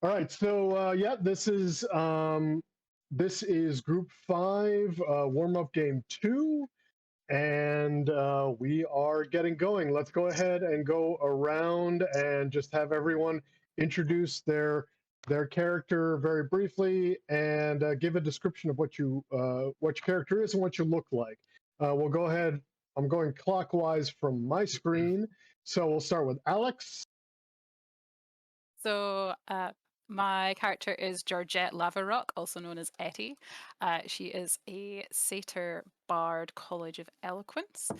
All right, so yeah, this is Group 5, warm-up game 2, and we are getting going. Let's go ahead and go around and just have everyone introduce their character very briefly and give a description of what your character is and what you look like. We'll go ahead. I'm going clockwise from my screen, so we'll start with Alex. So my character is Georgette Lavarock, also known as Etty. She is a satyr bard, College of Eloquence.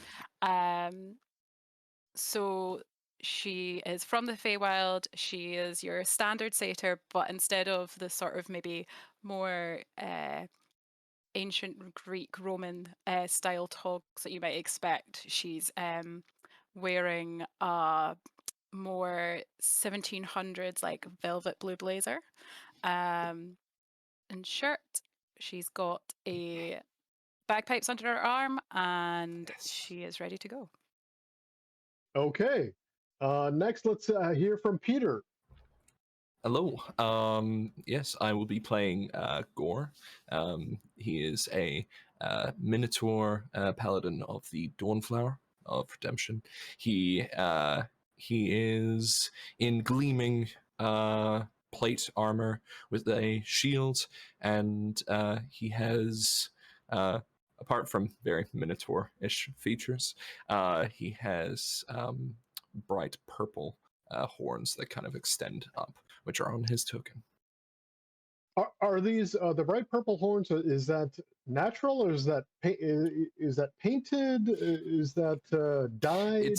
So she is from the Feywild. She is your standard satyr, but instead of the sort of maybe more ancient Greek Roman style togs that you might expect, she's wearing a more 1700s like velvet blue blazer and shirt. She's got a bagpipes under her arm and she is ready to go. Okay. Next, let's hear from Peter. Hello. Yes, I will be playing Gore. He is a Minotaur Paladin of the Dawnflower of Redemption. He is in gleaming plate armor with a shield, and he has, apart from very Minotaur-ish features, he has bright purple horns that kind of extend up, which are on his token. Are these the bright purple horns? Is that natural, or is that painted? Is that dyed?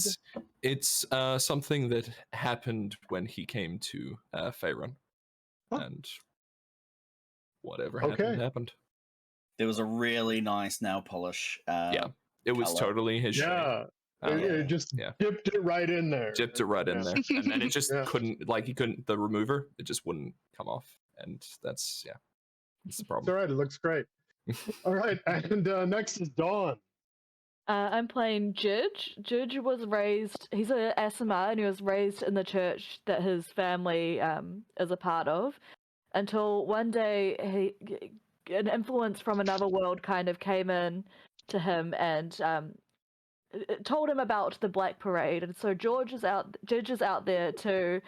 It's something that happened when he came to Faerun, and whatever happened. There was a really nice nail polish. Yeah, it was color. totally his shade. It just dipped it right in there. Dipped it right in there, and then it just couldn't. He couldn't. The remover, it just wouldn't come off, and that's that's the problem. It's all right. It looks great. All right, and next is Dawn. I'm playing Judge. Judge was raised. He's an Asimar, and he was raised in the church that his family is a part of. Until one day, an influence from another world kind of came in to him and told him about the Black Parade, and so Judge is out there to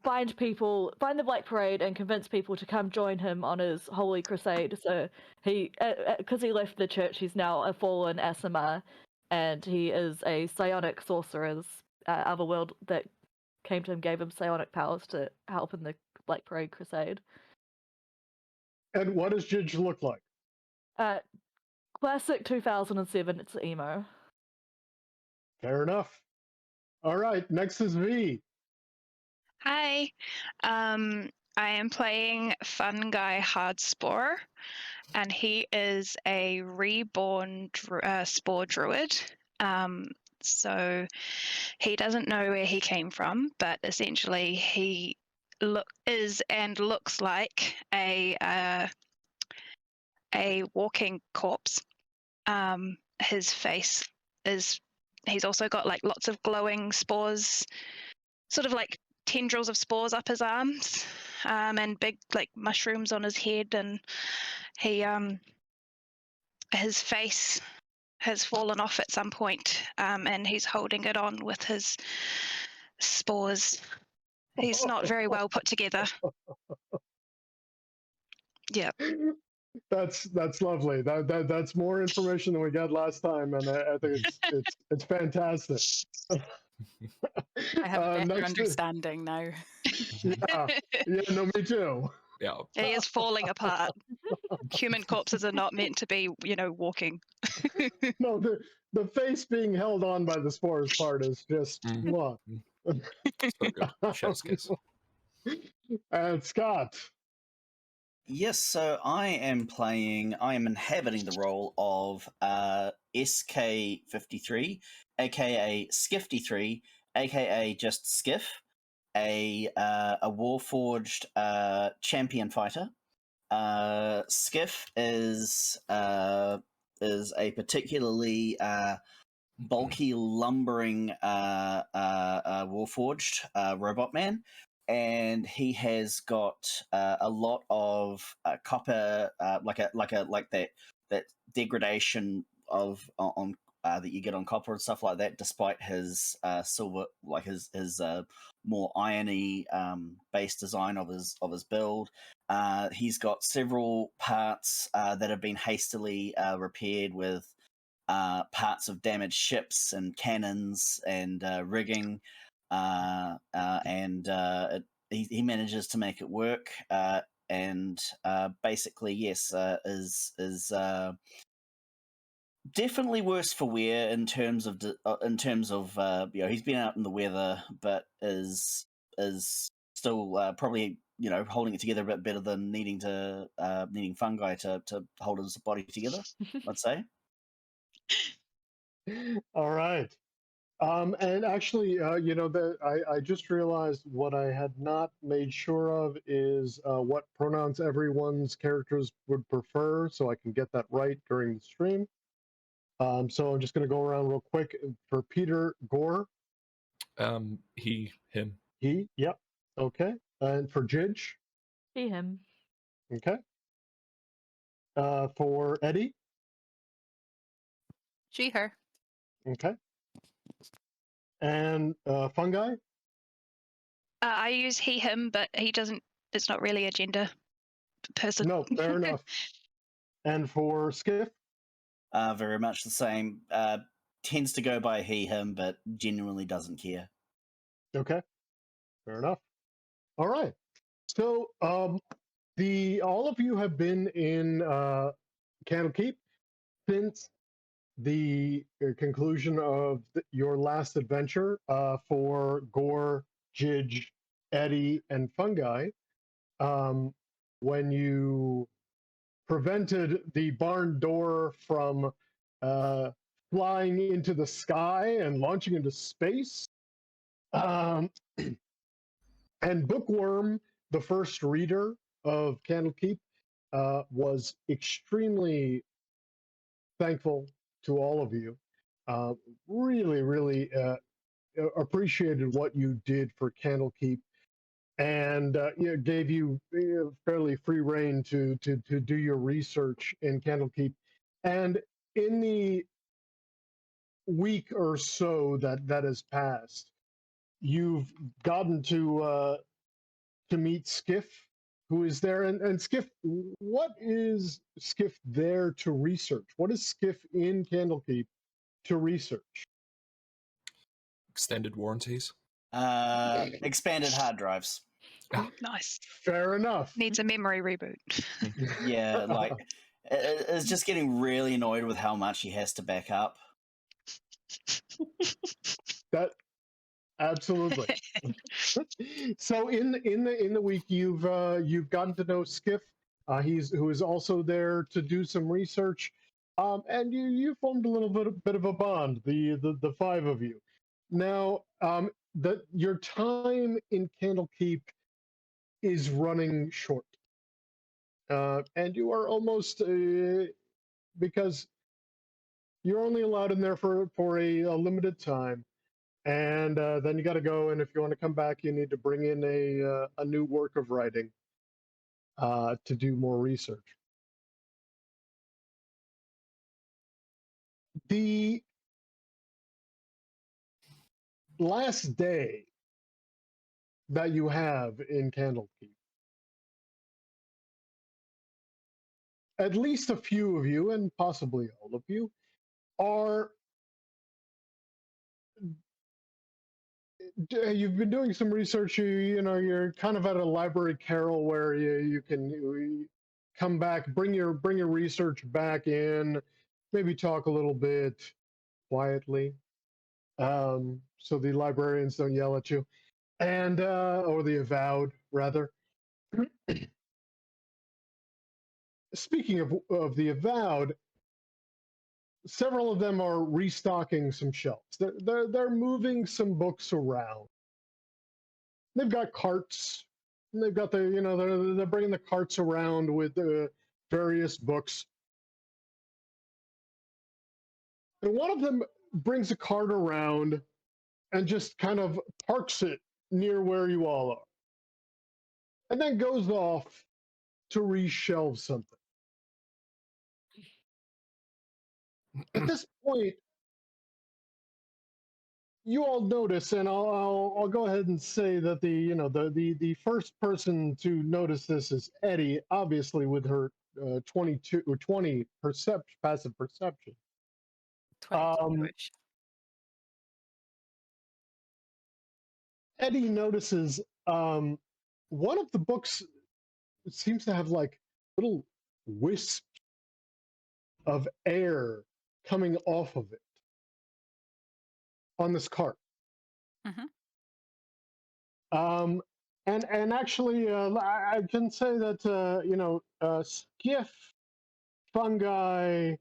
find the Black Parade and convince people to come join him on his holy crusade. So he, because he left the church, he's now a fallen Asimar, and he is a psionic sorcerer's other world that came to him, gave him psionic powers to help in the Black Parade crusade. And what does Judge look like? Classic 2007, it's emo. Fair enough. All right, next is V. Hi, I am playing Fun Guy Hardspore, and he is a reborn spore druid. So he doesn't know where he came from, but essentially he looks like a walking corpse. His face is, he's also got like lots of glowing spores, sort of like tendrils of spores up his arms, and big like mushrooms on his head, and he his face has fallen off at some point, and he's holding it on with his spores. He's not very well put together. Yeah. That's lovely. That's more information than we got last time, and I think it's fantastic. I have a better understanding now. Yeah, no, me too. Yeah, he is falling apart. Human corpses are not meant to be, walking. No, the face being held on by the spores part is just what. So good. Chef's kiss. And Scott. Yes, so I am inhabiting the role of SK53, aka Skifty3, aka just Skiff, a Warforged champion fighter. Skiff is a particularly bulky, lumbering Warforged robot man and he has got a lot of copper, like that degradation of on that you get on copper and stuff like that. Despite his silver, like his more irony based design of his build, he's got several parts that have been hastily repaired with parts of damaged ships and cannons and rigging, and he manages to make it work. And basically, yes, is definitely worse for wear in terms of he's been out in the weather, but is still probably holding it together a bit better than needing fungi to hold his body together. Let's say. All right. And actually, I just realized what I had not made sure of is what pronouns everyone's characters would prefer, so I can get that right during the stream. So I'm just going to go around real quick. For Peter, Gore. He, him. He, yep. Okay. And for Jidge. He, him. Okay. For Eddie. She, her. Okay. And Fungi. I use he, him, but he doesn't. It's not really a gender person. No, fair enough. And for Skiff. Very much the same. Tends to go by he, him, but genuinely doesn't care. Okay, fair enough. All right. So, all of you have been in Candlekeep since the conclusion of your last adventure for Gore, Jidge, Eddie, and Fungi. When you prevented the barn door from flying into the sky and launching into space. And Bookworm, the first reader of Candlekeep, was extremely thankful to all of you. Really, really appreciated what you did for Candlekeep, and gave you fairly free rein to do your research in Candlekeep. And in the week or so that has passed, you've gotten to meet Skiff, who is there. And Skiff, what is Skiff there to research? What is Skiff in Candlekeep to research? Extended warranties. Expanded hard drives. Nice. Fair enough. Needs a memory reboot. Yeah, like it's just getting really annoyed with how much he has to back up. That absolutely. So in the week you've gotten to know Skiff, who is also there to do some research, and you formed a little bit of a bond, the five of you. Now, your time in Candlekeep is running short, and you are almost because you're only allowed in there for a limited time. And then you got to go, and if you want to come back, you need to bring in a new work of writing to do more research. The last day that you have in Candlekeep, at least a few of you, and possibly all of you, are you've been doing some research. You're kind of at a library carrel where you can come back, bring your research back in, maybe talk a little bit quietly, so the librarians don't yell at you, and or the avowed rather. Speaking of the avowed, several of them are restocking some shelves. They're moving some books around. They've got carts. And they've got they're bringing the carts around with various books. And one of them brings a cart around and just kind of parks it near where you all are. and then goes off to reshelve something. At this point, you all notice, and I'll go ahead and say that the first person to notice this is Eddie, obviously with her 22 or 20 passive perception. 22 -ish. Eddie notices one of the books seems to have like little wisps of air coming off of it on this cart. Mhm. And actually, I can say that skiff, fungi,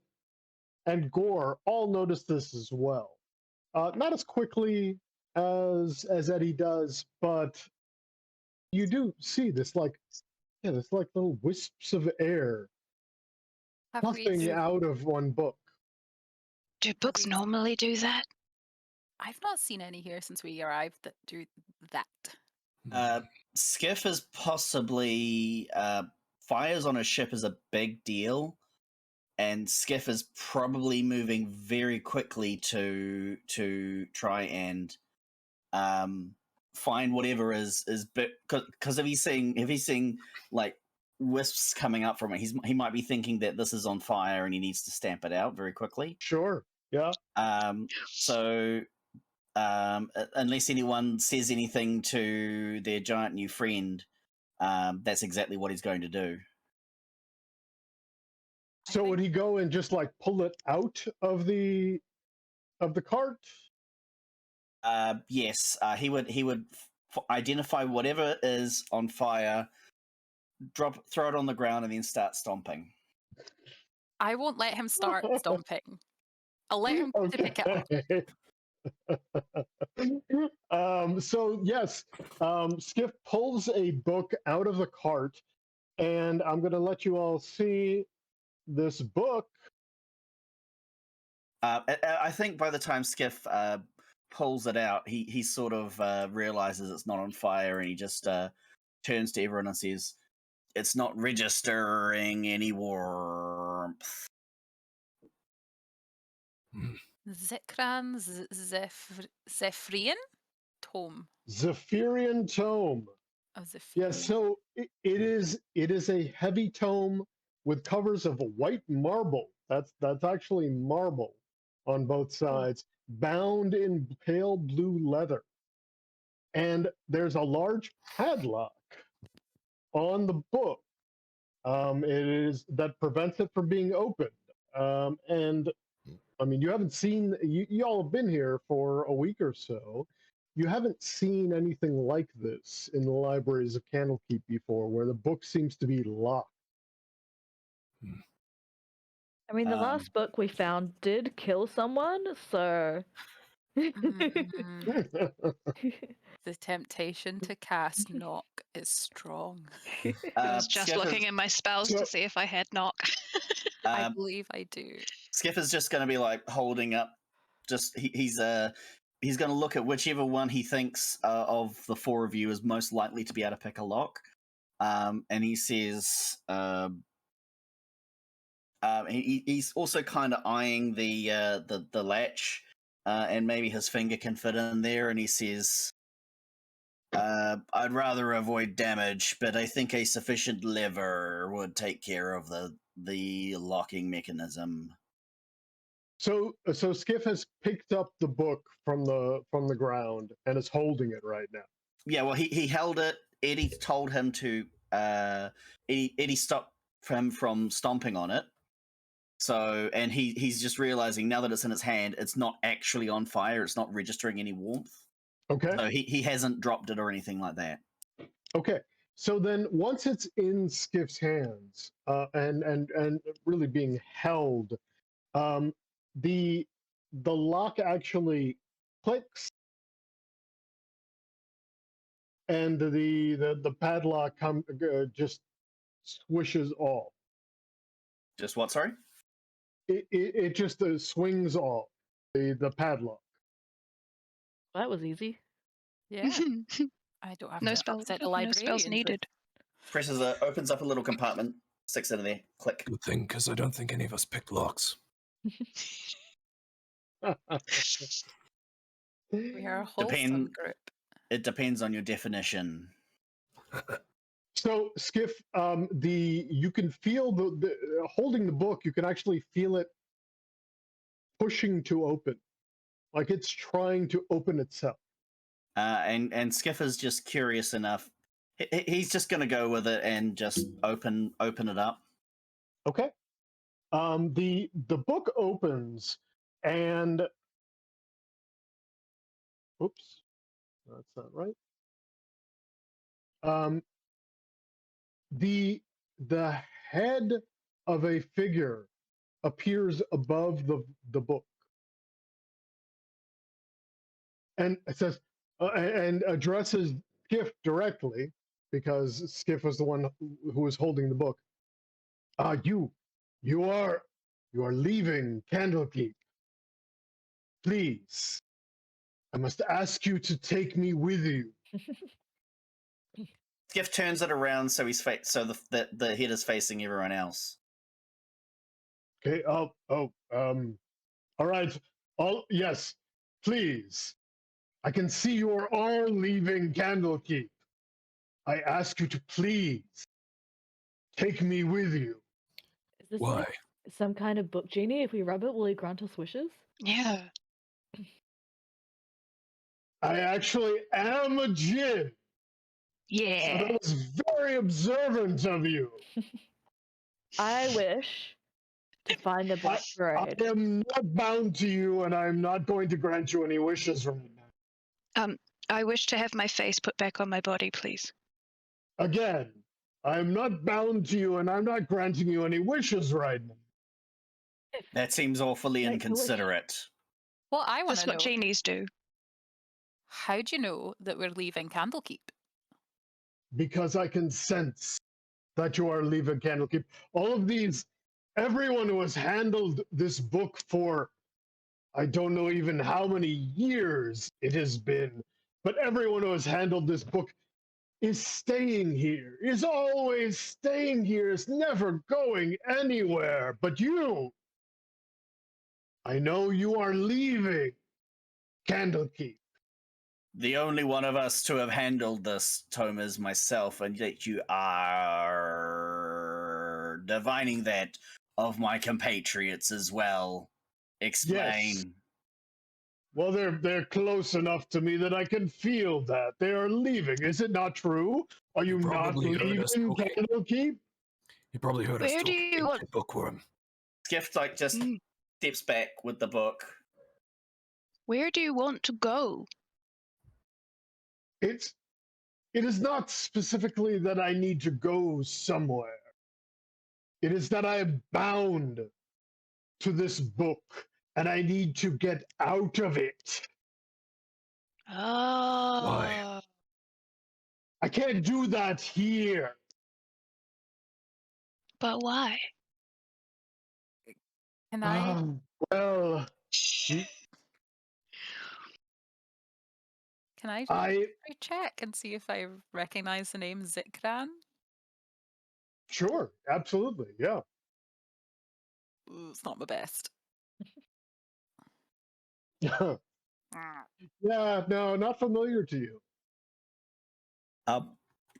and gore all notice this as well. Not as quickly as Eddie does, but you do see this this like little wisps of air Have puffing we? out of one book. Do books normally do that? I've not seen any here since we arrived that do that. Skiff is possibly fires on a ship is a big deal, and Skiff is probably moving very quickly to try and find whatever is because if he's seeing like wisps coming up from it, he might be thinking that this is on fire and he needs to stamp it out very quickly. Sure. Yeah. So unless anyone says anything to their giant new friend, that's exactly what he's going to do. So would he go and just like pull it out of the cart? Yes, he would identify whatever is on fire, throw it on the ground, and then start stomping. I won't let him start stomping. I'll let him pick it up. So yes, Skiff pulls a book out of the cart, and I'm going to let you all see this book. I think by the time Skiff pulls it out, he sort of realizes it's not on fire, and he just turns to everyone and says, "It's not registering any warmth." Zikran Zephyrian Tome. Zephyrian Tome. Oh, Zephyrian. Yes, so it is a heavy tome with covers of white marble. That's actually marble on both sides, bound in pale blue leather. And there's a large padlock on the book. It is that prevents it from being opened. And I mean, you haven't seen, you all have been here for a week or so. You haven't seen anything like this in the libraries of Candlekeep before, where the book seems to be locked. I mean, the last book we found did kill someone, so. The temptation to cast knock is strong. I was just looking in my spells to see if I had knock. I believe I do. Skiff is just going to be like holding up. Just he's going to look at whichever one he thinks of the four of you is most likely to be able to pick a lock, and he says. He's also kind of eyeing the latch, and maybe his finger can fit in there, and he says, "I'd rather avoid damage, but I think a sufficient lever would take care of the locking mechanism." So Skiff has picked up the book from the ground and is holding it right now. Yeah, well, he held it. Eddie told him to. Eddie stopped him from stomping on it. So, and he's just realizing now that it's in his hand, it's not actually on fire. It's not registering any warmth. Okay. So he hasn't dropped it or anything like that. Okay. So then, once it's in Skiff's hands and really being held, the lock actually clicks, and the padlock just swishes off. Just what? Sorry. It just swings off the padlock. That was easy. Yeah. I don't have No to spells. upset the No librarians. spells needed. opens up a little compartment, sticks it in there, click. Good thing, because I don't think any of us picked locks. We are a wholesome Depend- group. It depends on your definition. So, Skiff, you can feel the holding the book. You can actually feel it pushing to open, like it's trying to open itself. And Skiff is just curious enough. He's just going to go with it and just open it up. Okay. The book opens, and oops, that's not right. The head of a figure appears above the book, and it says and addresses Skiff directly, because Skiff was the one who was holding the book. You are leaving Candlekeep. Please, I must ask you to take me with you. Skiff turns it around so the head is facing everyone else. Okay. All right. Yes. Please. I can see you are all leaving Candlekeep. I ask you to please take me with you. Is this Why? like some kind of book genie? If we rub it, will he grant us wishes? Yeah. I actually am a djinn. So Yeah. that was very observant of you. I wish to find the Black I Parade. am not bound to you, and I'm not going to grant you any wishes right now. I wish to have my face put back on my body, please. Again, I'm not bound to you, and I'm not granting you any wishes right now. That seems awfully Make a wish. inconsiderate. What I want That's to what know, genies do. how do you know that we're leaving Candlekeep? Because I can sense that you are leaving Candlekeep. All of these, everyone who has handled this book for, I don't know even how many years it has been, but everyone who has handled this book is staying here, is always staying here, is never going anywhere. But you, I know you are leaving Candlekeep. The only one of us to have handled this, Tom, is myself, and yet you are divining that of my compatriots as well. Explain. Yes. Well, they're close enough to me that I can feel that they are leaving. Is it not true? Are you not probably heard leaving us talking. Candlekeep? You probably heard us Where do talking you about want- the bookworm. Skiff just Mm. steps back with the book. Where do you want to go? It is not specifically that I need to go somewhere. It is that I am bound to this book, and I need to get out of it. Oh. I can't do that here. But why? Can I Well, can I I check and see if I recognize the name Zikran? sure, absolutely, yeah. Ooh, it's not my best. Yeah, no, not familiar to you.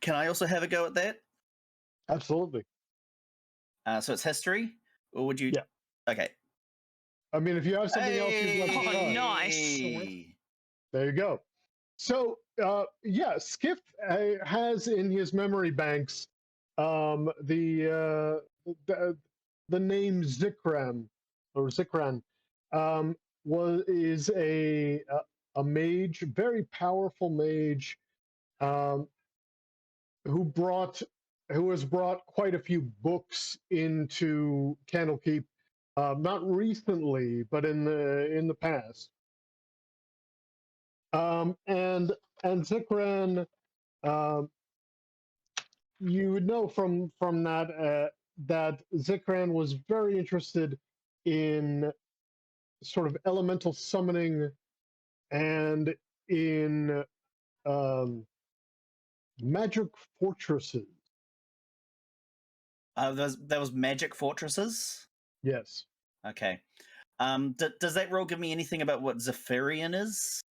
Can I also have a go at that? Absolutely. So it's history, or would you? Yeah. Okay. I mean, if you have something else you'd like to Oh, try, nice. there you go. So, yeah, Skiff has in his memory banks the name Zikran or Zikran is a mage, very powerful mage, who has brought quite a few books into Candlekeep, not recently, but in the past. And Zikran, you would know from that that Zikran was very interested in sort of elemental summoning and in magic fortresses. There was magic fortresses. Yes. Okay. Does that roll give me anything about what Zephyrian is?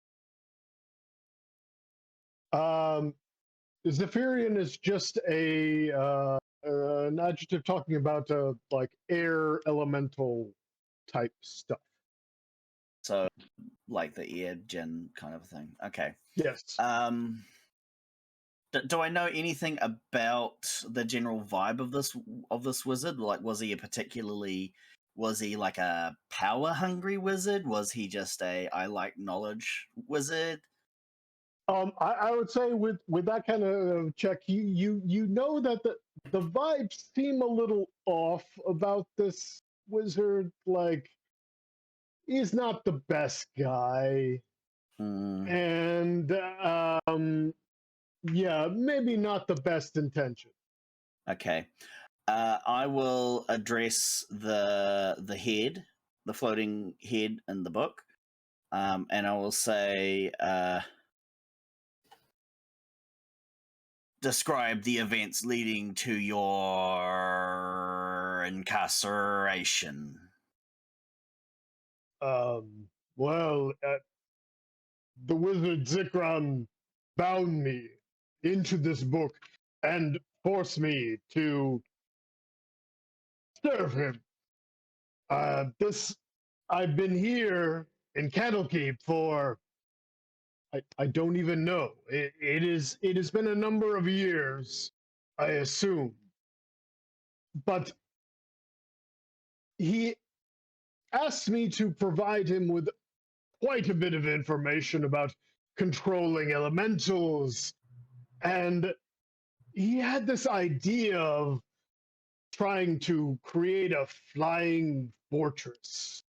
Zephyrian is just an adjective talking about like air elemental type stuff. So, like the air gen kind of thing. Okay. Yes. Do I know anything about the general vibe of this wizard? Like, was he like a power hungry wizard? Was he just a I like knowledge wizard? I would say with that kind of check, you know that the vibes seem a little off about this wizard. Like, he's not the best guy, and yeah, maybe not the best intention. Okay. I will address the head, the floating head in the book, and I will say, describe the events leading to your incarceration. Well, the wizard Zikron bound me into this book and forced me to serve him. I've been here in Candlekeep for I don't even know. It has been a number of years, I assume. But he asked me to provide him with quite a bit of information about controlling elementals, and he had this idea of trying to create a flying fortress.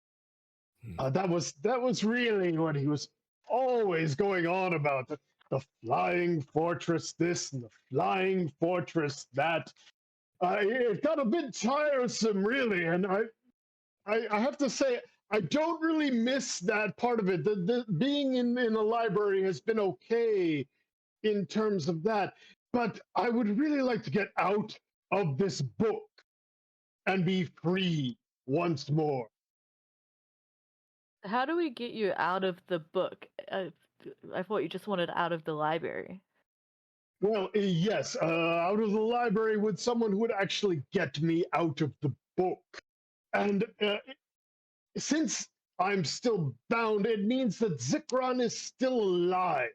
That was really what he was always going on about, the flying fortress this and the flying fortress that. It got a bit tiresome, really, and I have to say, I don't really miss that part of it. The being in a library has been okay in terms of that, but I would really like to get out of this book and be free once more. How do we get you out of the book? I thought you just wanted out of the library. Well, yes, out of the library with someone who would actually get me out of the book. And since I'm still bound, it means that Zikron is still alive.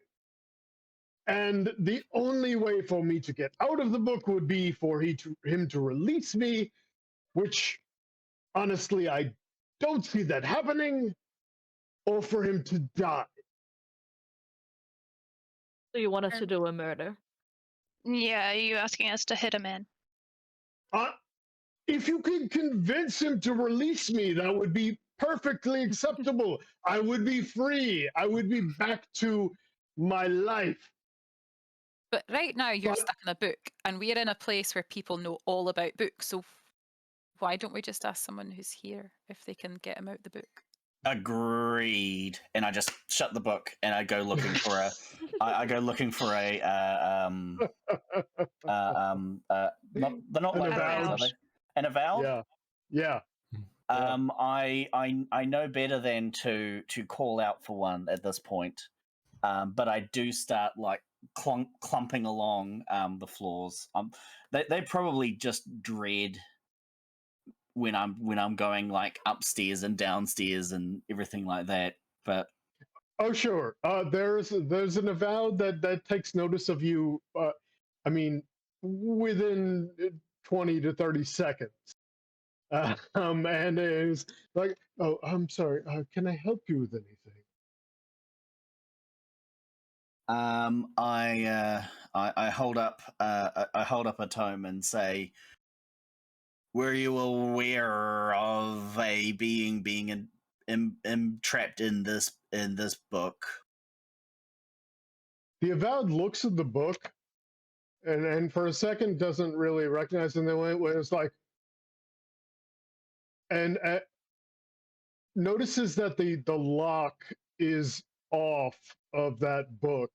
And the only way for me to get out of the book would be for him to release me, which, honestly, I don't see that happening, or for him to die. So you want us to do a murder? Yeah, are you asking us to hit a man? If you could convince him to release me, that would be perfectly acceptable. I would be free. I would be back to my life. But right now you're stuck in a book, and we're in a place where people know all about books. So why don't we just ask someone who's here if they can get him out the book? Agreed. And I just shut the book and I go looking for a. I go looking for a. They're not like avowed. are they? An avowed. Yeah, yeah. I know better than to call out for one at this point, but I do start like clumping along the floors. They probably just dread when I'm going like upstairs and downstairs and everything like that. But oh, sure. There's an avowed that takes notice of you. I mean, within 20 to 30 seconds. And is like, oh, I'm sorry. Can I help you with anything? I hold up a tome and say, were you aware of a being trapped in this book? The avowed looks at the book, and for a second doesn't really recognize, and then when it's like, and notices that the lock is off of that book.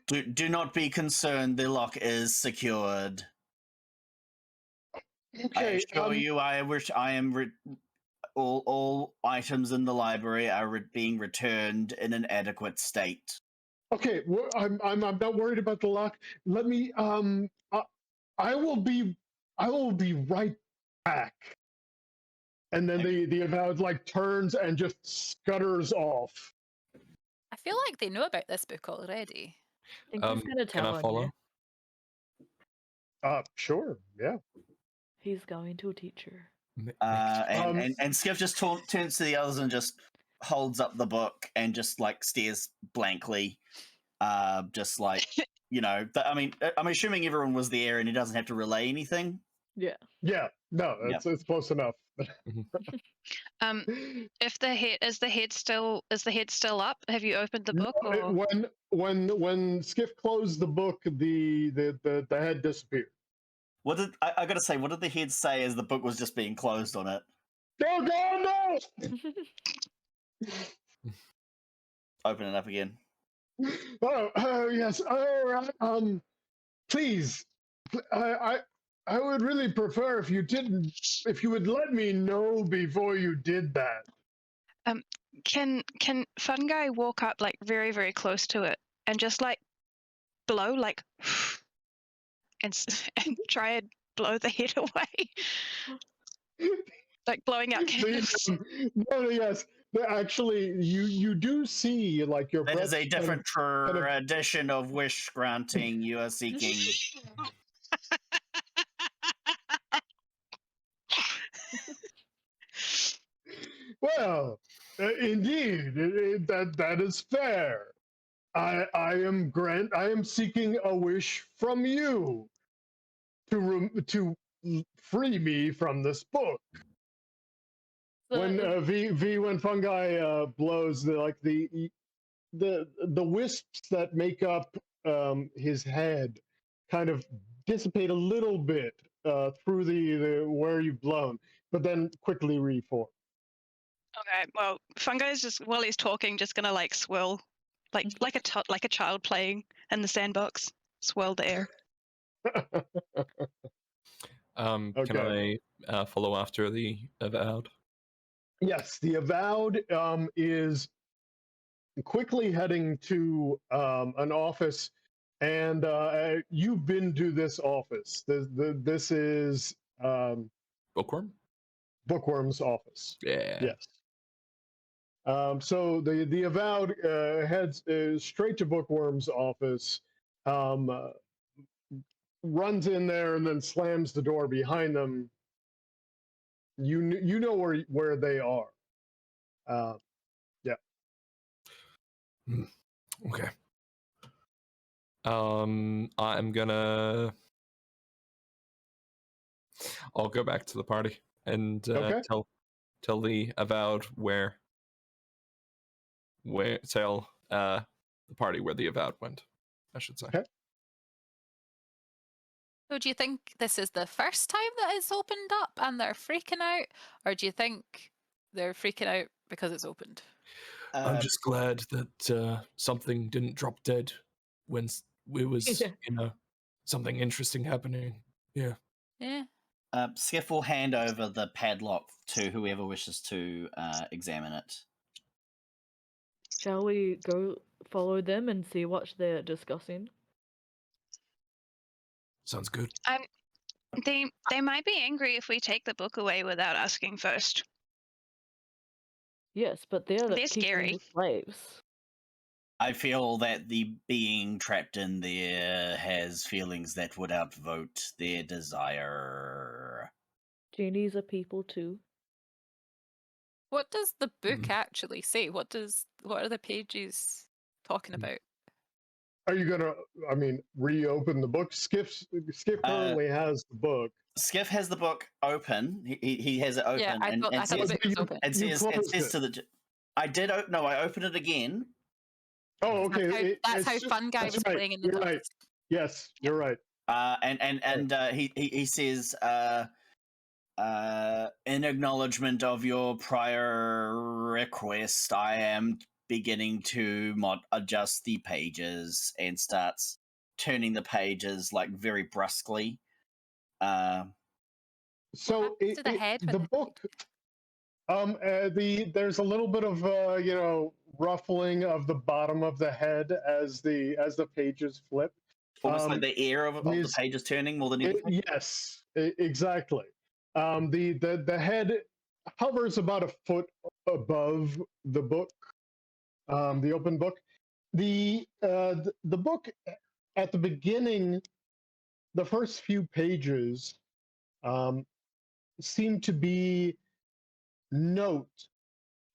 Do not be concerned. The lock is secured. Okay. assure you, all items in the library are being returned in an adequate state. Okay. I'm not worried about the lock. Let me. I will be right back. And then the avowed like turns and just scutters off. I feel like they know about this book already. I think he's gonna Can tell I on follow? you. Sure. Yeah. He's going to teach her. And Skiff just turns to the others and just holds up the book and just like stares blankly, just like I'm assuming everyone was there and he doesn't have to relay anything. Yeah. Yeah. No, it's close enough. If the head is the head still up? Have you opened the book? No, when Skiff closed the book, the head disappeared. What did I gotta say? What did the head say as the book was just being closed on it? No! Open it up again. Oh yes. Please, I would really prefer if you would let me know before you did that. Can Fungi walk up like very, very close to it and just like blow like and try and blow the head away? Like blowing out candles. No, yes. Actually, you do see like your That breath is a different kind of tradition of wish granting you are seeking. Well, indeed, that is fair. I am seeking a wish from you to free me from this book. So When when Fungi blows the wisps that make up his head kind of dissipate a little bit through the where you've blown, but then quickly reform. Okay, well, Fungi is just while he's talking, just gonna like swirl, like a child playing in the sandbox, swirl the air. Can I follow after the avowed? Yes, the avowed is quickly heading to an office, and you've been to this office. This is Bookworm? Bookworm's office. Yeah. Yes. So the avowed heads straight to Bookworm's office, runs in there, and then slams the door behind them. You know where they are. Yeah. Okay. I'm gonna. I'll go back to the party and tell the avowed tell the party where the avowed went, I should say. Okay. So do you think this is the first time that it's opened up and they're freaking out? Or do you think they're freaking out because it's opened? I'm just glad that something didn't drop dead when it was, something interesting happening. Yeah. Yeah. Skiff will hand over the padlock to whoever wishes to examine it. Shall we go follow them and see what they're discussing? Sounds good. They might be angry if we take the book away without asking first. Yes, but they're scary. Slaves. I feel that the being trapped in there has feelings that would outvote their desire. Genies are people too. What does the book actually say? What are the pages talking about? Are you gonna, reopen the book? Skiff currently has the book. Skiff has the book open. He has it open. Yeah, I thought the book was open. It says to the. I did. No, I opened it again. Oh, okay. That's how Fungi was playing in the You're right. Yes, you're right. He says, in acknowledgement of your prior request, I am beginning to adjust the pages, and starts turning the pages like very brusquely. So happens to the head when the they- book, there's a little bit of ruffling of the bottom of the head as the pages flip. Almost like the air of the these- pages turning more than anything. Yes, exactly. The head hovers about a foot above the book, the open book. The book at the beginning, the first few pages seem to be note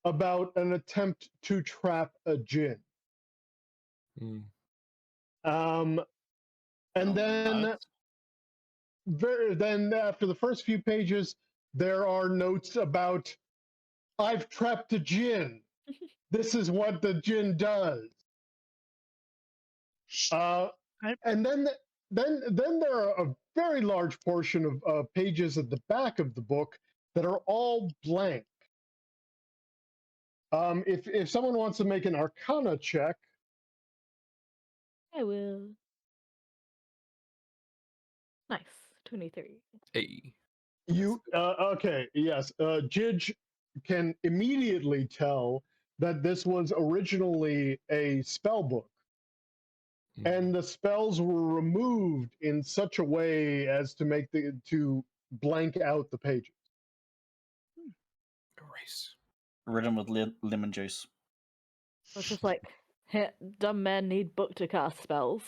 about an attempt to trap a djinn. Mm. And Oh, then no. then after the first few pages, there are notes about I've trapped a djinn. This is what the djinn does. And then there are a very large portion of pages at the back of the book that are all blank. If someone wants to make an Arcana check, I will. Nice. 23. Hey. you okay? Yes, Jidge can immediately tell that this was originally a spell book, and the spells were removed in such a way as to make to blank out the pages. Erase. Written with lemon juice. So it's just like, dumb men need book to cast spells.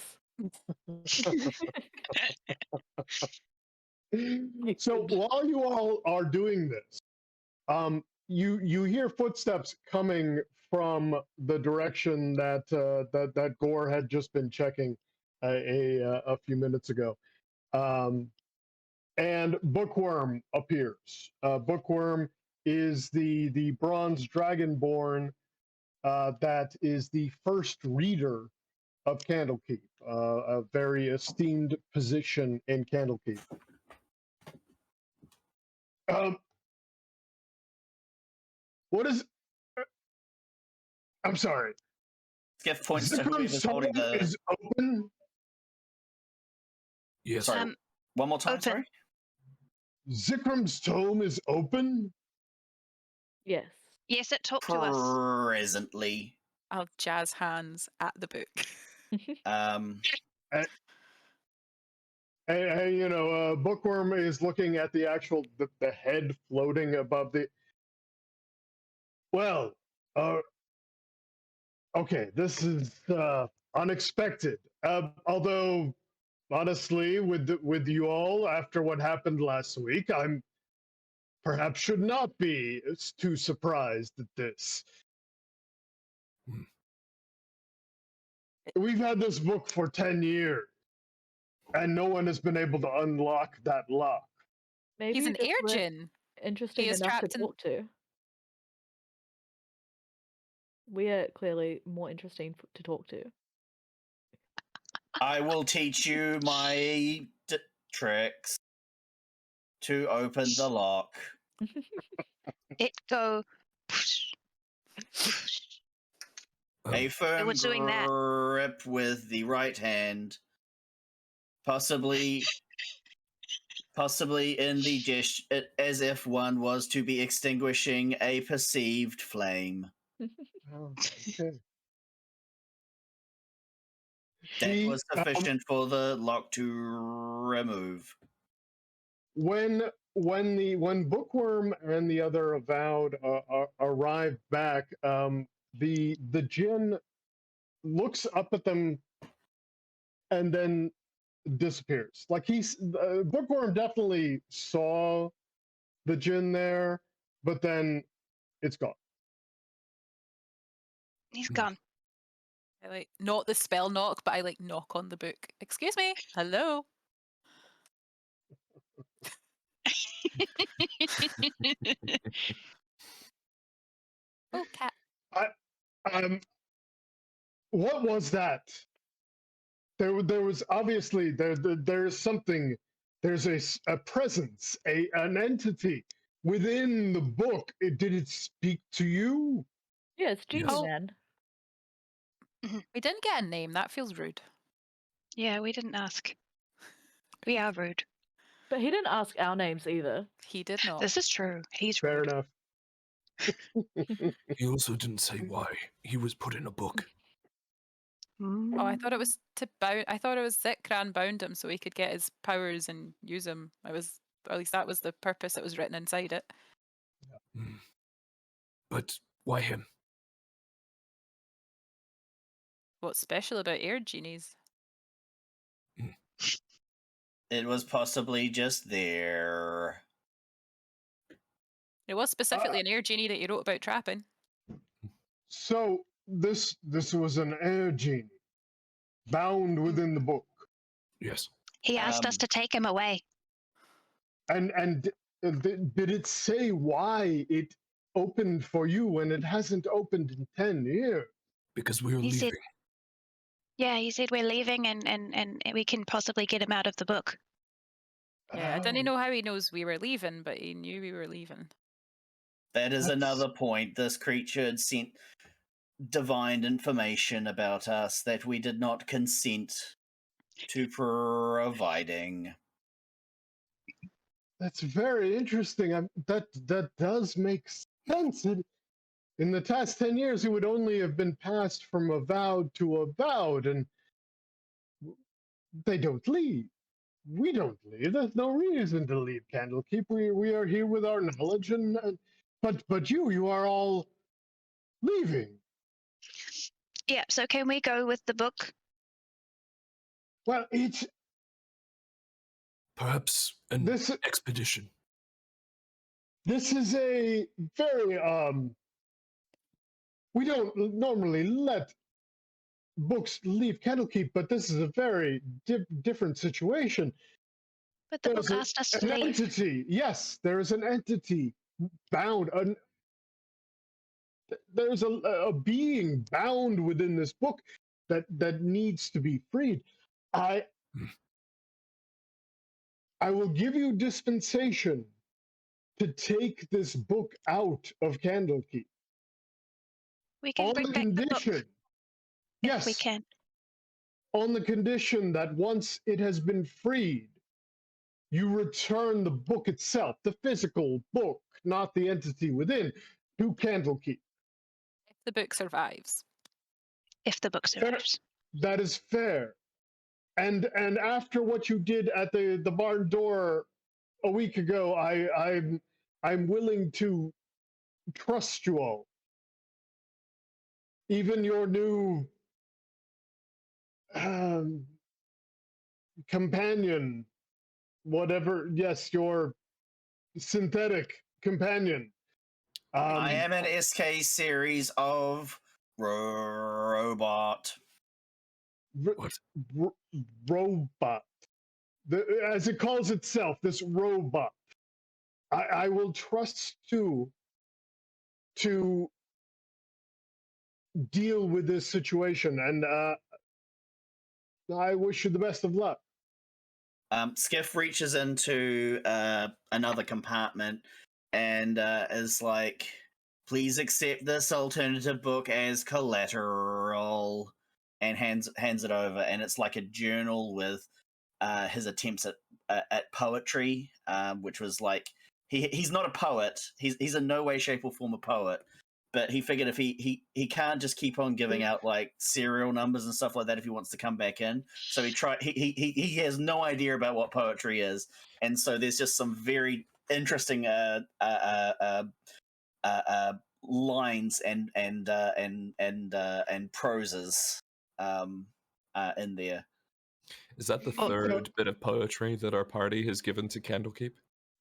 So while you all are doing this, you hear footsteps coming from the direction that that Gore had just been checking a few minutes ago, and Bookworm appears. Bookworm is the bronze dragonborn that is the first reader of Candlekeep, a very esteemed position in Candlekeep. What is? I'm sorry. Skiff points to whoever's holding the. Is open. Yes. Sorry. One more time. open. Sorry. Zikram's tome is open. Yes. Yes, it talked to us. Presently. I'll jazz hands at the book. And Bookworm is looking at the actual the head floating above the. Well, okay, this is unexpected. Although, honestly, with you all after what happened last week, I'm perhaps should not be too surprised at this. We've had this book for 10 years, and no one has been able to unlock that lock. Maybe He's an just we're Airjin. interesting He is enough to trapped in- talk to. We are clearly more interesting to talk to. I will teach you my tricks to open the lock. It go. A firm was doing that. grip with the right hand, possibly in the gesture, as if one was to be extinguishing a perceived flame. Oh, okay. That was sufficient for the lock to remove. When Bookworm and the other Avowed arrive back, the djinn looks up at them and then disappears. Like Bookworm definitely saw the djinn there, but then it's gone. He's gone. I like not the spell knock, but I like knock on the book. Excuse me. Hello. Oh, cat. What was that? There was obviously there's something. There's a presence, an entity within the book. Did it speak to you? Yeah, it's Genie Yes. Man. We didn't get a name. That feels rude. Yeah, we didn't ask. We are rude. But he didn't ask our names either. He did not. This is true. He's Fair rude. enough. He also didn't say why. He was put in a book. Oh, I thought it was to bound. I thought it was Zikran bound him so he could get his powers and use them. Or at least that was the purpose that was written inside it. Hmm. But why him? What's special about air genies? It was possibly just there. It was specifically an air genie that you wrote about trapping. So this was an air genie bound within the book, Yes. He asked us to take him away. and did it say why it opened for you when it hasn't opened in 10 years? Because we were He leaving. said- Yeah, he said we're leaving and we can possibly get him out of the book. Yeah, I Oh, didn't know how he knows we were leaving, but he knew we were leaving. That is That's- another point. This creature had sent divine information about us that we did not consent to providing. That's very interesting. That does make sense. In the past 10 years, it would only have been passed from avowed to avowed, and they don't leave. We don't leave. There's no reason to leave Candlekeep. We are here with our knowledge, but you are all leaving. Yeah, so can we go with the book? Well, it's Perhaps an this. expedition. This is a very We don't normally let books leave Candlekeep, but this is a very different situation. But the book There's asked us to an leave. entity. Yes, there is an entity bound. There's a being bound within this book that needs to be freed. I will give you dispensation to take this book out of Candlekeep We can on bring the back the book condition. if Yes, we can. on the condition that once it has been freed, you return the book itself, the physical book, not the entity within, to Candlekeep. If the book survives. If the book Fair. survives. That is fair. And after what you did at the barn door a week ago, I'm willing to trust you all. Even your new companion, whatever. Yes, your synthetic companion. I am an SK series of robot. What? Robot. As it calls itself, this robot. I will trust you to deal with this situation, and I wish you the best of luck. Skiff reaches into another compartment and is like, please accept this alternative book as collateral, and hands it over. And it's like a journal with his attempts at poetry, which was like, he's not a poet. He's in no way, shape, or form a poet. But he figured if he can't just keep on giving out like serial numbers and stuff like that if he wants to come back in. So he has no idea about what poetry is, and so there's just some very interesting lines and proses in there. Is that the Oh, third bit of poetry that our party has given to Candlekeep?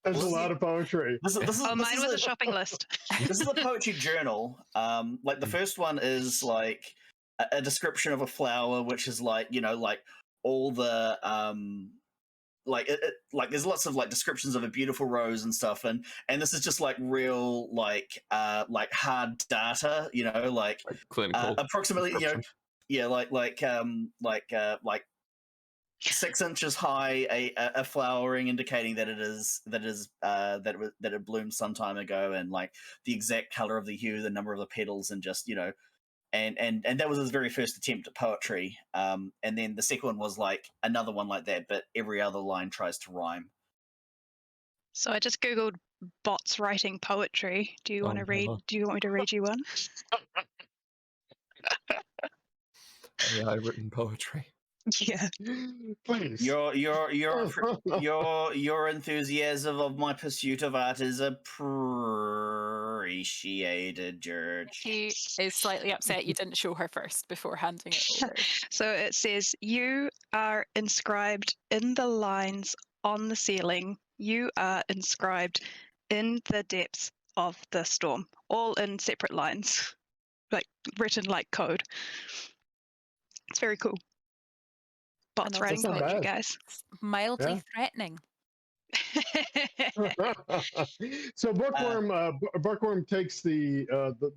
There's a Well, lot of poetry. This is, Oh, this mine is was a- a shopping list. This is a poetry journal. Like the first one is like a description of a flower, which is like, you know, like all the like like there's lots of like descriptions of a beautiful rose and stuff, and this is just like real like hard data, you know, like Clinical. approximately, you know, description. yeah, like 6 inches high, a flowering indicating that it bloomed some time ago, and like the exact color of the hue, the number of the petals, and just, you know, and that was his very first attempt at poetry. And then the second one was like another one like that, but every other line tries to rhyme. So I just googled bots writing poetry. Do you want to read? no. Do you want me to read you one? AI written poetry. Yeah. Please. Your enthusiasm of my pursuit of art is appreciated, George. She is slightly upset you didn't show her first before handing it over. So it says, "You are inscribed in the lines on the ceiling. You are inscribed in the depths of the storm." All in separate lines, like written like code. It's very cool. Bots And writing also poetry, bad. guys. It's mildly Yeah. threatening. So Bookworm takes the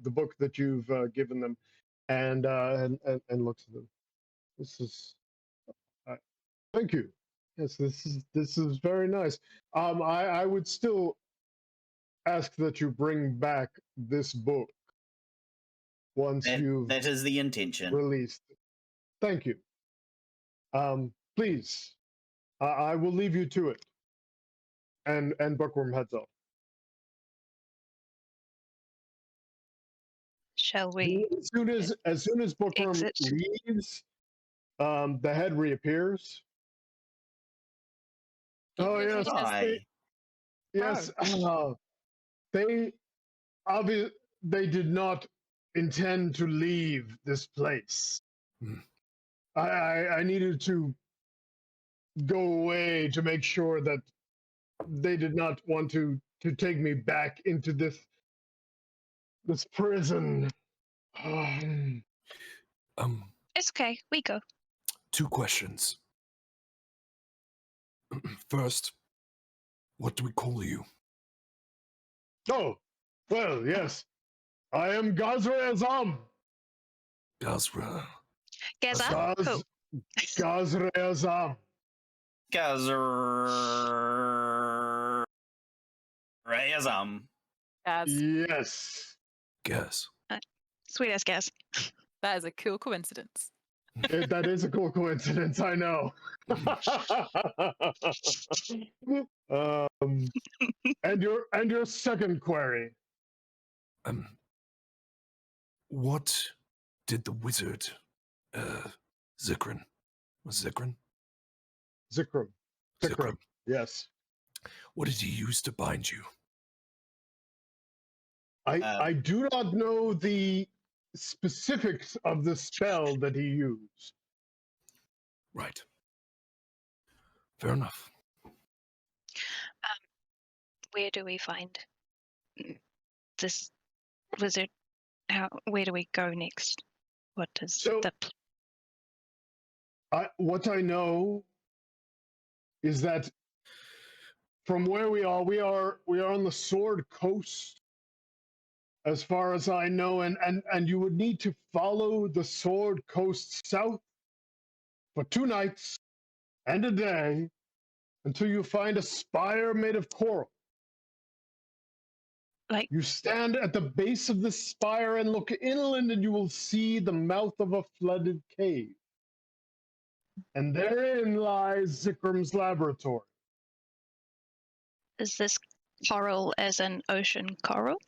book that you've given them, and looks at them. This is, thank you. Yes, this is very nice. I would still ask that you bring back this book once you've That is the intention. released it. Thank you. Please, I will leave you to it. And Bookworm heads off. Shall we? As soon as Bookworm exit? leaves, the head reappears. Oh yes, Hi. yes. They did not intend to leave this place. Hmm. I needed to go away to make sure that they did not want to take me back into this prison. It's okay. We go. 2 questions. First, what do we call you? Oh, well, yes. I am Gazra Azam. Gazra. Gaza? Who? Gazra Azam. Gazrazam. As Yes. Gaz. Sweet as Gaz. that is a cool coincidence. That is a cool coincidence, I know. And your second query. What did the wizard, Zikrin? Was Zikrin? Zikram. Yes. What did he use to bind you? I do not know the specifics of the spell that he used. Right. Fair enough. Where do we find this wizard? Where do we go next? What is So- What I know is that from where we are on the Sword Coast, as far as I know, and you would need to follow the Sword Coast south for 2 nights and a day until you find a spire made of coral. Like- You stand at the base of the spire and look inland, and you will see the mouth of a flooded cave. And therein lies Zikram's laboratory. Is this coral as an ocean coral?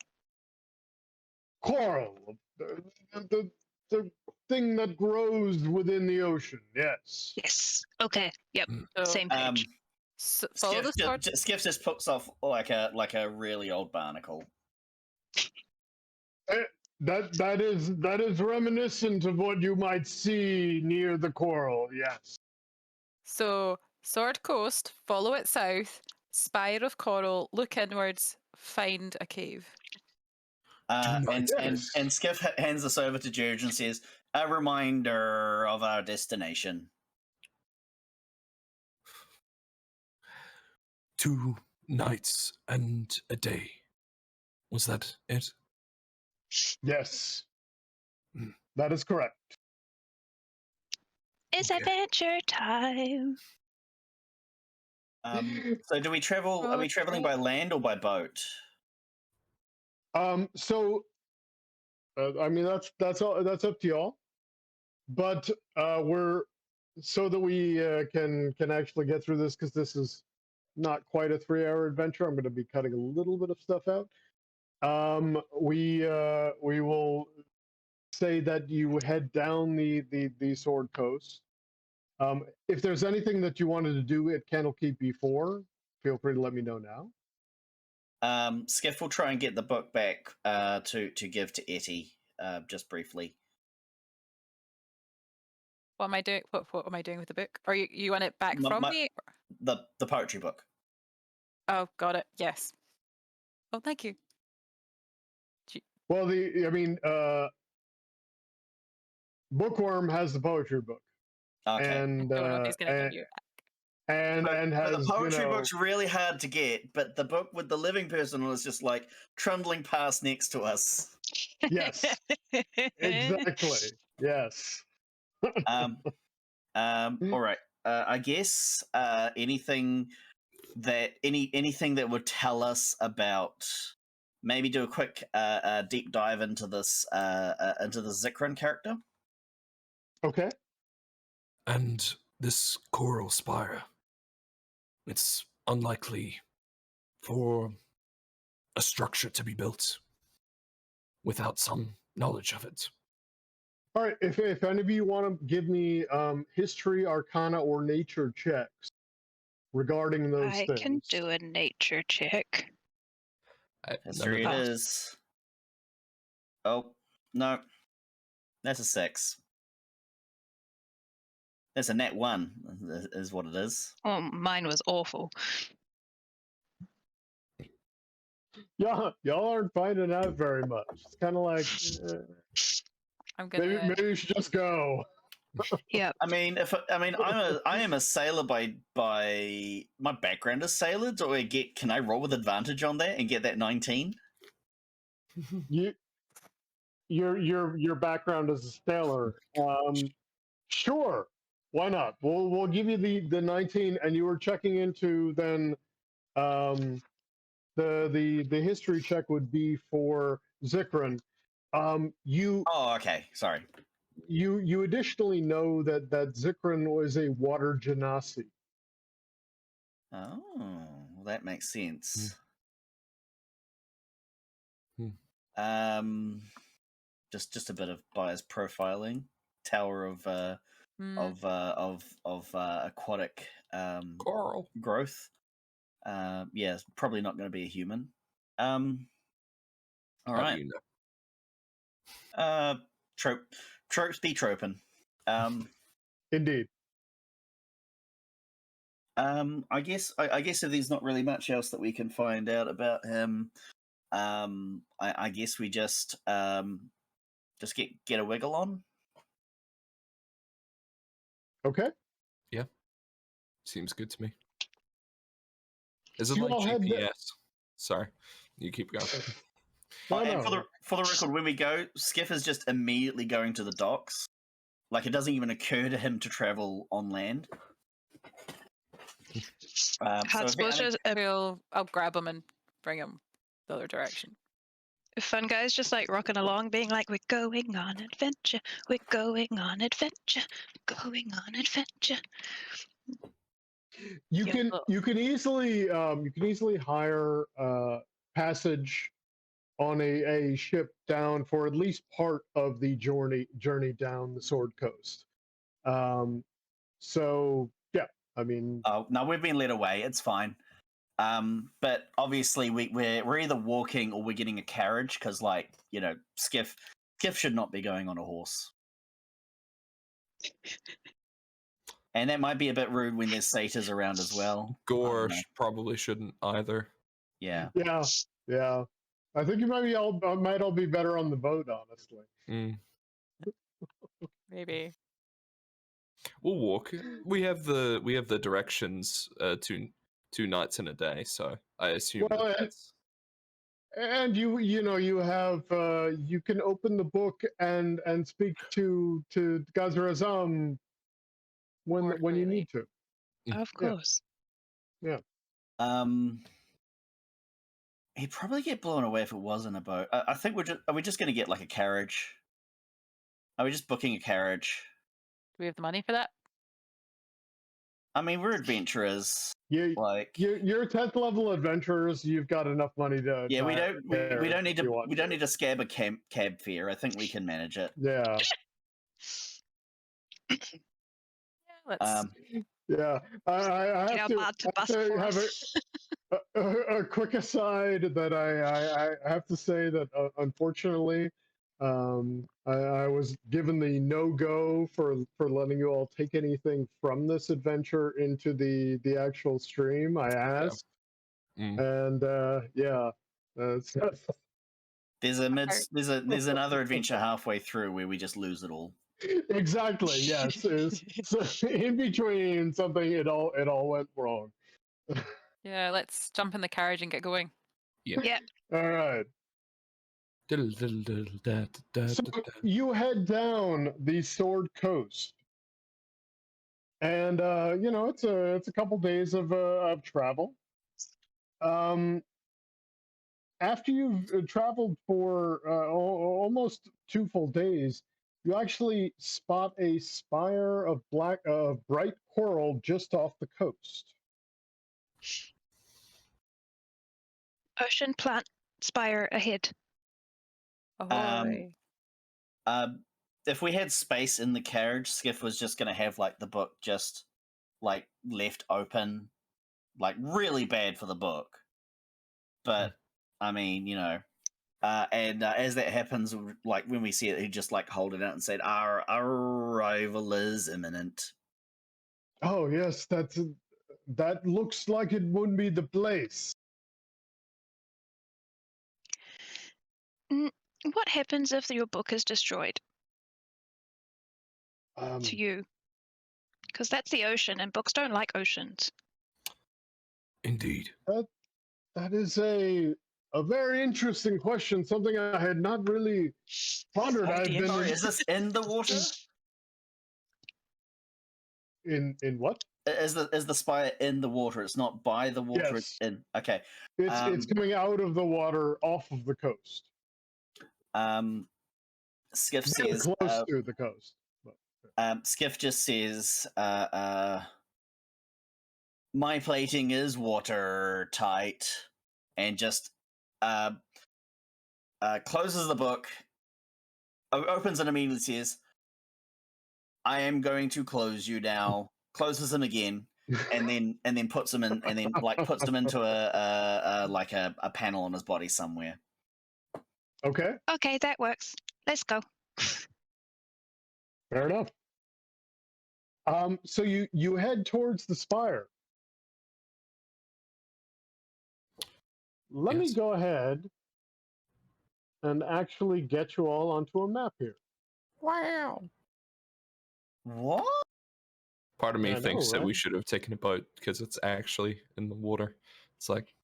Coral, the thing that grows within the ocean, yes. Yes. Okay. Yep. So, Same page. follow the sword. Skiff just puts off like a really old barnacle. That is reminiscent of what you might see near the coral, yes. So, Sword Coast, follow it south, spire of coral, look inwards, find a cave. And Skiff hands this over to George and says, "A reminder of our destination." 2 nights and a day. Was that it? Yes. Hmm. That is correct. It's okay. adventure time. So do we travel? Are we traveling by land or by boat? So I mean that's up to y'all. But we're so that we can actually get through this, because this is not quite a 3-hour adventure. I'm going to be cutting a little bit of stuff out. We will say that you head down the Sword Coast. If there's anything that you wanted to do at Candlekeep before, feel free to let me know now. Skiff will try and get the book back to give to Etty just briefly. What am I doing? What am I doing with the book? Or you want it back My- from my- me? The poetry book. Oh, got it. Yes. Oh, thank you. Well, Bookworm has the poetry book, Okay. and I don't know if he's going to give you. and But has the poetry you know, book's really hard to get, but the book with the living person was just like trundling past next to us. yes, exactly, yes. All right. I guess anything that would tell us about, maybe do a quick deep dive into this Zikran character. Okay. And this coral spire, it's unlikely for a structure to be built without some knowledge of it. All right. If any of you want to give me history, arcana, or nature checks regarding those I things. can do a nature check. History it is. Oh, no. That's a 6. That's a net 1, is what it is. Oh, mine was awful. Y'all aren't finding out very much. It's kind of like I'm gonna. maybe you should just go. Yeah. I mean, I am a sailor by my background is sailor. Can I roll with advantage on that and get that 19? Your background as a sailor. Sure, why not? We'll give you the 19, and you were checking into then. The history check would be for Zikran. You Oh, okay. Sorry. you additionally know that Zikran was a water genasi. Oh, well, that makes sense. Just a bit of bias profiling. Tower of aquatic Coral growth. Yeah, it's probably not going to be a human. All How right. do you know? Tropes be troping. Indeed. I guess if there's not really much else that we can find out about him, I guess we just get a wiggle on. Okay. Yeah, seems good to me. Is it So you like all had GPS? Sorry, you keep going. And for the record, when we go, Skiff is just immediately going to the docks. Like, it doesn't even occur to him to travel on land. I'll grab him and bring him the other direction. Fun guys just like rocking along, being like, "We're going on adventure. We're going on adventure. Going on adventure." You Yeah. can easily hire passage on a ship down for at least part of the journey down the Sword Coast. So yeah, I mean. Oh no, we've been led away. It's fine. But obviously we're either walking or we're getting a carriage because, like, you know, Skiff should not be going on a horse. And that might be a bit rude when there's satyrs around as well. Gore probably shouldn't either. Yeah. Yeah. I think you might all be better on the boat, honestly. Maybe. We'll walk. We have the directions 2 nights in a day, so I assume that's. And you have you can open the book and speak to Ghazar Azam when you need to. Of course. Yeah. He'd probably get blown away if it wasn't a boat. I think are we just going to get like a carriage? Are we just booking a carriage? Do we have the money for that? I mean, we're adventurers. Like, Your 10th level adventurers, you've got enough money to. yeah, we to don't need if you to want we don't need to scab a cab fare. I think we can manage it. Yeah. Yeah, let's. Yeah. I Get have our to, bard to I have bust to for have us. a quick aside that I have to say that unfortunately, I was given the no-go for letting you all take anything from this adventure into the actual stream. I asked, and yeah, There's another adventure halfway through where we just lose it all. exactly, yes. So in between something, it all went wrong. Yeah, let's jump in the carriage and get going. Yeah. All right. So you head down the Sword Coast, and it's a couple days of travel. After you've traveled for almost 2 full days, you actually spot a spire of bright coral just off the coast. Ocean plant spire ahead. Ahoy. If we had space in the carriage, Skiff was just going to have like the book just like left open, like really bad for the book. But I mean, and as that happens, like when we see it, he just like hold it out and said, "Our arrival is imminent." Oh yes, that looks like it wouldn't be the place. What happens if your book is destroyed to you? Because that's the ocean, and books don't like oceans. Indeed. That is a very interesting question. Something I had not really pondered. Sorry, is this in the water? In what? Is the spire in the water? It's not by the water. Yes. It's in. Okay. It's coming out of the water, off of the coast. Skiff Very says close to the coast. Skiff just says, "My plating is watertight," and just closes the book, opens and immediately says, "I am going to close you now." Closes them again, and then puts them in, and then like puts them into a panel on his body somewhere. Okay. Okay, that works. Let's go. Fair enough. So you head towards the spire. Let me Yes. go ahead and actually get you all onto a map here. Wow. What? Part of me I know, thinks that we right? should have taken a boat because it's actually in the water. It's like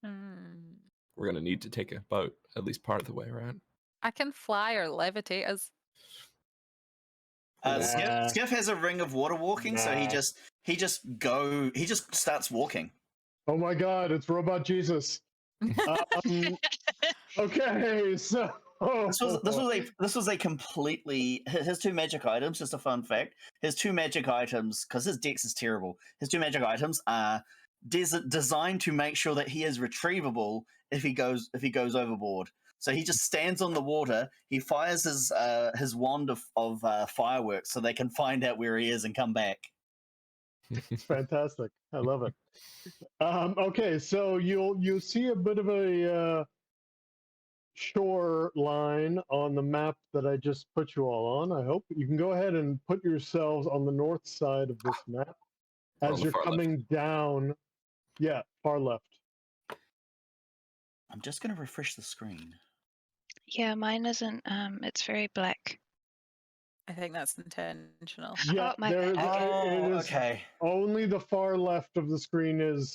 we're gonna need to take a boat at least part of the way around. I can fly or levitate us. Skiff has a ring of water walking, so he Nah. just starts walking. Oh my God! It's Robot Jesus. Okay, so This was a completely his two magic items. Just a fun fact: his two magic items, because his dex is terrible. His two magic items are designed to make sure that he is retrievable if he goes overboard. So he just stands on the water. He fires his wand of fireworks so they can find out where he is and come back. fantastic. I love it. Okay, so you'll see a bit of a shore line on the map that I just put you all on. I hope you can go ahead and put yourselves on the north side of this map We're on as the you're far left. coming down. Yeah, far left. I'm just going to refresh the screen. Yeah, mine isn't. It's very black. I think that's intentional. Yeah, Oh, my there, bad. Okay. it is. Okay. Only the far left of the screen is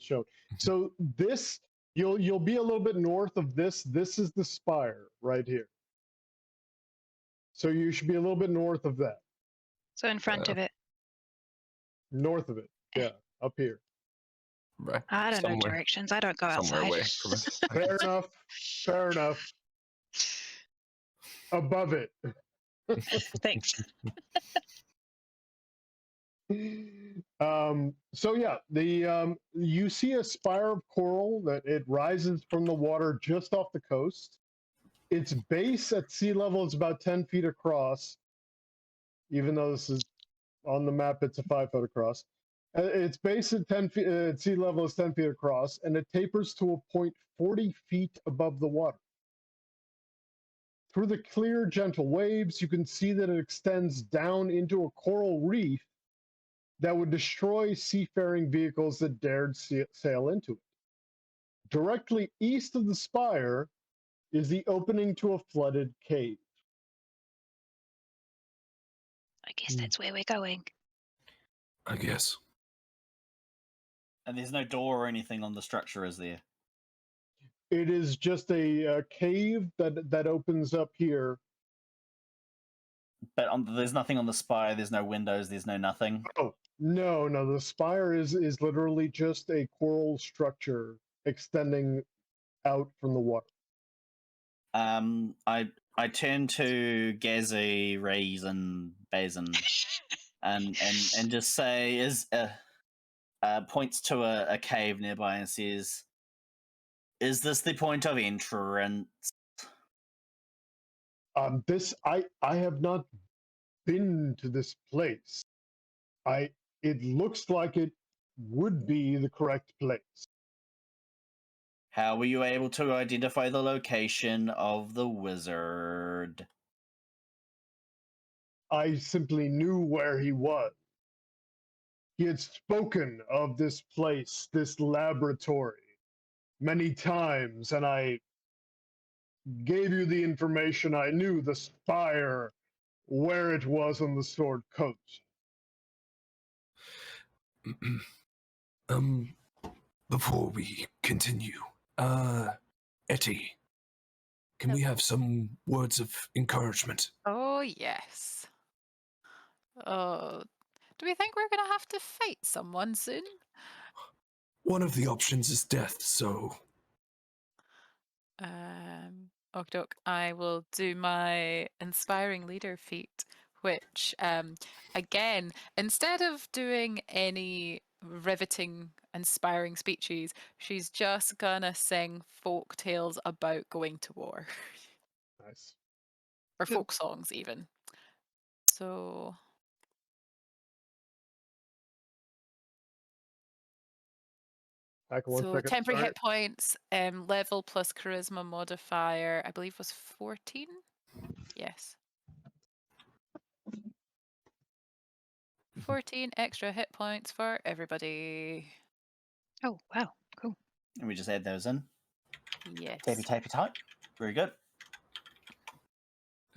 shown. So this you'll be a little bit north of this. This is the spire right here. So you should be a little bit north of that. So in front of it. North of it. Yeah, up here. Right. I don't know Somewhere- directions. I don't go somewhere outside. away from it. Fair enough. Fair enough. Above it. Thanks. So yeah, you see a spire of coral that it rises from the water just off the coast. Its base at sea level is about 10 feet across, even though this is on the map, it's a 5 foot across. Its base at 10 feet at sea level is 10 feet across, and it tapers to a point 40 feet above the water. Through the clear, gentle waves, you can see that it extends down into a coral reef that would destroy seafaring vehicles that dared sail into it. Directly east of the spire is the opening to a flooded cave. I guess that's where we're going. I guess. And there's no door or anything on the structure, is there? It is just a cave that opens up here. But there's nothing on the spire. There's no windows. There's no nothing. Oh, no. The spire is literally just a coral structure extending out from the water. I turn to Gazi, Raisin, Bazin, and just say points to a cave nearby and says, "Is this the point of entrance?" I have not been to this place. It looks like it would be the correct place. How were you able to identify the location of the wizard? I simply knew where he was. He had spoken of this place, this laboratory, many times, and I gave you the information I knew, the spire, where it was on the Sword Coast. Before we continue, Etty, can we have some words of encouragement? Oh, yes. Oh, do we think we're going to have to fight someone soon? One of the options is death, so... Okdok, I will do my inspiring leader feat, which, again, instead of doing any riveting, inspiring speeches, she's just gonna sing folk tales about going to war. Nice. Or folk songs, even. So... So temporary hit points, level plus charisma modifier, I believe was 14? Yes. 14 extra hit points for everybody. Oh, wow. Cool. And we just add those in. Yes. Tapey type. Very good.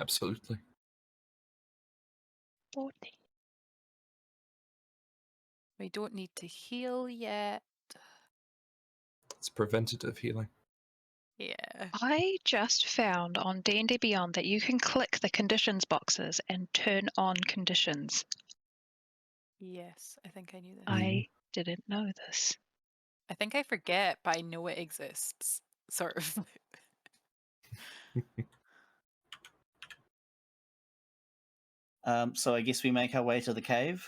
Absolutely. 40. We don't need to heal yet. It's preventative healing. Yeah. I just found on D&D Beyond that you can click the conditions boxes and turn on conditions. Yes, I think I knew this. I didn't know this. I think I forget, but I know it exists. Sort of. So I guess we make our way to the cave.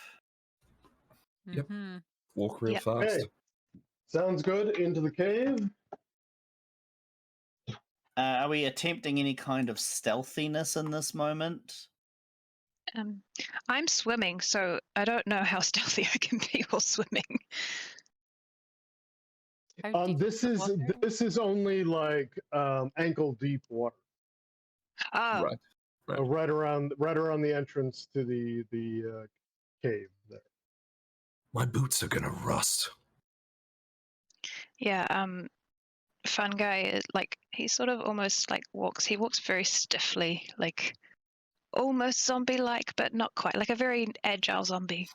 Yep. Mm-hmm. Walk real Yep. fast. Okay. Sounds good. Into the cave. Are we attempting any kind of stealthiness in this moment? I'm swimming, so I don't know how stealthy I can be while swimming. How deep This is the water? is only like ankle deep water. Oh, Right. Right around the entrance to the cave there. My boots are gonna rust. yeah. Fun guy, like he sort of almost like walks. He walks very stiffly, like almost zombie-like, but not quite. Like a very agile zombie.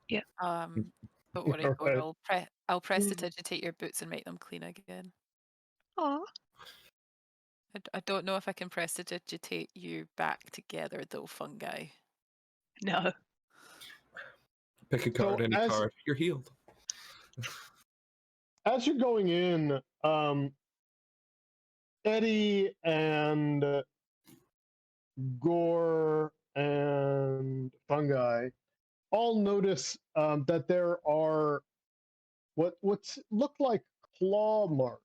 Yeah. Don't worry, All right. I'll prestidigitate your boots and make them clean again. Oh. I don't know if I can prestidigitate you back together though, fungi. No. Pick a card, any card. You're healed. As you're going in, Eddie and Gore and Fungi all notice that there are what's look like claw marks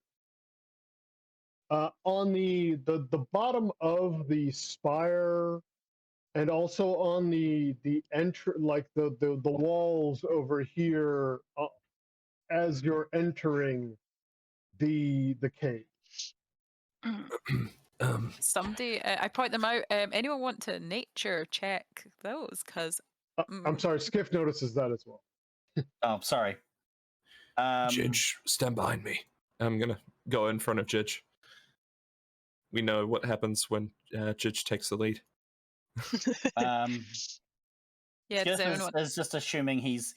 on the bottom of the spire, and also on the like the walls over here as you're entering the cave. Somebody, I point them out. Anyone want to nature check those? Because I'm sorry, Skiff notices that as well. Oh, sorry. Jidge, stand behind me. I'm gonna go in front of Jidge. We know what happens when Jidge takes the lead. yeah, does Skiff everyone want? is just assuming he's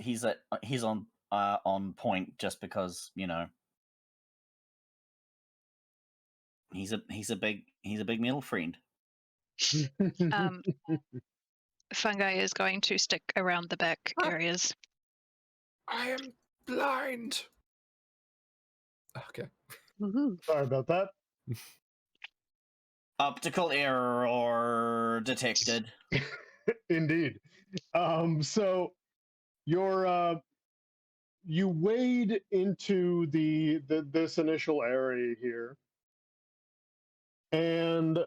on point just because, you know, he's a big metal friend. Fungi is going to stick around the back areas. I am blind. Okay. Woohoo. Sorry about that. Optical error detected. Indeed. So you're you wade into this initial area here, and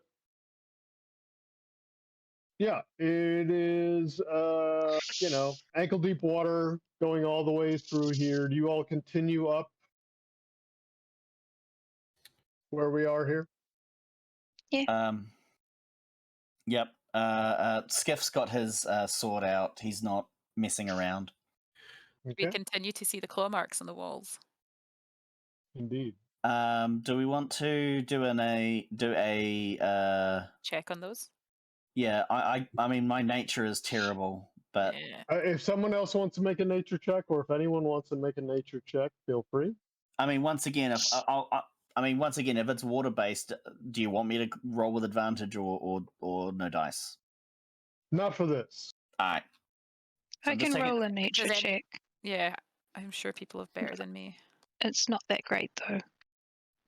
yeah, it is you know, ankle deep water going all the way through here. Do you all continue up where we are here? Yep. Skiff's got his sword out. He's not messing around. We continue to see the claw marks on the walls. Indeed. Do we want to do a check on those? Yeah, I mean, my nature is terrible, but yeah. If someone else wants to make a nature check, or if anyone wants to make a nature check, feel free. I mean, once again, if if it's water based, do you want me to roll with advantage or no dice? Not for this. All right. So I can roll a nature check. Yeah, I'm sure people have better than me. It's not that great though.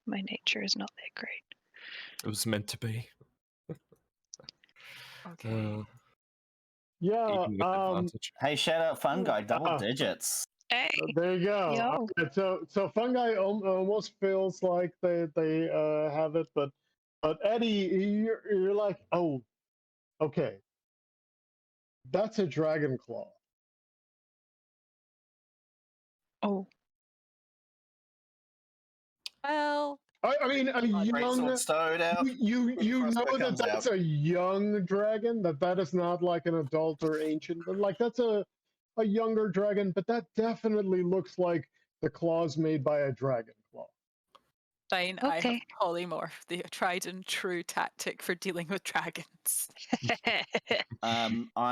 My nature is not that great. It was meant to be. Okay. Yeah. Hey, shout out Fungi, double digits. Hey. There you go. Right, so Fungi almost feels like they have it, but Eddie, you're like, oh, okay, that's a dragon claw. Oh. Well, I mean, a young. Stowed out. You know that's a young dragon. That is not like an adult or ancient, but like that's a younger dragon. But that definitely looks like the claws made by a dragon claw. Fine, I have polymorph, the tried and true tactic for dealing with dragons. I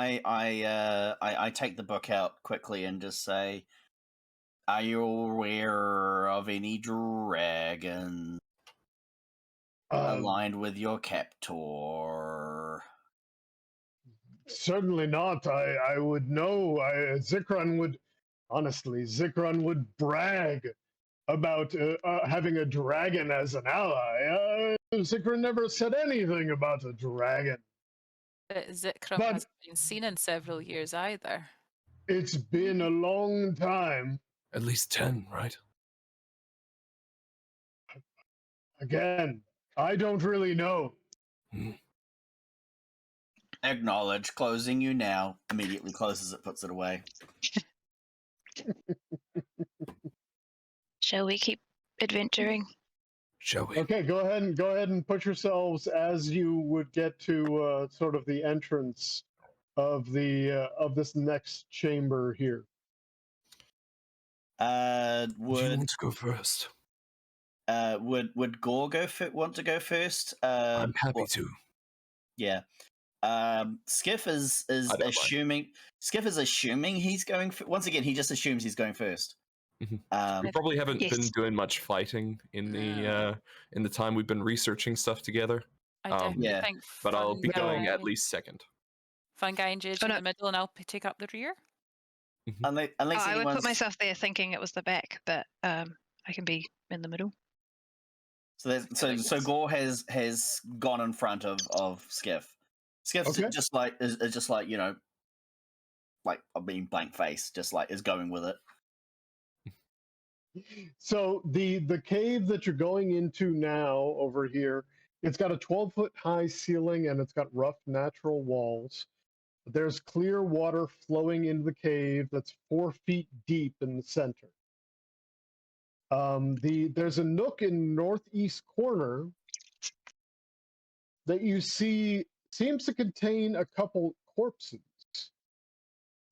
take the book out quickly and just say, "Are you aware of any dragon aligned with your captor?" Certainly not. I would know. Zikron would brag about having a dragon as an ally. Zikron never said anything about a dragon. But Zikron hasn't been seen in several years either. It's been a long time. At least 10, right? Again, I don't really know. Acknowledge. Closing you now. Immediately closes it, puts it away. Shall we keep adventuring? Shall we? Okay, go ahead and put yourselves as you would get to sort of the entrance of the of this next chamber here. Do you want to go first? Would Gore want to go first? I'm happy to. Yeah. Skiff is assuming. Skiff is assuming he's going. Once again, he just assumes he's going first. We probably haven't been doing much fighting in the time we've been researching stuff together. I definitely think. But I'll be going at least second. Fungi and Jidge in the middle, and I'll take up the rear. Unless I would put myself there thinking it was the back, but I can be in the middle. So Gore has gone in front of Skiff. Skiff's just like you know, like being blank face, just like is going with it. So the cave that you're going into now over here, it's got a 12-foot high ceiling and it's got rough natural walls. There's clear water flowing into the cave that's 4 feet deep in the center. There's a nook in the northeast corner that you see seems to contain a couple corpses.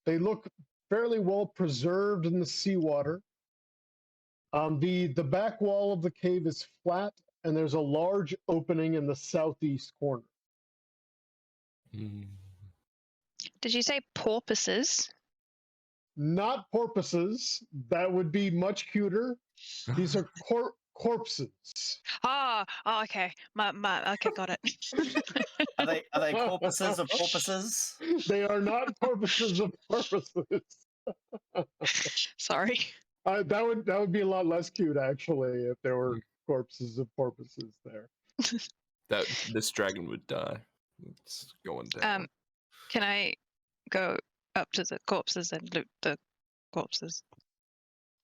They look fairly well preserved in the seawater. The back wall of the cave is flat, and there's a large opening in the southeast corner. Did you say porpoises? Not porpoises. That would be much cuter. These are corpses. Oh, okay. Okay, got it. Are they porpoises of porpoises? They are not porpoises of porpoises. Sorry. That would be a lot less cute, actually, if there were corpses of porpoises there. This dragon would die. It's going down. Can I go up to the corpses and loot the corpses?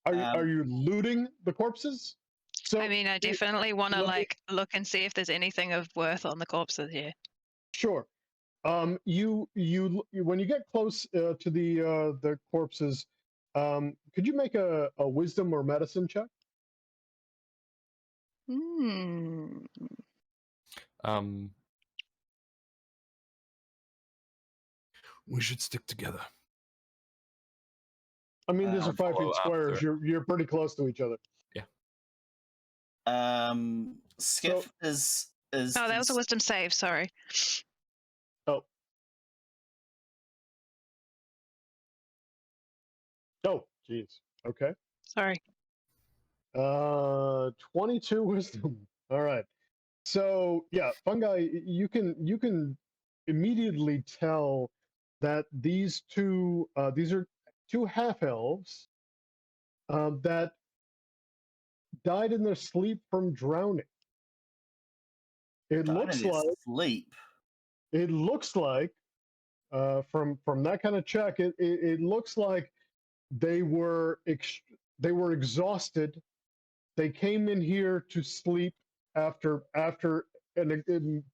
Are you looting the corpses? So I mean, I definitely want to like look and see if there's anything of worth on the corpses here. Sure. You when you get close to the corpses, could you make a wisdom or medicine check? We should stick together. I mean, these are 5 feet follow squares. after. You're pretty close to each other. Skiff is. Oh, that was a wisdom save. Sorry. Oh. Oh, jeez. Okay. Sorry. 22 wisdom. All right. So yeah, fungi. You can immediately tell that these are two half elves that died in their sleep from drowning. It looks like from that kind of check, it looks like they were exhausted. They came in here to sleep after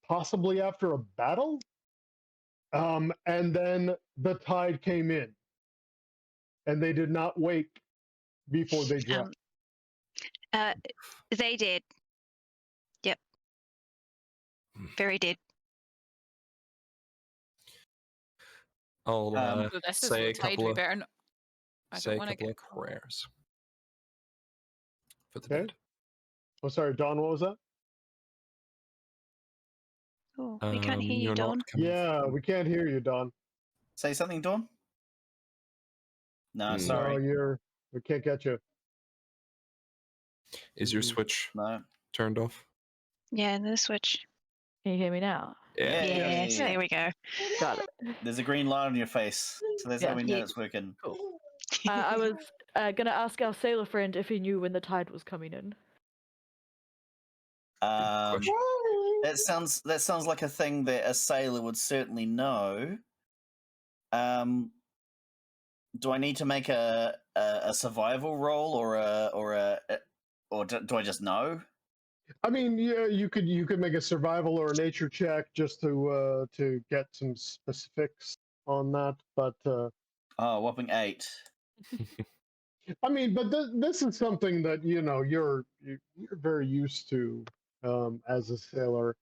possibly after a battle, and then the tide came in, and they did not wake before they drowned. They did. Yep. Very did. I'll So this is say a the tide. couple We of better not. I say don't a want to couple get of caught. prayers for the Okay. dead. Oh, sorry, Don. What was that? Oh, we can't hear you, You're Dawn. not coming Yeah, through. we can't hear you, Don. Say something, Dawn. No, Mm. sorry. No, we can't get you. Is your switch No. turned off? Yeah, the switch. Can you hear me now? Yeah. Yes, Yeah. there we go. Got it. There's a green light on your face, so that's how we know Yeah. it's working. Cool. I was gonna ask our sailor friend if he knew when the tide was coming in. Question. That sounds like a thing that a sailor would certainly know. Do I need to make a survival roll or do I just know? I mean, yeah, you could make a survival or a nature check just to get some specifics on that, but Oh, whopping 8. I mean, but this is something that you're very used to as a sailor.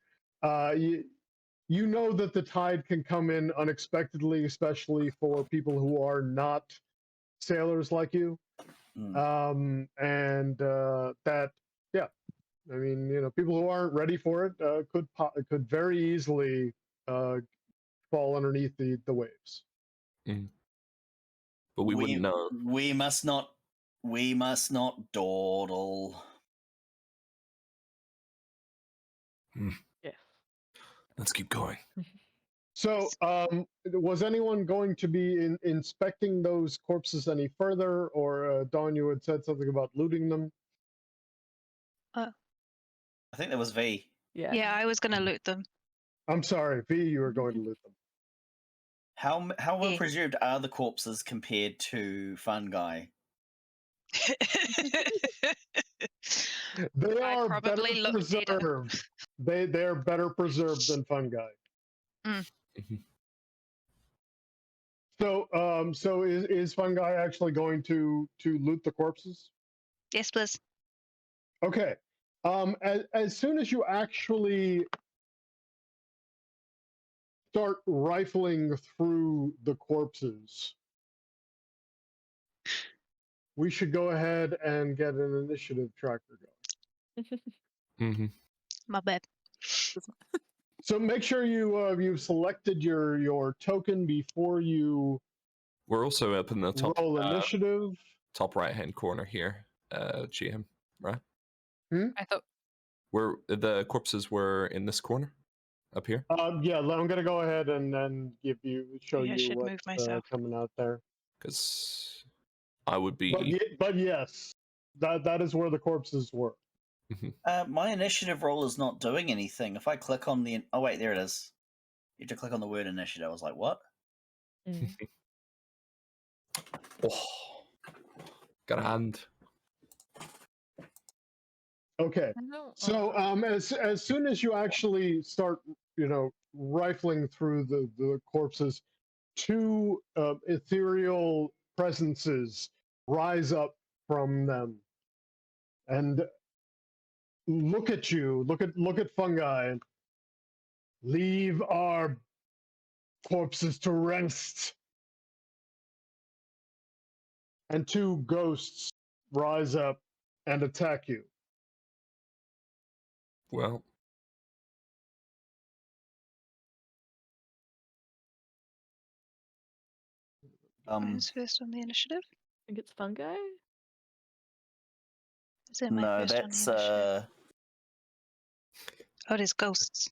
You know that the tide can come in unexpectedly, especially for people who are not sailors like you. And that, yeah, I mean, people who aren't ready for it could very easily fall underneath the waves. But we wouldn't know. We must not dawdle. Yes. Let's keep going. So, was anyone going to be inspecting those corpses any further, or Dawn, you had said something about looting them? I think that was V. Yeah. Yeah, I was going to loot them. I'm sorry, V, you were going to loot them. How well Yeah. preserved are the corpses compared to fungi? They I are better probably look better. preserved. They're better preserved than fungi. So is fungi actually going to loot the corpses? Yes, please. Okay. As soon as you actually start rifling through the corpses, we should go ahead and get an initiative tracker going. Mm-hmm. My bad. So make sure you've selected your token before you We're also up in the top roll initiative. top right hand corner here, GM, right? I thought Where the corpses were in this corner, up here. Yeah, I'm gonna go ahead and then show Maybe I you should what's move myself. coming out there. Because I would be. But yes, that is where the corpses were. My initiative roll is not doing anything. If I click on the... Oh, wait, there it is. You have to click on the word initiative. I was like, what? Oh, got a hand. Okay. So as soon as you actually start, rifling through the corpses, two ethereal presences rise up from them and look at you. Look at fungi. Leave our corpses to rest. And two ghosts rise up and attack you. Well, Who's first on the initiative? I think it's fungi. Is it my No, first on the that's initiative? Oh, it is ghosts.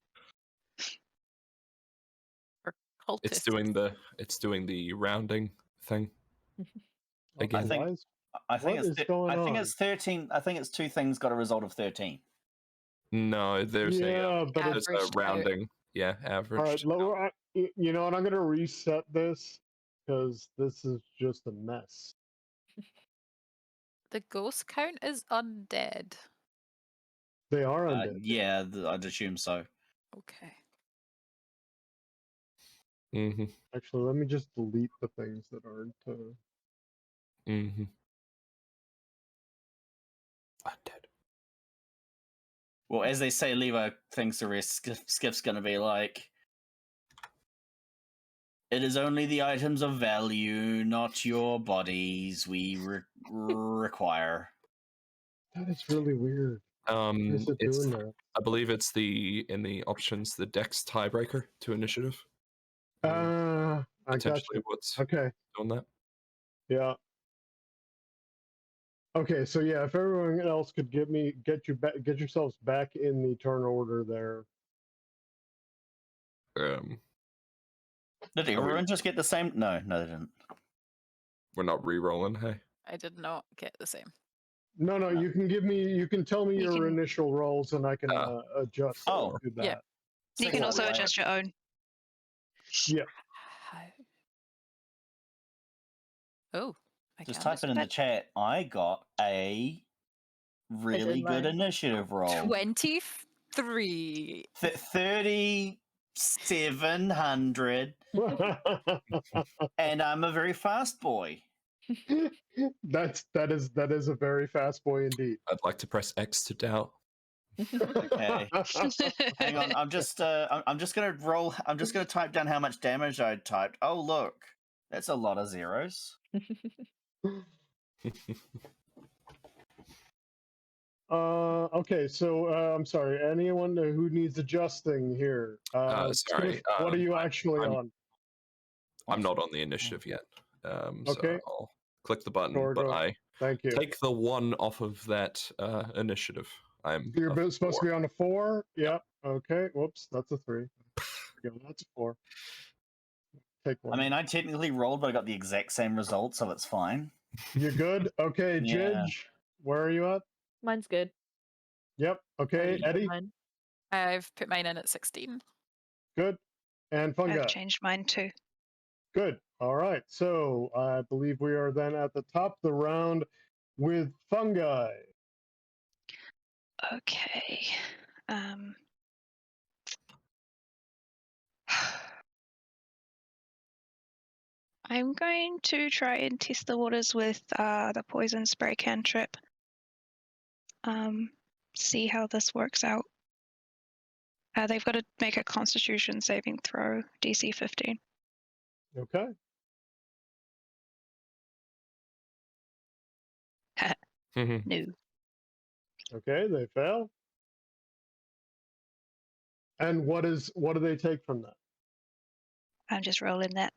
or cultists. it's doing the rounding thing. Again. I think What is going on? it's 13. I think it's two things got a result of 13. No, there's a rounding. Yeah, average. All right, you know what? I'm going to reset this because this is just a mess. The ghost count is undead. They are undead. Yeah, I'd assume so. Okay. Mm-hmm. Actually, let me just delete the things that aren't. Mm-hmm. Undead. Well, as they say, leave our things to rest. Skiff's going to be like, it is only the items of value, not your bodies, we require. That is really weird. Is it doing that? I believe it's in the options, the Dex tiebreaker to initiative. I got Potentially you. what's Okay. on that. Yeah. Okay, so yeah, if everyone else could get yourselves back in the turn order there. Did everyone just get the same? No, they didn't. We're not re-rolling, hey? I did not get the same. No, you can tell me your initial rolls and I can adjust to that. Yeah. You can also adjust your own. Yeah. Oh, just type it in the chat. I got a really good initiative roll. 23. 3,700. And I'm a very fast boy. That is a very fast boy indeed. I'd like to press X to doubt. Okay. Hang on. I'm just gonna roll. I'm just gonna type down how much damage I typed. Oh look, that's a lot of zeros. Okay, so I'm sorry. Anyone who needs adjusting here? Sorry. What are you actually on? I'm not on the initiative yet. Okay. So I'll click the button, Gorgo. but I Thank you. take the 1 off of that initiative. You're supposed to be on a 4. Yep. Okay. Whoops, that's a 3. That's a 4. Take 1. I mean, I technically rolled, but I got the exact same result, so it's fine. You're good. Okay, Yeah. Jidge, where are you at? Mine's good. Yep. Okay, Eddie. I've put mine in at 16. Good. And Fungi. I've changed mine too. Good. All right. So I believe we are then at the top of the round with fungi. Okay. I'm going to try and test the waters with the poison spray cantrip. See how this works out. They've got to make a Constitution saving throw, DC 15. Okay. No. Okay, they fail. And what do they take from that? I'm just rolling that.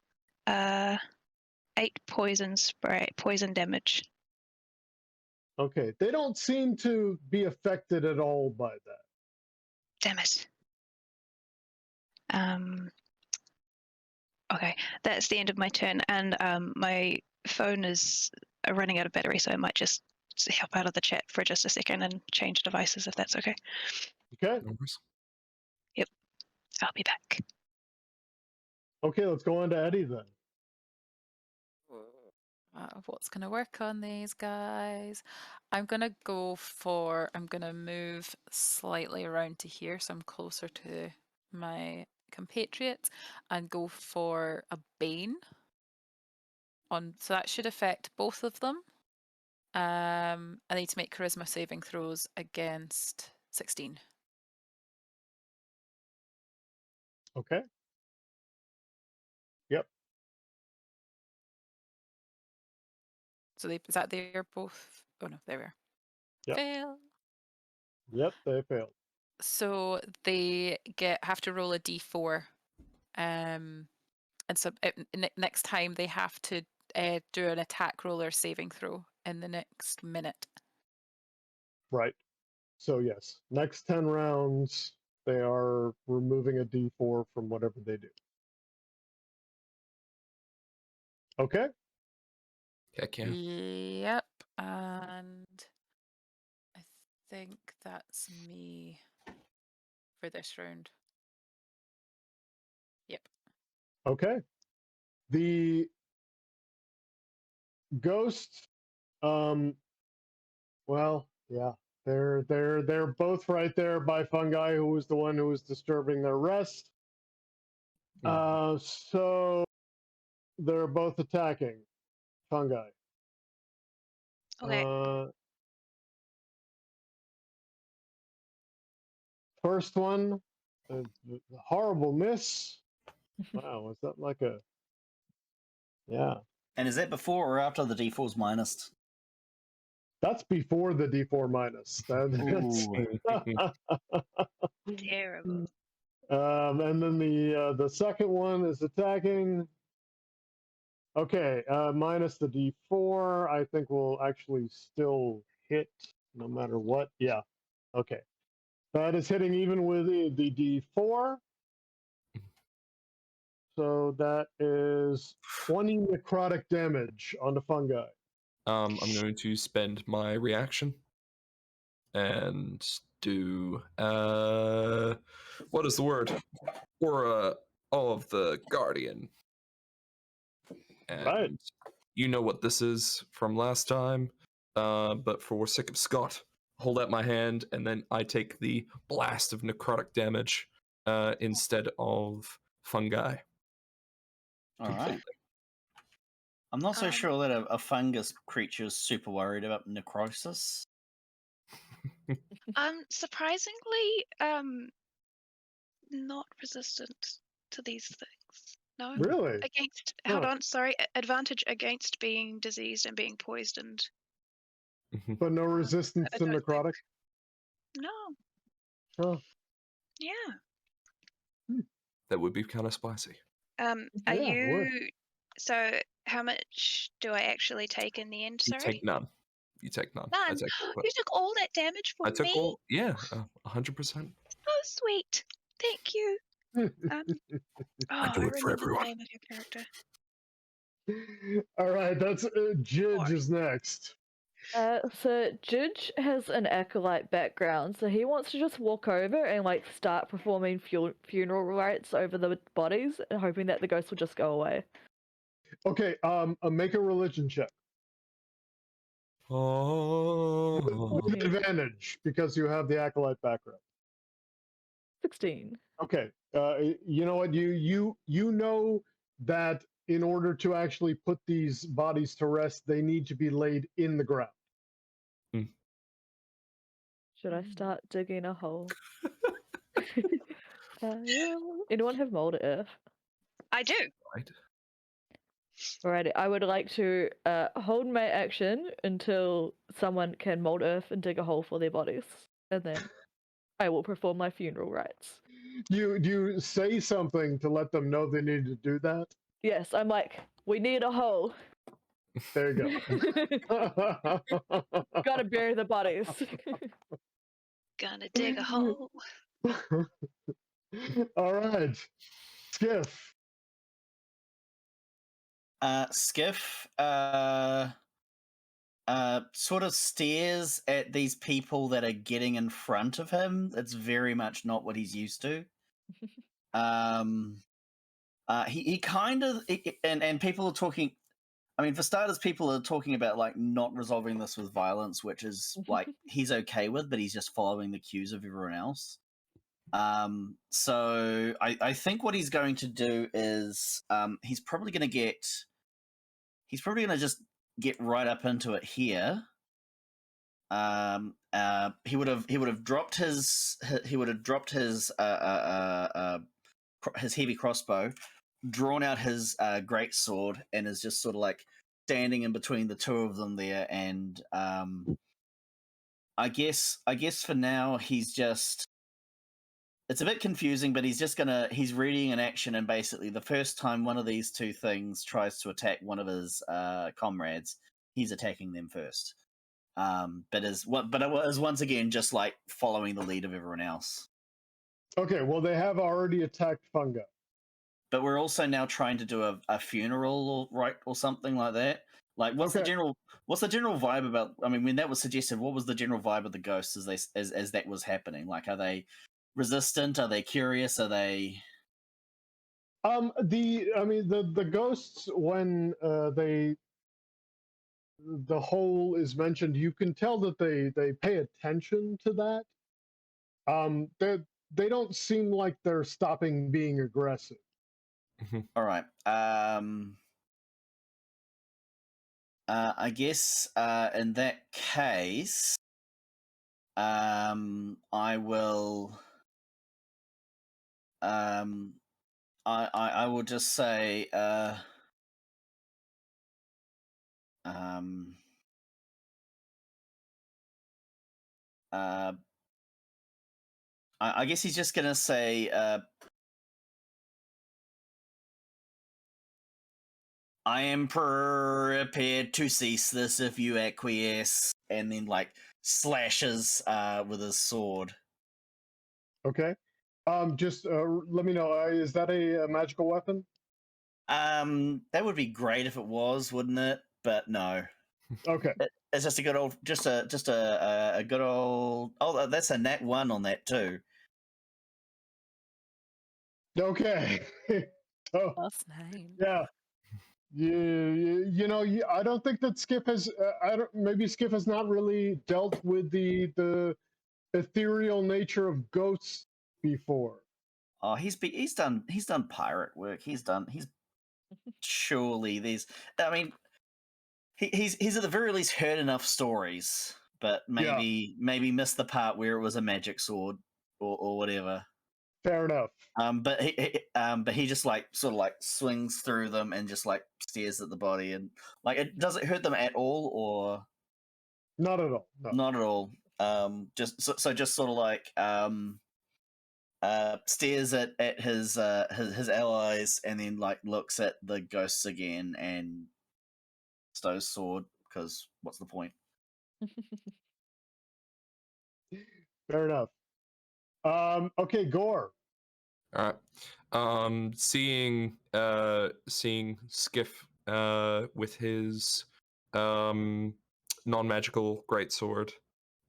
8 poison damage. Okay, they don't seem to be affected at all by that. Damn it. Okay, that's the end of my turn, and my phone is running out of battery, so I might just help out of the chat for just a second and change devices if that's okay. Okay. No worries. Yep, I'll be back. Okay, let's go on to Eddie then. What's going to work on these guys? I'm going to move slightly around to here so I'm closer to my compatriots and go for a Bane. So that should affect both of them. I need to make charisma saving throws against 16. Okay. Yep. So they're both. Oh no, there we are. Yep. Fail. Yep, they failed. So they have to roll a d4, and so next time they have to do an attack roll or saving throw in the next minute. Right. So yes, next 10 rounds they are removing a d4 from whatever they do. Okay. Heck yeah. Yep, and I think that's me for this round. Yep. Okay. The ghosts, well, yeah, they're both right there by fungi, who was the one who was disturbing their rest. So they're both attacking fungi. Okay. First one, a horrible miss. Wow, was that like a? Yeah, And is that before or after the D4's minus? that's before the d4 minus. Terrible. And then the second one is attacking. Okay, minus the d4. I think we'll actually still hit no matter what. Yeah. Okay. That is hitting even with the d4. So that is 20 necrotic damage on the fungi. I'm going to spend my reaction and do what is the word? Aura of the Guardian. And Right. you know what this is from last time, but for sake of Scott, hold out my hand and then I take the blast of necrotic damage instead of fungi. All Completely. right. I'm not so sure that a fungus creature is super worried about necrosis. Surprisingly, not resistant to these things. No. Really? Hold Huh. on, sorry. Advantage against being diseased and being poisoned. But no resistance I to don't think- necrotic? No. Huh. Yeah. That would be kind of spicy. Are Yeah, it you? would. So, how much do I actually take in the end? You Sorry. take none. You take none. I None. take all You took all that damage for I took me. all. Yeah, 100%. Oh, sweet. Thank you. I do it for remember everyone. the name of your character. All right, that's Jidge is next. So Judge has an acolyte background, so he wants to just walk over and like start performing funeral rites over the bodies, hoping that the ghost will just go away. Okay, make a religion check Oh. with advantage because you have the acolyte background. 16. Okay, you know what? You know that in order to actually put these bodies to rest, they need to be laid in the ground. Should I start digging a hole? Anyone have mold earth? I do. Right. Alrighty, I would like to hold my action until someone can mold earth and dig a hole for their bodies, and then I will perform my funeral rites. Do you say something to let them know they need to do that? Yes, I'm like, we need a hole. There you go. Gotta bury the bodies. Gonna dig a hole. All right, Skiff. Skiff sort of stares at these people that are getting in front of him. It's very much not what he's used to. He kind of and people are talking. I mean, for starters, people are talking about like not resolving this with violence, which is like he's okay with, but he's just following the cues of everyone else. So I think what he's going to do is he's probably going to just get right up into it here. He would have dropped his heavy crossbow, drawn out his great sword, and is just sort of like standing in between the two of them there. And I guess for now he's just. It's a bit confusing, but he's reading an action, and basically the first time one of these two things tries to attack one of his comrades, he's attacking them first. But it was once again just like following the lead of everyone else. Okay, well they have already attacked Funga. But we're also now trying to do a funeral or something like that. Like, what's the general vibe about? I mean, when that was suggested, what was the general vibe of the ghosts as that was happening? Like, are they resistant? Are they curious? Are they? The ghosts when the whole is mentioned, you can tell that they pay attention to that. They don't seem like they're stopping being aggressive. All right. I guess in that case, I will. I will just say. I guess he's just gonna say. I am prepared to cease this if you acquiesce, and then like slashes with his sword. Okay. Just let me know. Is that a magical weapon? That would be great if it was, wouldn't it? But no. Okay. It's just a good old, just a good old. Oh, that's a nat 1 on that too. Okay. So, Plus 9. yeah. I don't think that Skip has. Maybe Skip has not really dealt with the ethereal nature of ghosts before. Oh, he's done pirate work. He's surely these. I mean, he's at the very least heard enough stories, but maybe missed the part where it was a magic sword or whatever. Fair enough. But he just like sort of like swings through them and just like stares at the body, and like does it hurt them at all or not at all? No. Not at all. Just sort of like stares at his allies, and then like looks at the ghosts again and stows sword, because what's the point? Fair enough. Okay, Gore. All right. Seeing Skiff with his non-magical greatsword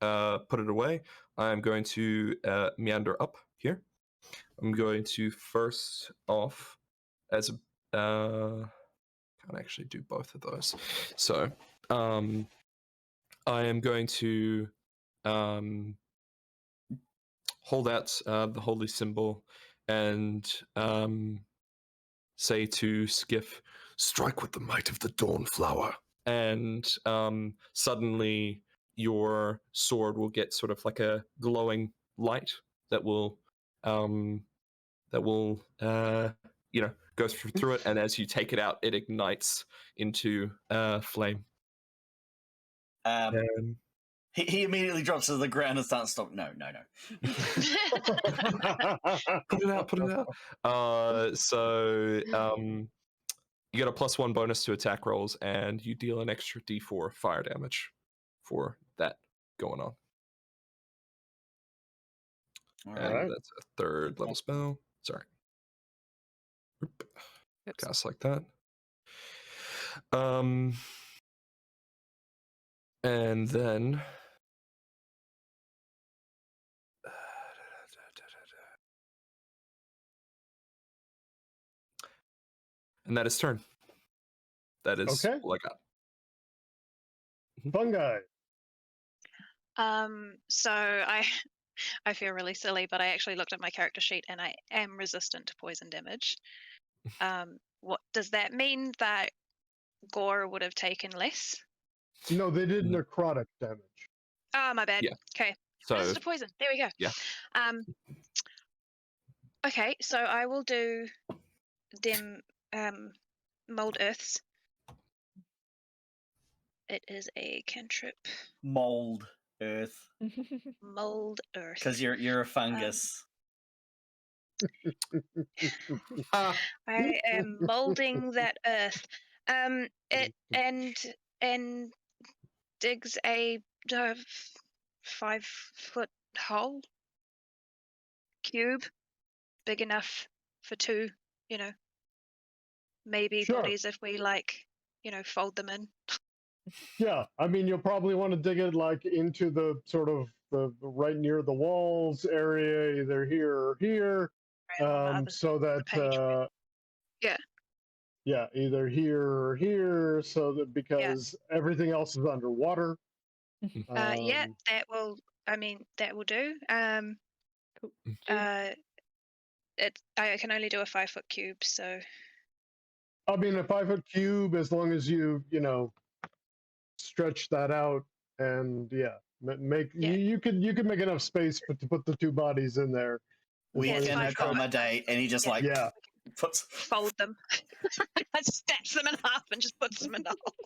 put it away, I'm going to meander up here. I'm going to first off, as can't actually do both of those. So I am going to hold out the holy symbol and say to Skiff, "Strike with the might of the Dawnflower." And suddenly your sword will get sort of like a glowing light that will go through it, and as you take it out, it ignites into flame. He immediately drops to the ground and starts stop. No. Put it out. So you get a +1 bonus to attack rolls, and you deal an extra D4 fire damage for that going on. And that's a 3rd level spell. Sorry. Cast like that. And then and that is turn. That is Okay. all I got. Fungi. So I feel really silly, but I actually looked at my character sheet and I am resistant to poison damage. What does that mean? That Gore would have taken less? No, they did Mm. necrotic damage. Oh, my bad. Yeah. Okay. So Resistant to poison. There we go. Yeah. Okay, so I will do them mold earths. It is a cantrip. Mold earth. Mold earth. Because you're a fungus. I am molding that earth. It and digs a 5-foot hole cube, big enough for 2, maybe Sure. bodies if we fold them in. Yeah, I mean, you'll probably want to dig it like into the sort of the right near the walls area, either here or here, so that either here or here, so that because everything else is underwater. That will. I mean, that will do. Cool. I can only do a 5-foot cube, so. I mean, a 5-foot cube, as long as you stretch that out, and you could make enough space to put the 2 bodies in there. We can accommodate, and he just puts fold them, stacks them in half, and just puts them in the hole.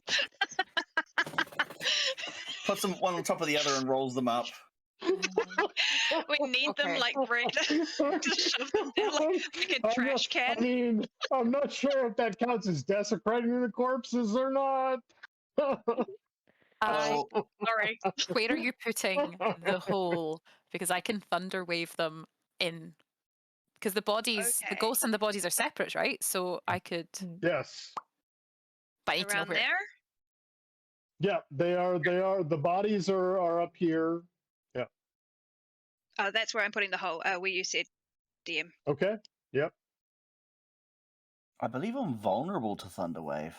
Puts them one on top of the other and rolls them up. We need them like bread to shove them down like a trash can. I mean, I'm not sure if that counts as desecrating the corpses or not. Sorry. Where are you putting the hole? Because I can thunder wave them in. Because the bodies, the ghosts and the bodies are separate, right? So I could. Yes. But I need to know Around where. there? Yeah, they are. The bodies are up here. Yeah. Oh, that's where I'm putting the hole. Where you said DM. Okay. Yep. I believe I'm vulnerable to Thunderwave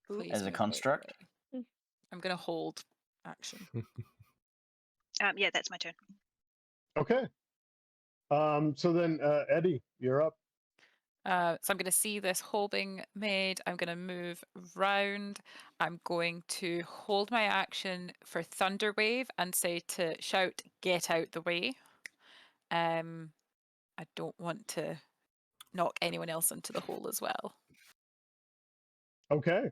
Please as a move construct. out. I'm going to hold action. Yeah, that's my turn. Okay. So then, Eddie, you're up. So I'm going to see this hole being made. I'm going to move round. I'm going to hold my action for Thunder Wave and say to shout, "Get out the way." I don't want to knock anyone else into the hole as well. Okay.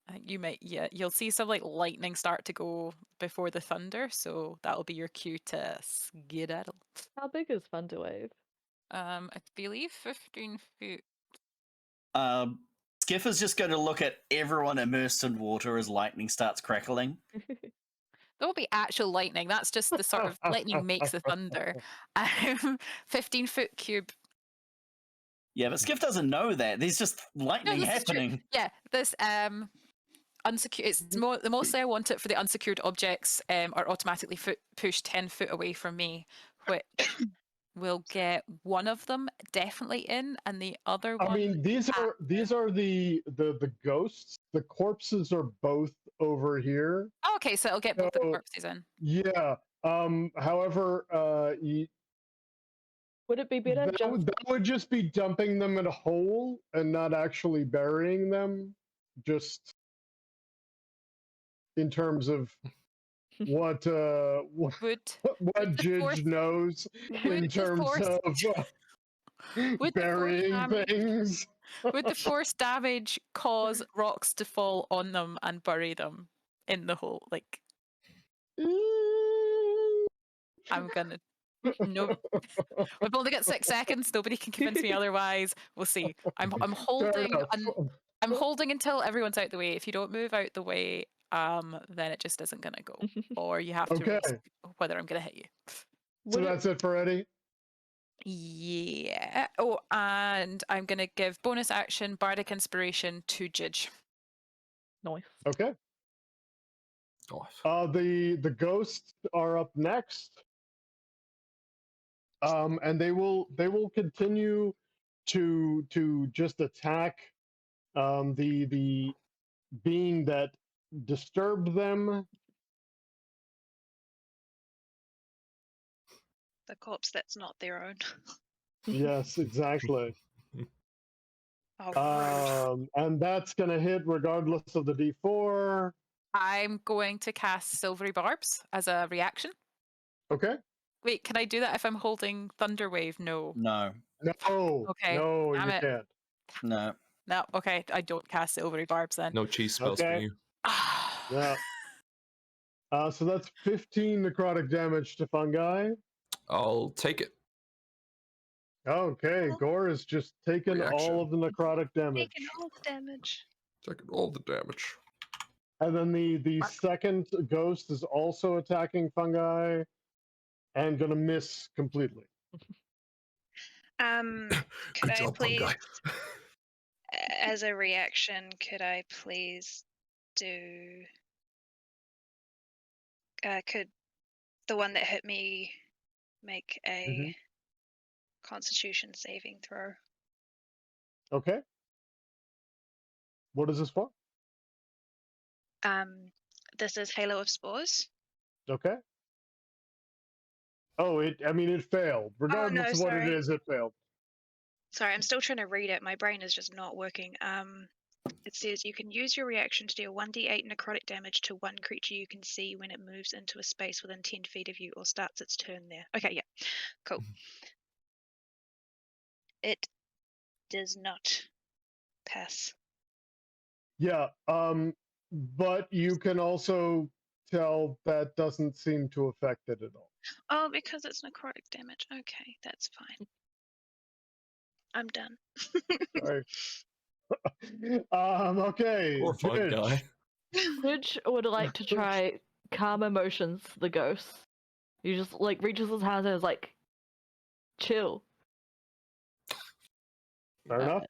I think you might, you'll see some like lightning start to go before the thunder, so that'll be your cue to skedaddle. How big is Thunderwave? I believe 15 feet. Skiff is just going to look at everyone immersed in water as lightning starts crackling. There will be actual lightning. That's just the sort of lightning makes the thunder. 15-foot cube. Yeah, but Skiff doesn't know that. There's just lightning happening. Yeah, this unsecured. It's more mostly I want it for the unsecured objects are automatically pushed 10 foot away from me, which we'll get one of them definitely in, and the other one. I mean, these are the ghosts. The corpses are both over here. Oh, okay, so it'll get both the So- corpses in. Yeah. However, Would it be better that just would just be dumping them in a hole and not actually burying them. Just in terms of what Would what the Judge fourth- knows in would the terms fourth- of would the fourth burying damage- things. would the force damage cause rocks to fall on them and bury them in the hole? Like, I'm gonna. No, we've only got 6 seconds. Nobody can convince me otherwise. We'll see. I'm Fair holding. enough. I'm holding until everyone's out the way. If you don't move out the way, then it just isn't gonna go, or you have to Okay. risk whether I'm gonna hit you. So would it, that's it for Eddie. Yeah. Oh, and I'm gonna give bonus action Bardic Inspiration to Judge. nice. Okay. Oh, The ghosts are up next. And they will continue to just attack the being that disturbed them. The corpse that's not their own. Yes, exactly. Oh, rude. And that's gonna hit regardless of the D4. I'm going to cast Silvery Barbs as a reaction. Okay. Wait, can I do that if I'm holding Thunderwave? No. No, No. Okay, No, damn you it. can't. no. No, okay, I don't cast Silvery Barbs then. no cheese spells for Okay. you. Yeah. So that's 15 necrotic damage to fungi. I'll take it. Okay, Oh. Gore has just taken Reaction. all of the necrotic damage. Taking all the damage. Taking all the damage. And then the second ghost is also attacking fungi and gonna miss completely. Could Good I job, please, fungi. as a reaction, could I please do? Could the one that hit me make a Constitution saving throw? Okay. What is this for? This is Halo of Spores. Okay. Oh, it failed. Regardless of what it sorry. is, it failed. Sorry, I'm still trying to read it. My brain is just not working. It says you can use your reaction to deal 1d8 necrotic damage to one creature you can see when it moves into a space within 10 feet of you or starts its turn there. Okay, yeah, cool. It does not pass. Yeah. But you can also tell that doesn't seem to affect it at all. Oh, because it's necrotic damage. Okay, that's fine. I'm done. Sorry. Okay. Poor fun Judge. guy. Judge would like to try calm emotions to the ghost. He just like reaches his hand and is like, chill. Fair enough.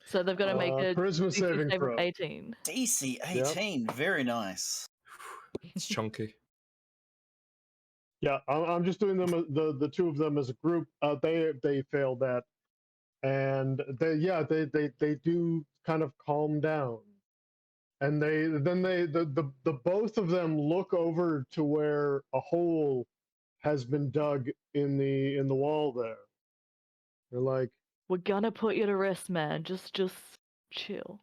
So they've got to make a Charisma DC saving save of throw. 18. DC 18, very nice. It's chunky. Yeah, I'm just doing them the two of them as a group. They failed that, and they do kind of calm down, and the both of them look over to where a hole has been dug in the wall there. They're like, We're gonna put you to rest, man. Just chill.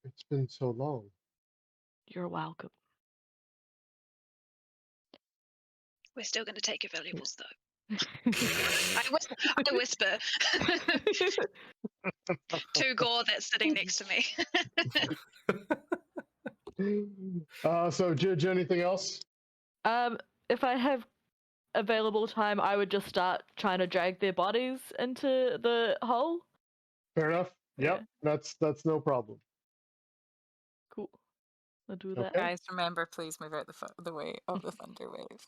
it's been so long. You're welcome. We're still going to take your valuables, though. I whisper to Gore that's sitting next to me. So Judge, anything else? If I have available time, I would just start trying to drag their bodies into the hole. Fair enough. Yep, that's no problem. Cool. I'll do that. Okay. Guys, remember, please move out the way of the thunder wave.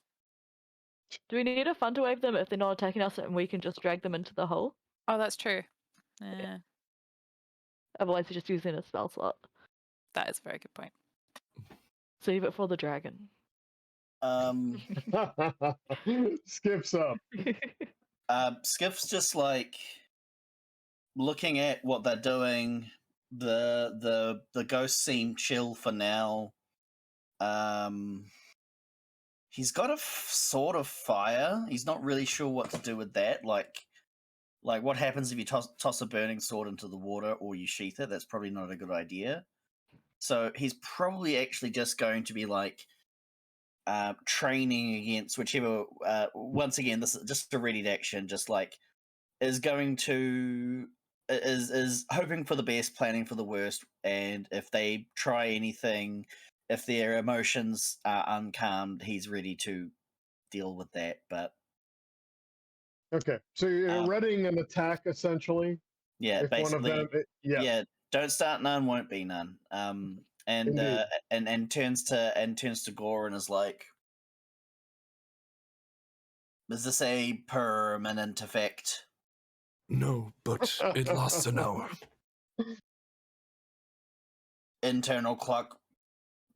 Do we need a fun to wave them if they're not attacking us and we can just drag them into the hole? Oh, that's true. Yeah, Otherwise, we're just using a spell slot. that is a very good point. Save it for the dragon. Skips up. Skiff's just like looking at what they're doing. The ghosts seem chill for now. He's got a sword of fire. He's not really sure what to do with that. Like what happens if you toss a burning sword into the water or you sheath it? That's probably not a good idea. So he's probably actually just going to be like training against whichever. Once again, this is just a ready to action. Just like is going to is hoping for the best, planning for the worst, and if they try anything, if their emotions are uncalmed, he's ready to deal with that. But Okay, so you're readying an attack essentially. yeah, If basically, one of them, yeah. Don't start none, won't be none. And turns to Gore and is like, "Is this a permanent effect?" No, but it lasts an hour. Internal clock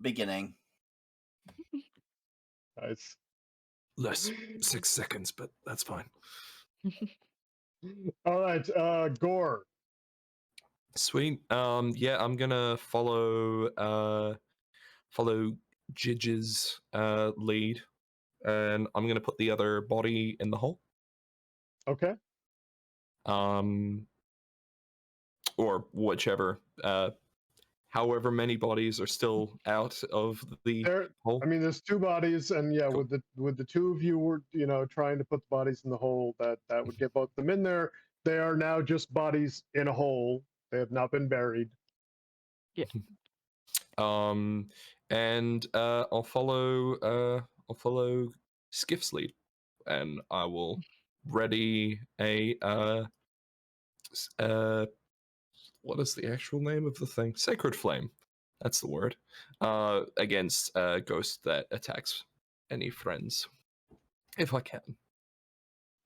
beginning. Nice. Less 6 seconds, but that's fine. All right, Gore. Sweet. Yeah, I'm gonna follow Jidge's lead, and I'm gonna put the other body in the hole. Okay. Or whichever. However many bodies are still out of the hole. I mean, there's two bodies, and yeah, Cool. with the two of you were trying to put the bodies in the hole, that would get both of them in there. They are now just bodies in a hole. They have not been buried. Yeah. And I'll follow Skiff's lead, and I will ready a what is the actual name of the thing? Sacred Flame. That's the word. Against a ghost that attacks any friends, if I can.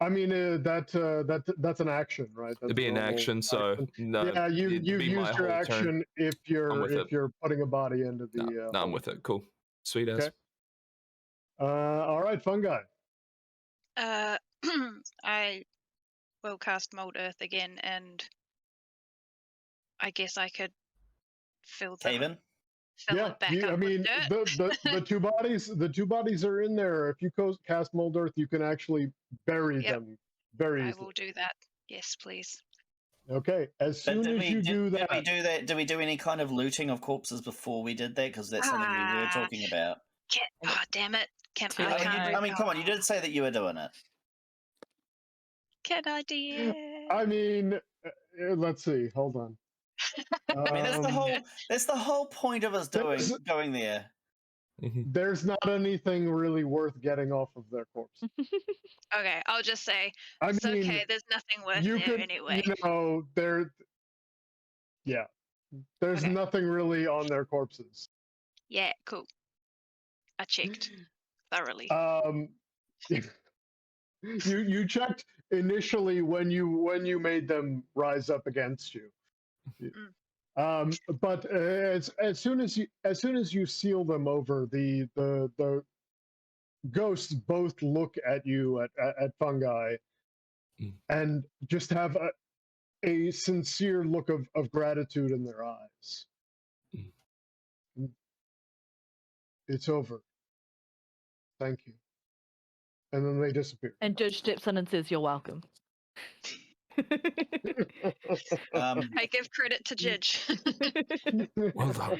I mean, that's an action, right? That's It'd be a an normal action, so no. yeah, you used your action if you're putting a body into the. No, I'm with it. Cool, sweet as. Okay. All right, fun guy. I will cast Mold Earth again, and I guess I could fill it back up. I mean, with dirt. the two bodies are in there. If you cast Mold Earth, you can actually bury them very easily. I will do that. Yes, please. Okay. As soon as you do that, did we do any kind of looting of corpses before we did that? Because that's something we were talking about. Oh, damn it! I mean, come on, you did say that you were doing it. Can I do it? I mean, let's see. Hold on. I mean, that's the whole point of us going there. There's not anything really worth getting off of their corpse. Okay, I'll just say it's okay. There's nothing worth there anyway. There's nothing really on their corpses. Yeah, cool. I checked thoroughly. You checked initially when you made them rise up against you. But as soon as you seal them over, the ghosts both look at you at Fungi and just have a sincere look of gratitude in their eyes. It's over. Thank you. And then they disappear. And Judge steps in and says, "You're welcome." I give credit to Judge. Well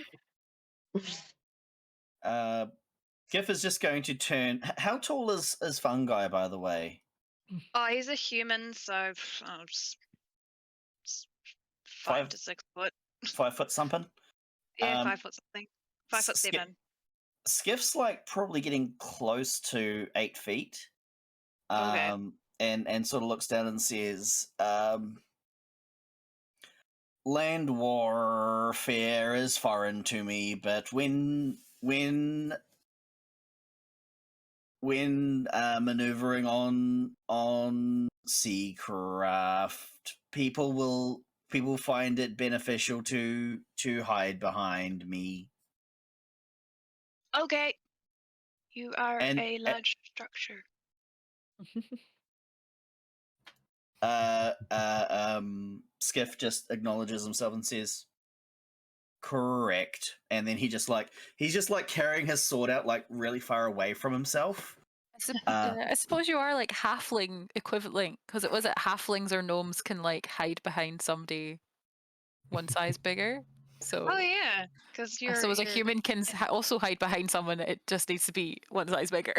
done. Giff is just going to turn. How tall is Fungi, by the way? Oh, he's a human, so 5 to 6 foot. 5 foot something. Yeah, 5 foot something. 5'7". Skiff's like probably getting close to 8 feet. Okay. And sort of looks down and says, "Land warfare is foreign to me, but when maneuvering on seacraft, people find it beneficial to hide behind me." Okay. You are And- a large structure. Skiff just acknowledges himself and says, "Correct." And then he's just like carrying his sword out like really far away from himself. I suppose you are like halfling equivalent, because it was it halflings or gnomes can like hide behind somebody one size bigger. So Oh yeah, because I you're. suppose a you're- human can also hide behind someone. It just needs to be one size bigger.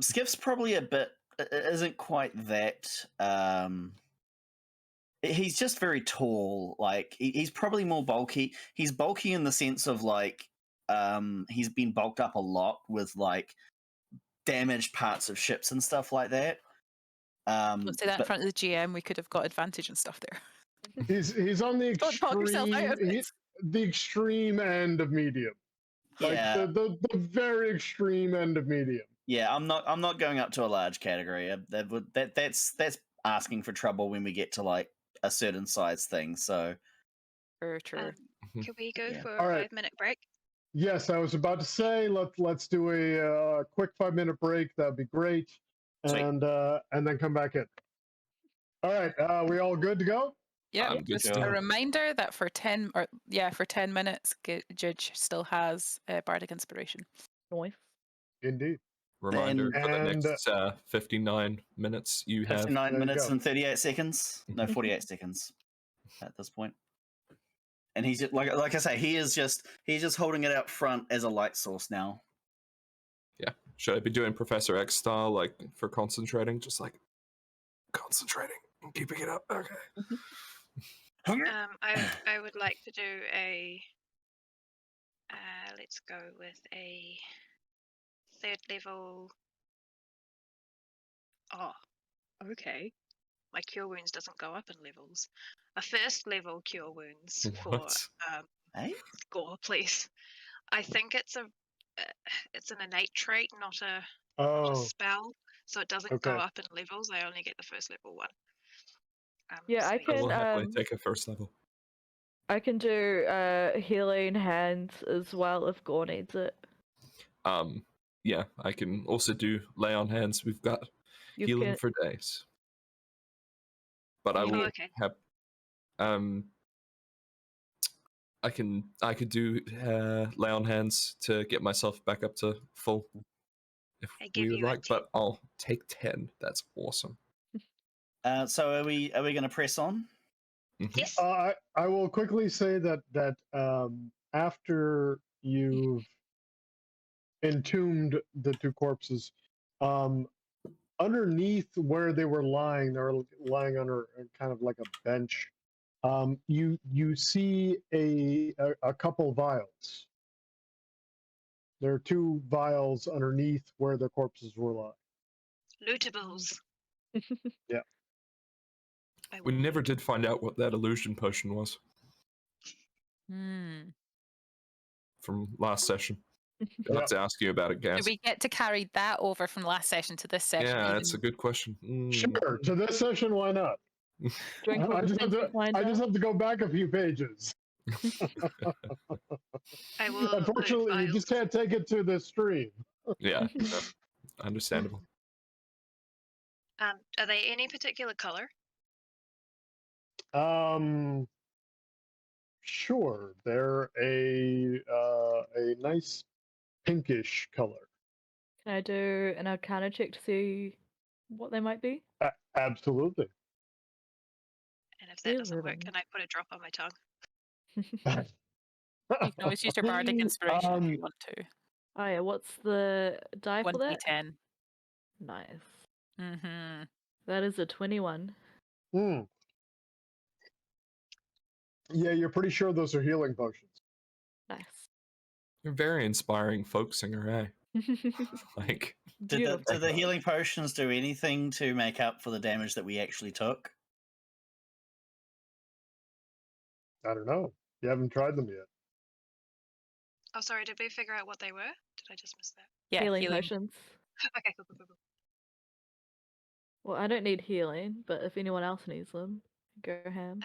Skiff's probably a bit isn't quite that. He's just very tall. Like he's probably more bulky. He's bulky in the sense of like he's been bulked up a lot with like damaged parts of ships and stuff like that. Don't say that in but- front of the GM. We could have got advantage and stuff there. He's on the Don't talk yourself out of extreme it. the extreme end of medium. Like yeah, the very extreme end of medium. yeah. I'm not going up to a large category. That's asking for trouble when we get to like a certain size thing. So True. Could we go Yeah. for All a right. 5-minute break? Yes, I was about to say let's do a quick 5-minute break. That'd be great, Sweet. and then come back in. All right, we all good to go? Yeah, I'm good just to a go. reminder that for 10 minutes, Judge still has Bardic Inspiration. Noise. Indeed. Reminder for the And- next 59 minutes you have. 59 There you minutes go. and 38 seconds. No, 48 seconds at this point. And he's just, like I say, he's just holding it out front as a light source now. Should I be doing Professor X style, like for concentrating? Just like concentrating and keeping it up. Okay. I would like to do a. Let's go with a 3rd level. Oh, okay. My cure wounds doesn't go up in levels. A 1st level cure wounds for What? Hey? Gore, please. I think it's an innate trait, not a Oh, spell, so it doesn't okay. go up in levels. I only get the 1st level one. Yeah, I I will can happily take a first level. I can do healing hands as well if Gore needs it. Yeah, I can also do lay on hands. We've got You healing can for days. But I You- will Oh, okay. have I could do lay on hands to get myself back up to full if I give we would you a like, but I'll take 10. That's awesome. So are we going to press on? Yes. I will quickly say that after you've entombed the two corpses, underneath where they were lying under kind of like a bench. You see a couple vials. There are 2 vials underneath where the corpses were lying. Lootables. Yeah. I We will- never did find out what that illusion potion was Hmm. from last session. I'll Yeah. have to ask you about it, Do guys. we get to carry that over from last session to this session? Yeah, that's a even- good question. Sure. To this session, why not? drink all I the just have things we to. find I just out. have to go back a few pages. I will loot Unfortunately, you just vials. can't take it to the stream. Yeah, no, understandable. Are they any particular color? Sure. They're a nice pinkish color. Can I do an Arcana check to see what they might be? Absolutely. And if that doesn't work, 11. can I put a drop on my tongue? You can always use your Bardic Inspiration if you Um, want to. Oh yeah, what's the die for that? 1d10. Nice. Mm-hmm. That is a 21. Hmm. Yeah, you're pretty sure those are healing potions. Nice. You're a very inspiring folk singer, eh? Like, Do Beautiful. the healing potions do anything to make up for the damage that we actually took? I don't know. You haven't tried them yet. Oh, sorry. Did we figure out what they were? Did I just miss that? Yeah, healing healing. potions. Okay, cool. Well, I don't need healing, but if anyone else needs them, go ham.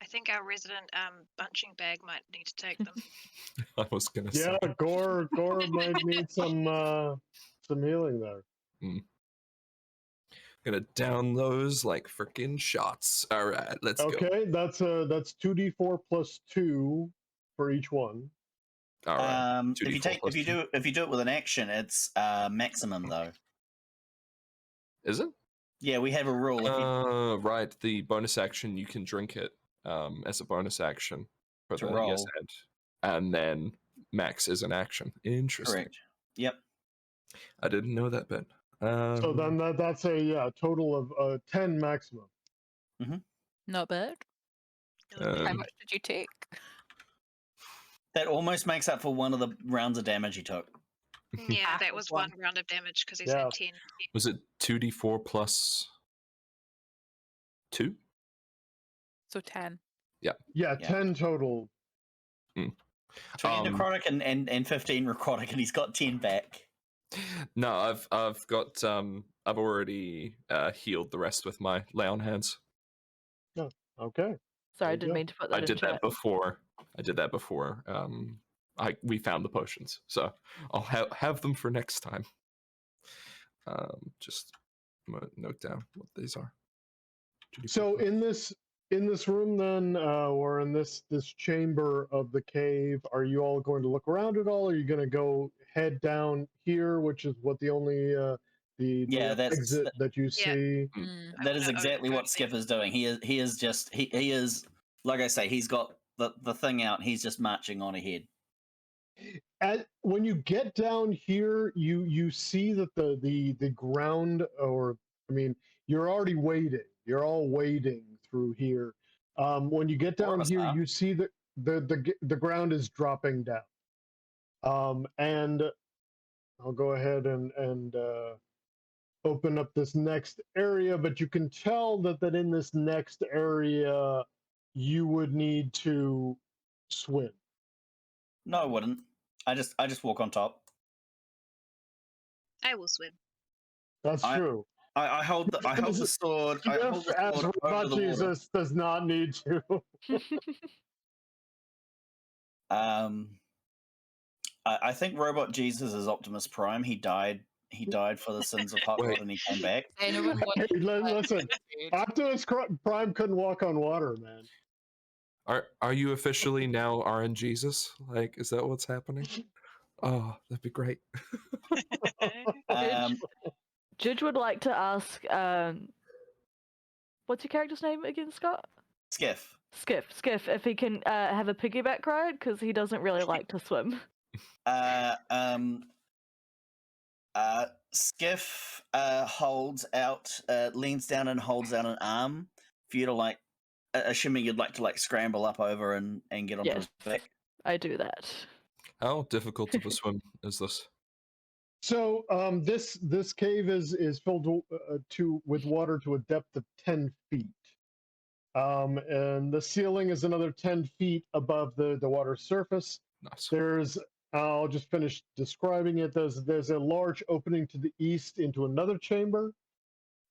I think our resident bunching bag might need to take them. I was gonna Yeah, say. Gore might need some healing there. Gonna down those like freaking shots. All right, let's go. Okay, that's 2d4 plus 2 for each one. All right. If you do it with an action, it's maximum though. Is it? Yeah, we have a rule. Right. The bonus action, you can drink it as a bonus action for To the roll. yes and then max is an action. Interesting. Correct. Yep. I didn't know that bit. So then that's a total of 10 maximum. Not bad. How much did you take? That almost makes up for one of the rounds of damage he took. Yeah, that was one round of damage because he's Yeah. had 10. Was it 2d4 plus 2? So 10. Yeah, 10 total. 20 necrotic and 15 necrotic, and he's got 10 back. No, I've got I've already healed the rest with my lay on hands. Oh, okay. Sorry, I There you didn't go. mean to put that I in did chat. that before. We found the potions, so I'll have them for next time. Just note down what these are. So in this room then, or in this chamber of the cave, are you all going to look around at all? Or are you going to go head down here, which is what the only the exit that you see? That is exactly what Skip is doing. He is like I say, he's got the thing out. He's just marching on ahead. When you get down here, you see that the ground, or I mean, you're already wading. You're all wading through here. When you get down here, you see that the ground is dropping down. And I'll go ahead and open up this next area, but you can tell that in this next area, you would need to swim. No, I wouldn't. I just walk on top. I will swim. That's true. I hold the sword. I hold the As sword Robot over the water. Jesus does not need to. I think Robot Jesus is Optimus Prime. He died for the sins of Hot Rod and he came back. Hey, listen, Optimus Prime couldn't walk on water, man. Are you officially now RN Jesus? Like, is that what's happening? Oh, that'd be great. Judge would like to ask, what's your character's name again, Scott? Skiff, if he can have a piggyback ride, because he doesn't really like to swim. Skiff holds out, leans down and holds out an arm for you to assuming you'd like to scramble up over and get onto his back. I do that. How difficult of a swim is this? So this cave is filled with water to a depth of 10 feet. And the ceiling is another 10 feet above the water surface. Nice. I'll just finish describing it. There's a large opening to the east into another chamber.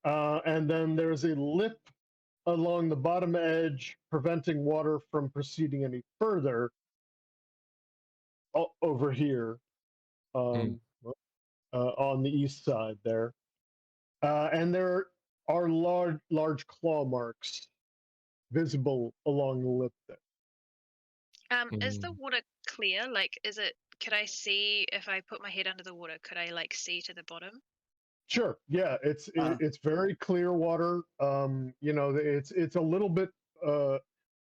And then there's a lip along the bottom edge, preventing water from proceeding any further over here on the east side there. And there are large claw marks visible along the lip there. Is the water clear? Could I see if I put my head under the water? Could I see to the bottom? Sure. Yeah, it's very clear water. It's a little bit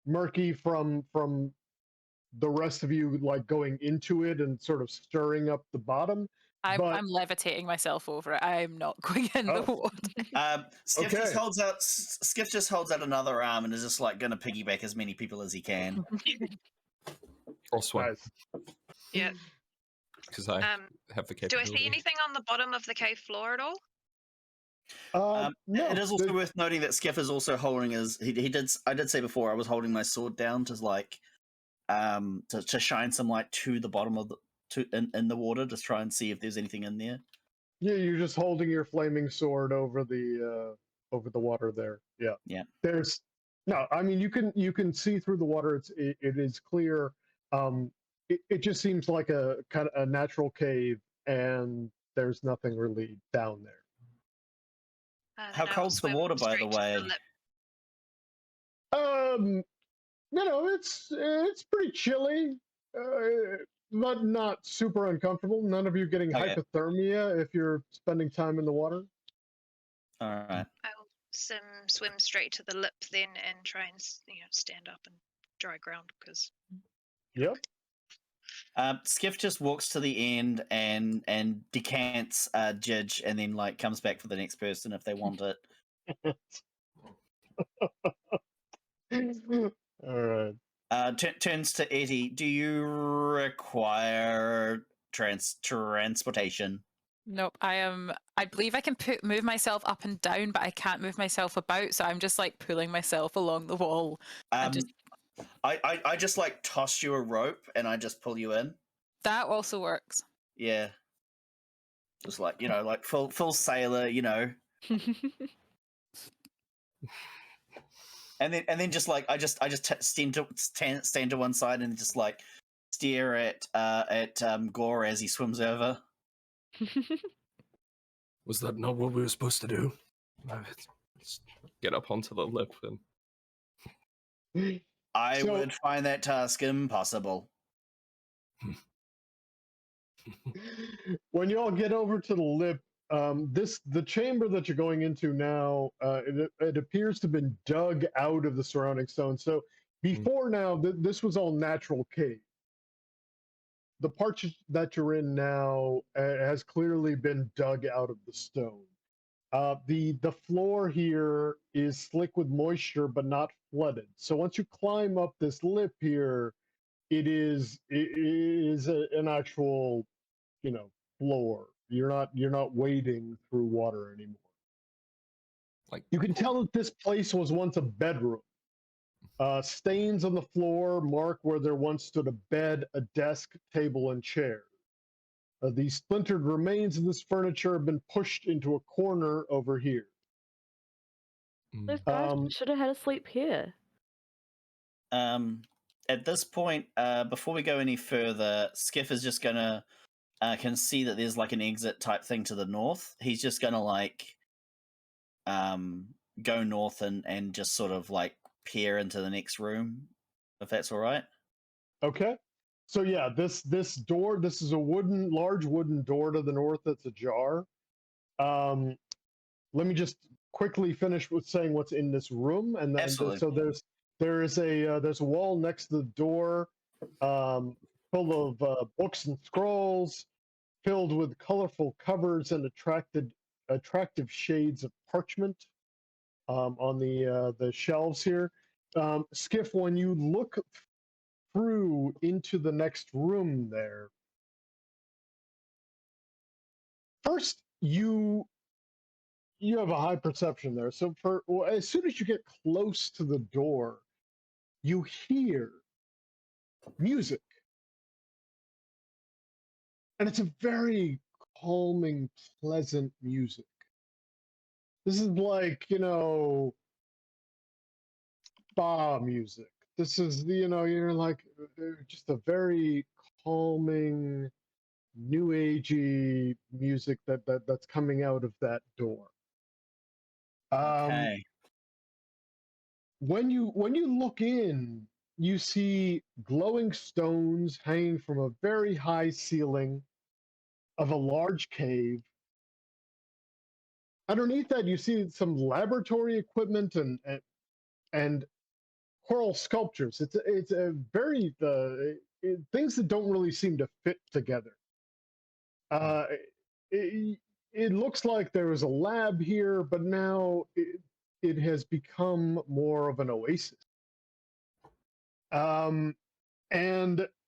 murky from the rest of you going into it and sort of stirring up the bottom. I'm levitating myself over it. I'm not going in the water. Skiff just holds out another arm and is just going to piggyback as many people as he can. I'll swim. Nice. Yeah. Because I have the capability. Do I see anything on the bottom of the cave floor at all? No. It is also worth noting that Skiff is also holding his. I did say before I was holding my sword down to to shine some light to the bottom of in the water to try and see if there's anything in there. Yeah, you're just holding your flaming sword over the water there. Yeah. Yeah. No, I mean you can see through the water. It is clear. It just seems like a kind of a natural cave, and there's nothing really down there. How Then I will cold's the swim water, by the straight to way? lip. You know, it's pretty chilly, but not super uncomfortable. None of you getting Okay. hypothermia if you're spending time in the water. All right. I will swim straight to the lip then and try and stand up and dry ground because. Yep. Skiff just walks to the end and decants Jidge, and then like comes back for the next person if they want it. All right. Turns to Eddie. Do you require transportation? Nope, I believe I can move myself up and down, but I can't move myself about, so I'm just like pulling myself along the wall. And just I just like toss you a rope and I just pull you in. that also works. Yeah. Just like, like full sailor, and then just like I just stand to one side and just like stare at Gore as he swims over. Was that not what we were supposed to do? Let's get up onto the lip and I would find that task impossible. When you all get over to the lip, the chamber that you're going into now, it appears to have been dug out of the surrounding stone. So before now, this was all natural cave. The part that you're in now has clearly been dug out of the stone. The floor here is slick with moisture, but not flooded. So once you climb up this lip here, it is an actual, floor. You're not wading through water anymore. like You can tell that this place was once a bedroom. Stains on the floor mark where there once stood a bed, a desk, table, and chair. The splintered remains of this furniture have been pushed into a corner over here. Those guys should have had a sleep here. At this point, before we go any further, Skiff is just gonna can see that there's like an exit type thing to the north. He's just gonna like go north and just sort of like peer into the next room, if that's all right. Okay. So yeah, this door, this is a large wooden door to the north that's ajar. Let me just quickly finish with saying what's in this room, and then Absolutely. so there's a wall next to the door, full of books and scrolls, filled with colorful covers and attractive shades of parchment on the shelves here. Skiff, when you look through into the next room there, first you have a high perception there. So as soon as you get close to the door, you hear music. And it's a very calming, pleasant music. This is like, spa music. This is, you're like just a very calming, new agey music that's coming out of that door. Okay. When you look in, you see glowing stones hanging from a very high ceiling of a large cave. Underneath that, you see some laboratory equipment and coral sculptures. It's a very things that don't really seem to fit together. It looks like there was a lab here, but now it has become more of an oasis. And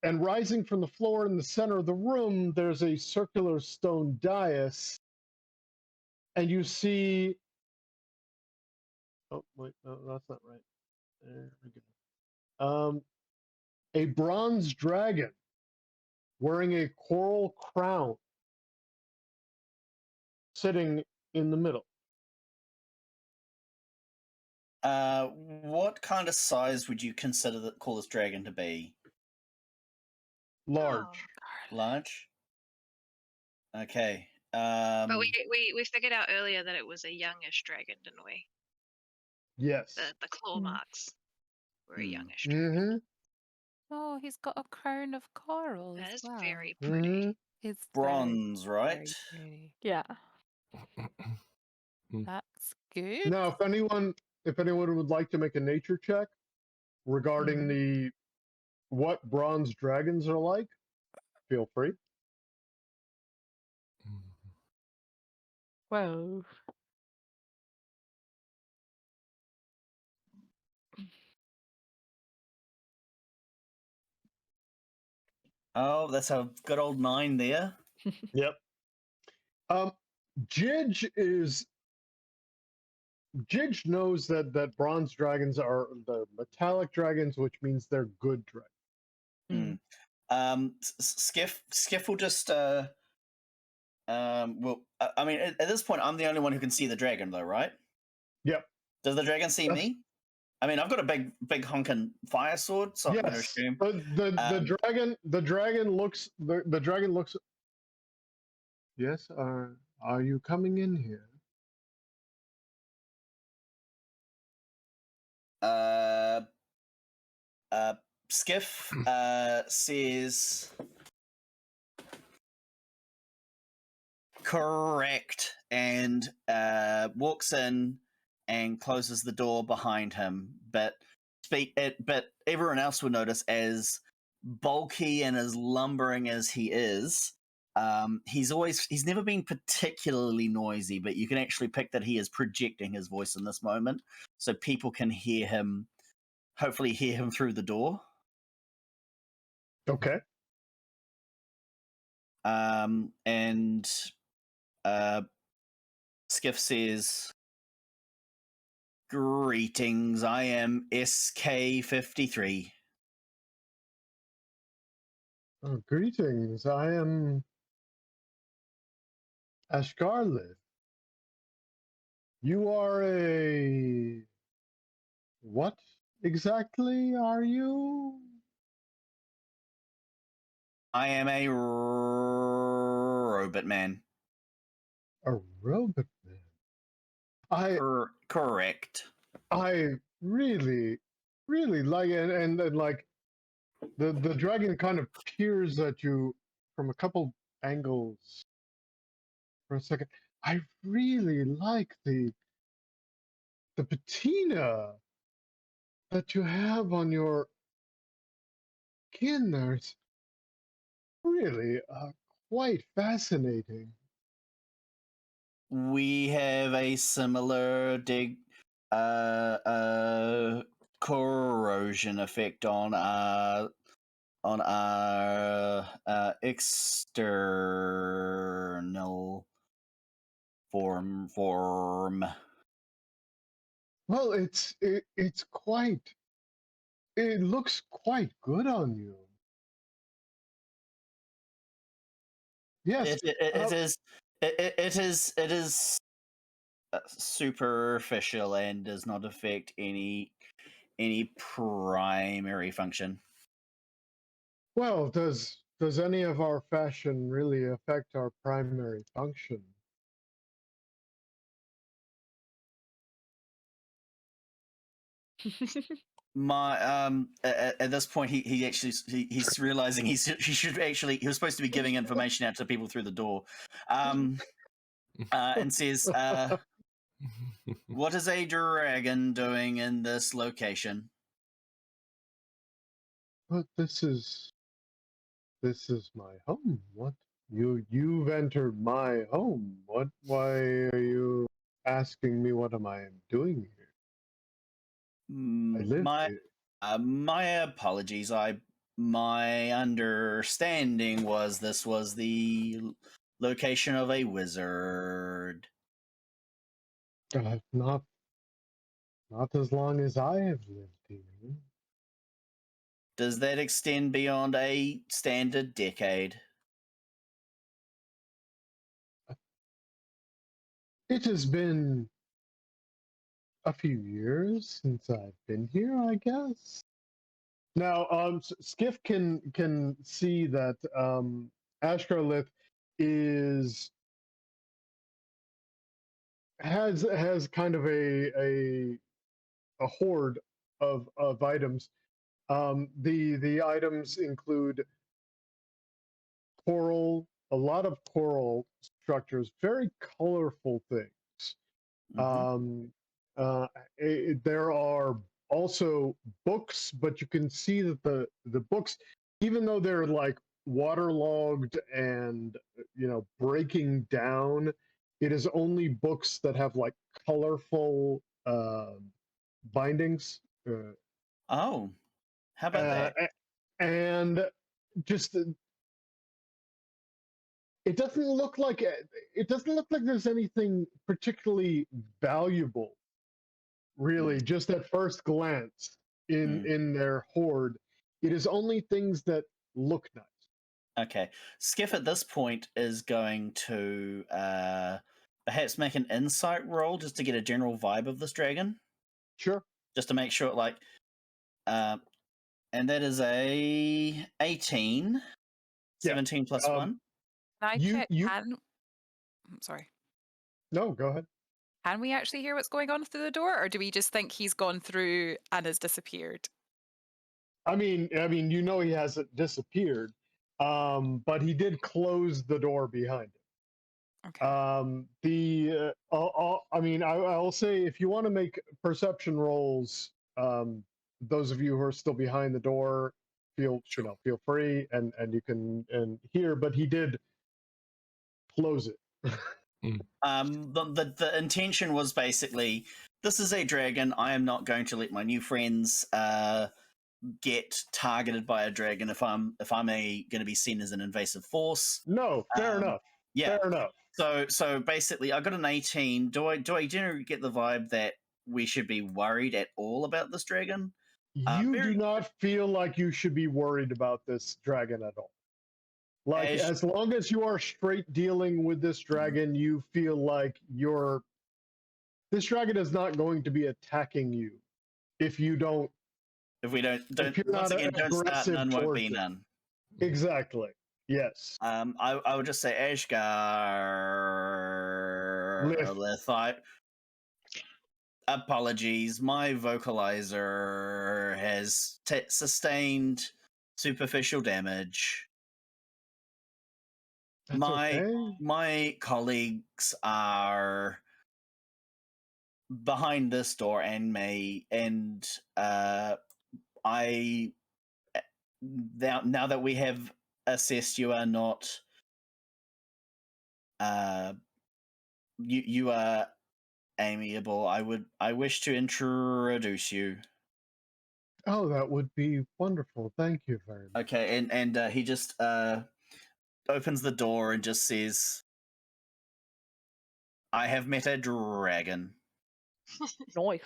rising from the floor in the center of the room, there's a circular stone dais, and you see. Oh wait, no, that's not right. There we go. A bronze dragon wearing a coral crown, sitting in the middle. What kind of size would you consider the call this dragon to be? Large. Large. Okay. But we figured out earlier that it was a youngish dragon, didn't we? Yes. The claw Mm. marks were a Hmm. youngish dragon. Mm-hmm. Oh, he's got a crown of coral That as is well. very pretty. Mm-hmm. It's Bronze, very, right? very pretty. Yeah. That's good. Now, if anyone would like to make a nature check regarding the what bronze dragons are like, feel free. Whoa. Oh, that's a good old 9 there. Yep. Jidge knows that bronze dragons are the metallic dragons, which means they're good dragons. Skiff will just well, I mean, at this point, I'm the only one who can see the dragon, though, right? Yep. Does the dragon see That's- me? I mean, I've got a big honking fire sword, so I'm going to Yes. assume. The dragon looks. The dragon looks. Yes. Are you coming in here? Skiff says correct and walks in and closes the door behind him. But everyone else will notice, as bulky and as lumbering as he is, he's never been particularly noisy, but you can actually pick that he is projecting his voice in this moment, so people can hear him. Hopefully, hear him through the door. Okay. And Skiff says, "Greetings, I am SK53. Oh, greetings. I am Ashgarlith. You are a what exactly are you? I am a robot man." A robot man. Correct. I really like and like the dragon kind of peers at you from a couple angles for a second. I really like the patina that you have on your skin there. It's really quite fascinating. We have a similar corrosion effect on our external form. Well, it's quite. It looks quite good on you. Yes. It is superficial and does not affect any primary function. Well, does any of our fashion really affect our primary function? My at this point he's realizing he was supposed to be giving information out to people through the door, and says, "What is a dragon doing in this location?" But this is my home. What you've entered my home. Why are you asking me what am I doing here? I live here. My apologies. My understanding was this was the location of a wizard. Not as long as I have lived here. Does that extend beyond a standard decade? It has been a few years since I've been here, I guess. Now, Skiff can see that Ashkarlith is has kind of a hoard of items. The items include coral, a lot of coral structures, very colorful things. Um, uh, there are also books, but you can see that the books, even though they're like waterlogged and breaking down, it is only books that have like colorful bindings. Oh, how about that? And just it doesn't look like there's anything particularly valuable, really. Just at first glance in their hoard, it is only things that look nice. Okay, Skiff at this point is going to perhaps make an insight roll just to get a general vibe of this dragon. Sure. Just to make sure, like, and that is a 18, 17 plus 1. Can I check? I'm sorry. No, go ahead. Can we actually hear what's going on through the door, or do we just think he's gone through and has disappeared? I mean, he hasn't disappeared, but he did close the door behind him. Okay. I'll say if you want to make perception rolls, those of you who are still behind the door, feel free, and you can hear. But he did close it. The intention was basically, this is a dragon. I am not going to let my new friends get targeted by a dragon if I'm going to be seen as an invasive force. No, fair enough. Yeah, fair enough. So basically, I got an 18. Do I generally get the vibe that we should be worried at all about this dragon? You do not feel like you should be worried about this dragon at all. Like, as long as you are straight dealing with this dragon, you feel like this dragon is not going to be attacking you if you don't. If we don't once again, don't start, none won't be none. Exactly. Yes. I would just say Ashgar. Apologies, my vocalizer has sustained superficial damage. That's okay. My colleagues are behind this door and me, and now that we have assessed you are not you are amiable, I wish to introduce you. Oh, that would be wonderful. Thank you very much. Okay, and he just opens the door and just says, I have met a dragon. Nice.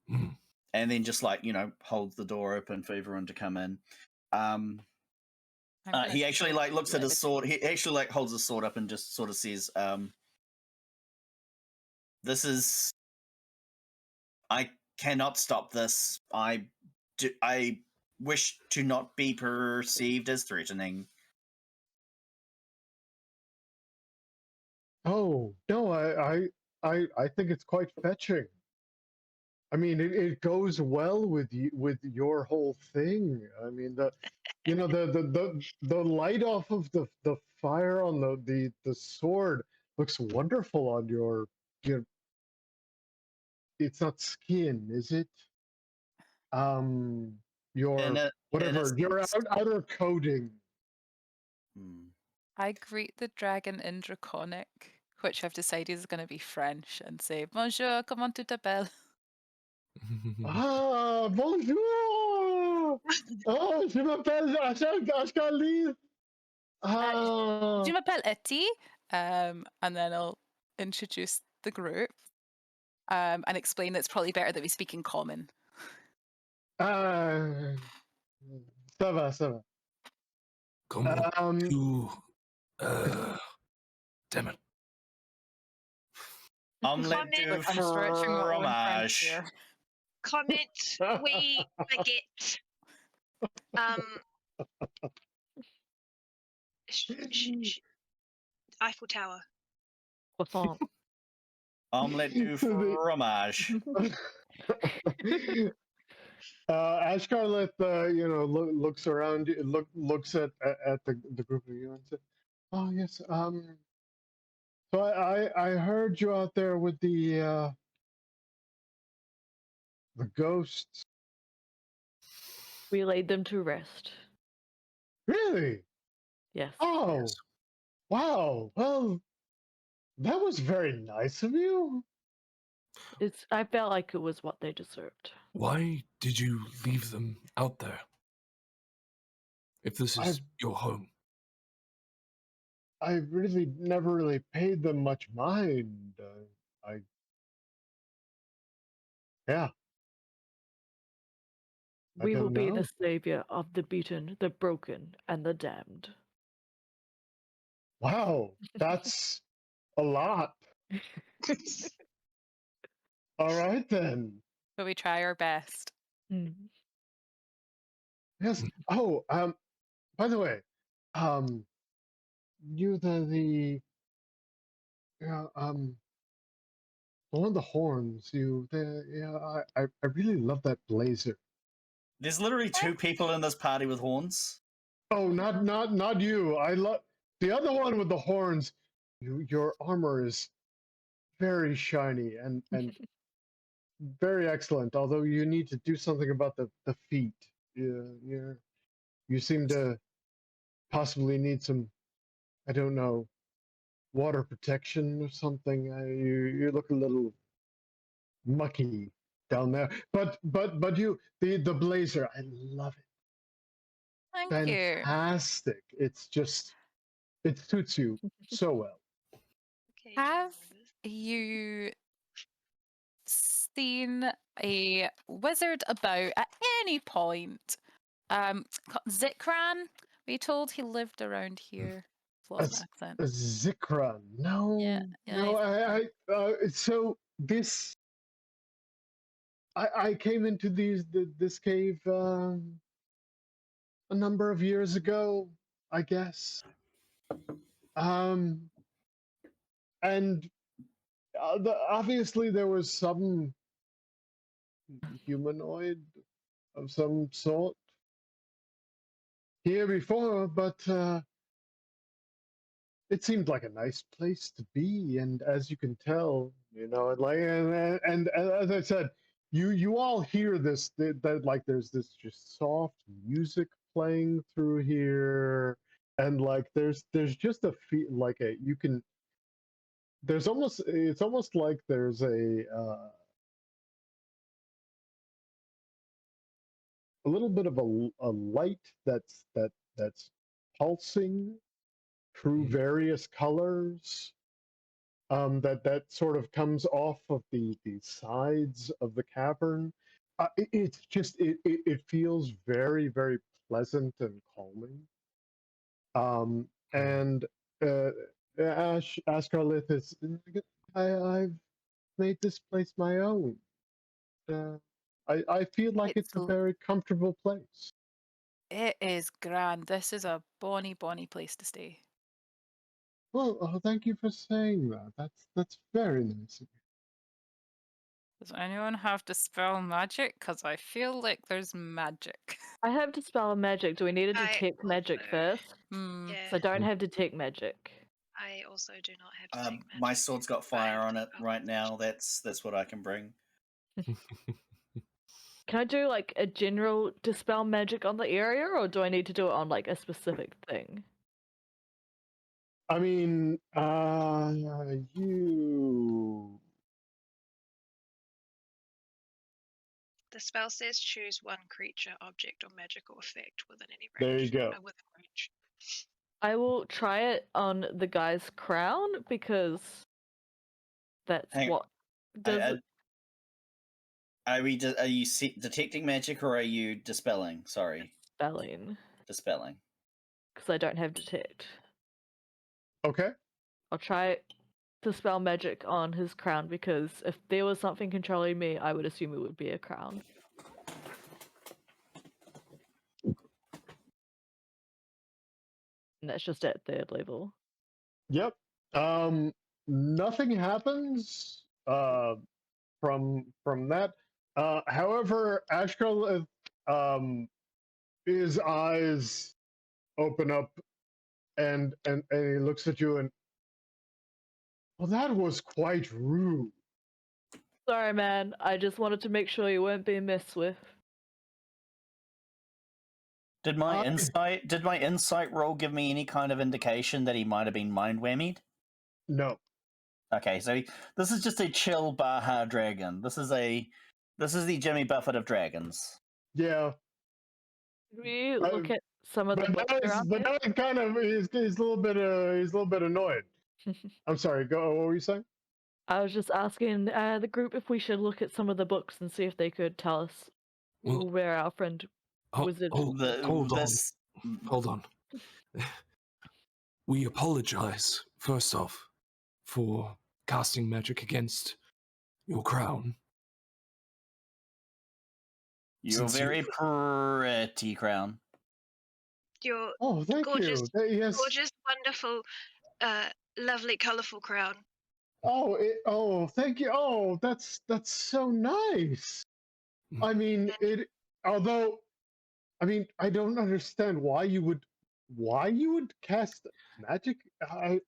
And then just holds the door open for everyone to come in. He actually looks at his sword. He actually holds his sword up and just sort of says, "This is. I cannot stop this. I wish to not be perceived as threatening." Oh no, I think it's quite fetching. I mean, it goes well with your whole thing. I mean, the light off of the fire on the sword looks wonderful on your it's not skin, is it? Your outer coating. I greet the dragon in Draconic, which I've decided is going to be French, and say, Bonjour, comment tu t'appelles? Ah, bonjour! Oh, je m'appelle Ashkarlith. Je m'appelle Etty. And then I'll introduce the group and explain that it's probably better that we speak in common. Ça va, ça va. Damn it. Omelette du Comment. I'm stretching my own French fromage. here. Comment. We baguette. Eiffel Tower. Croissant. Omelette du fromage. Ashkarleth, looks around, looks at the group of you and says, "Oh yes, so I heard you out there with the ghosts. We laid them to rest. Really? Yes. Oh, Yes. wow. Well, that was very nice of you. I felt like it was what they deserved. Why did you leave them out there? If this is your home. I really never really paid them much mind. Yeah. I We will don't be know. the savior of the beaten, the broken, and the damned. Wow, that's a lot. All right then. But we try our best. Mm. Yes. Oh, by the way, you one of the horns. I really love that blazer. There's literally 2 people in this party with horns. Oh, not you. I love the other one with the horns. Your armor is very shiny and very excellent. Although you need to do something about the feet. You seem to possibly need some, I don't know, water protection or something. You look a little mucky down there. But you, the blazer, I love it. Thank you. Fantastic. It's just, it suits you so well. Okay, Have Joe. you seen a wizard about at any point? Zikran, we told he lived around here. Florida accent. Zikra, no, Yeah, no. So this, I came into this cave a number of years ago, I guess. And obviously there was some humanoid of some sort here before, but it seemed like a nice place to be. And as you can tell, and as I said, you all hear this that like there's this just soft music playing through here, and like there's just a feel like you can. It's almost like there's a little bit of a light that's pulsing through various colors, that sort of comes off of the sides of the cavern. It's just it feels very, very pleasant and calming. And Askarlith is, I've made this place my own. I feel like it's a very comfortable place. It is grand. This is a bonny place to stay. Well, thank you for saying that. That's very nice of you. Does anyone have to spell magic? Because I feel like there's magic. I have to spell magic. Do we need to I detect magic also- first? Yeah, So I don't have detect magic. I also do not have to take magic. My sword's got fire I on have it to right now. That's what I can bring. Can I do like a general dispel magic on the area, or do I need to do it on like a specific thing? I mean, you. The spell says choose one creature, object, or magical effect within any range. There you go. Within range. I will try it on the guy's crown because that's Hang- what does. Are you detecting magic or are you dispelling? Sorry, Spelling dispelling. because I don't have detect. Okay. I'll try dispel magic on his crown, because if there was something controlling me, I would assume it would be a crown. And that's just at 3rd level. Yep. Nothing happens from that. However, Ashkel, his eyes open up and he looks at you and, well, that was quite rude. Sorry, man. I just wanted to make sure you weren't being messed with. Did my insight roll give me any kind of indication that he might have been mind whammied? No. Okay, so this is just a chill Baja dragon. This is the Jimmy Buffett of dragons. Yeah. Can we look at some of the books around But now he's kind of he's a little bit annoyed. I'm sorry. Go. What were you saying? I was just asking the group if we should look at some of the books and see if they could tell us where our friend Wizard. Hold on. We apologize, first off, for casting magic against your crown. Your very pretty crown. Your Thank gorgeous, you. Yes. gorgeous, wonderful, lovely, colourful crown. Thank you. Oh, that's so nice. I mean, although, I mean, I don't understand why you would cast magic. I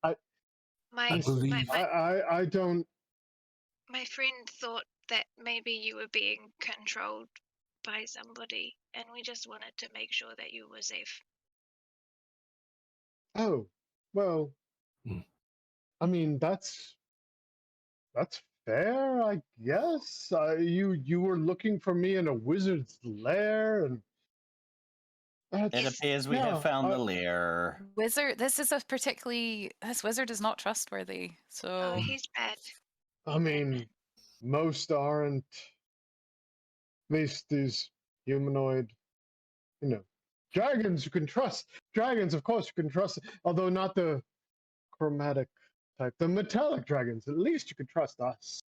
don't. My friend thought that maybe you were being controlled by somebody, and we just wanted to make sure that you were safe. Oh, well. I mean, that's fair, I guess. You were looking for me in a wizard's lair, and it appears we have found the lair. Wizard. This wizard is not trustworthy. So he's bad. I mean, most aren't. At least these humanoid, dragons you can trust. Dragons, of course, you can trust. Although not the chromatic type, the metallic dragons. At least you can trust us.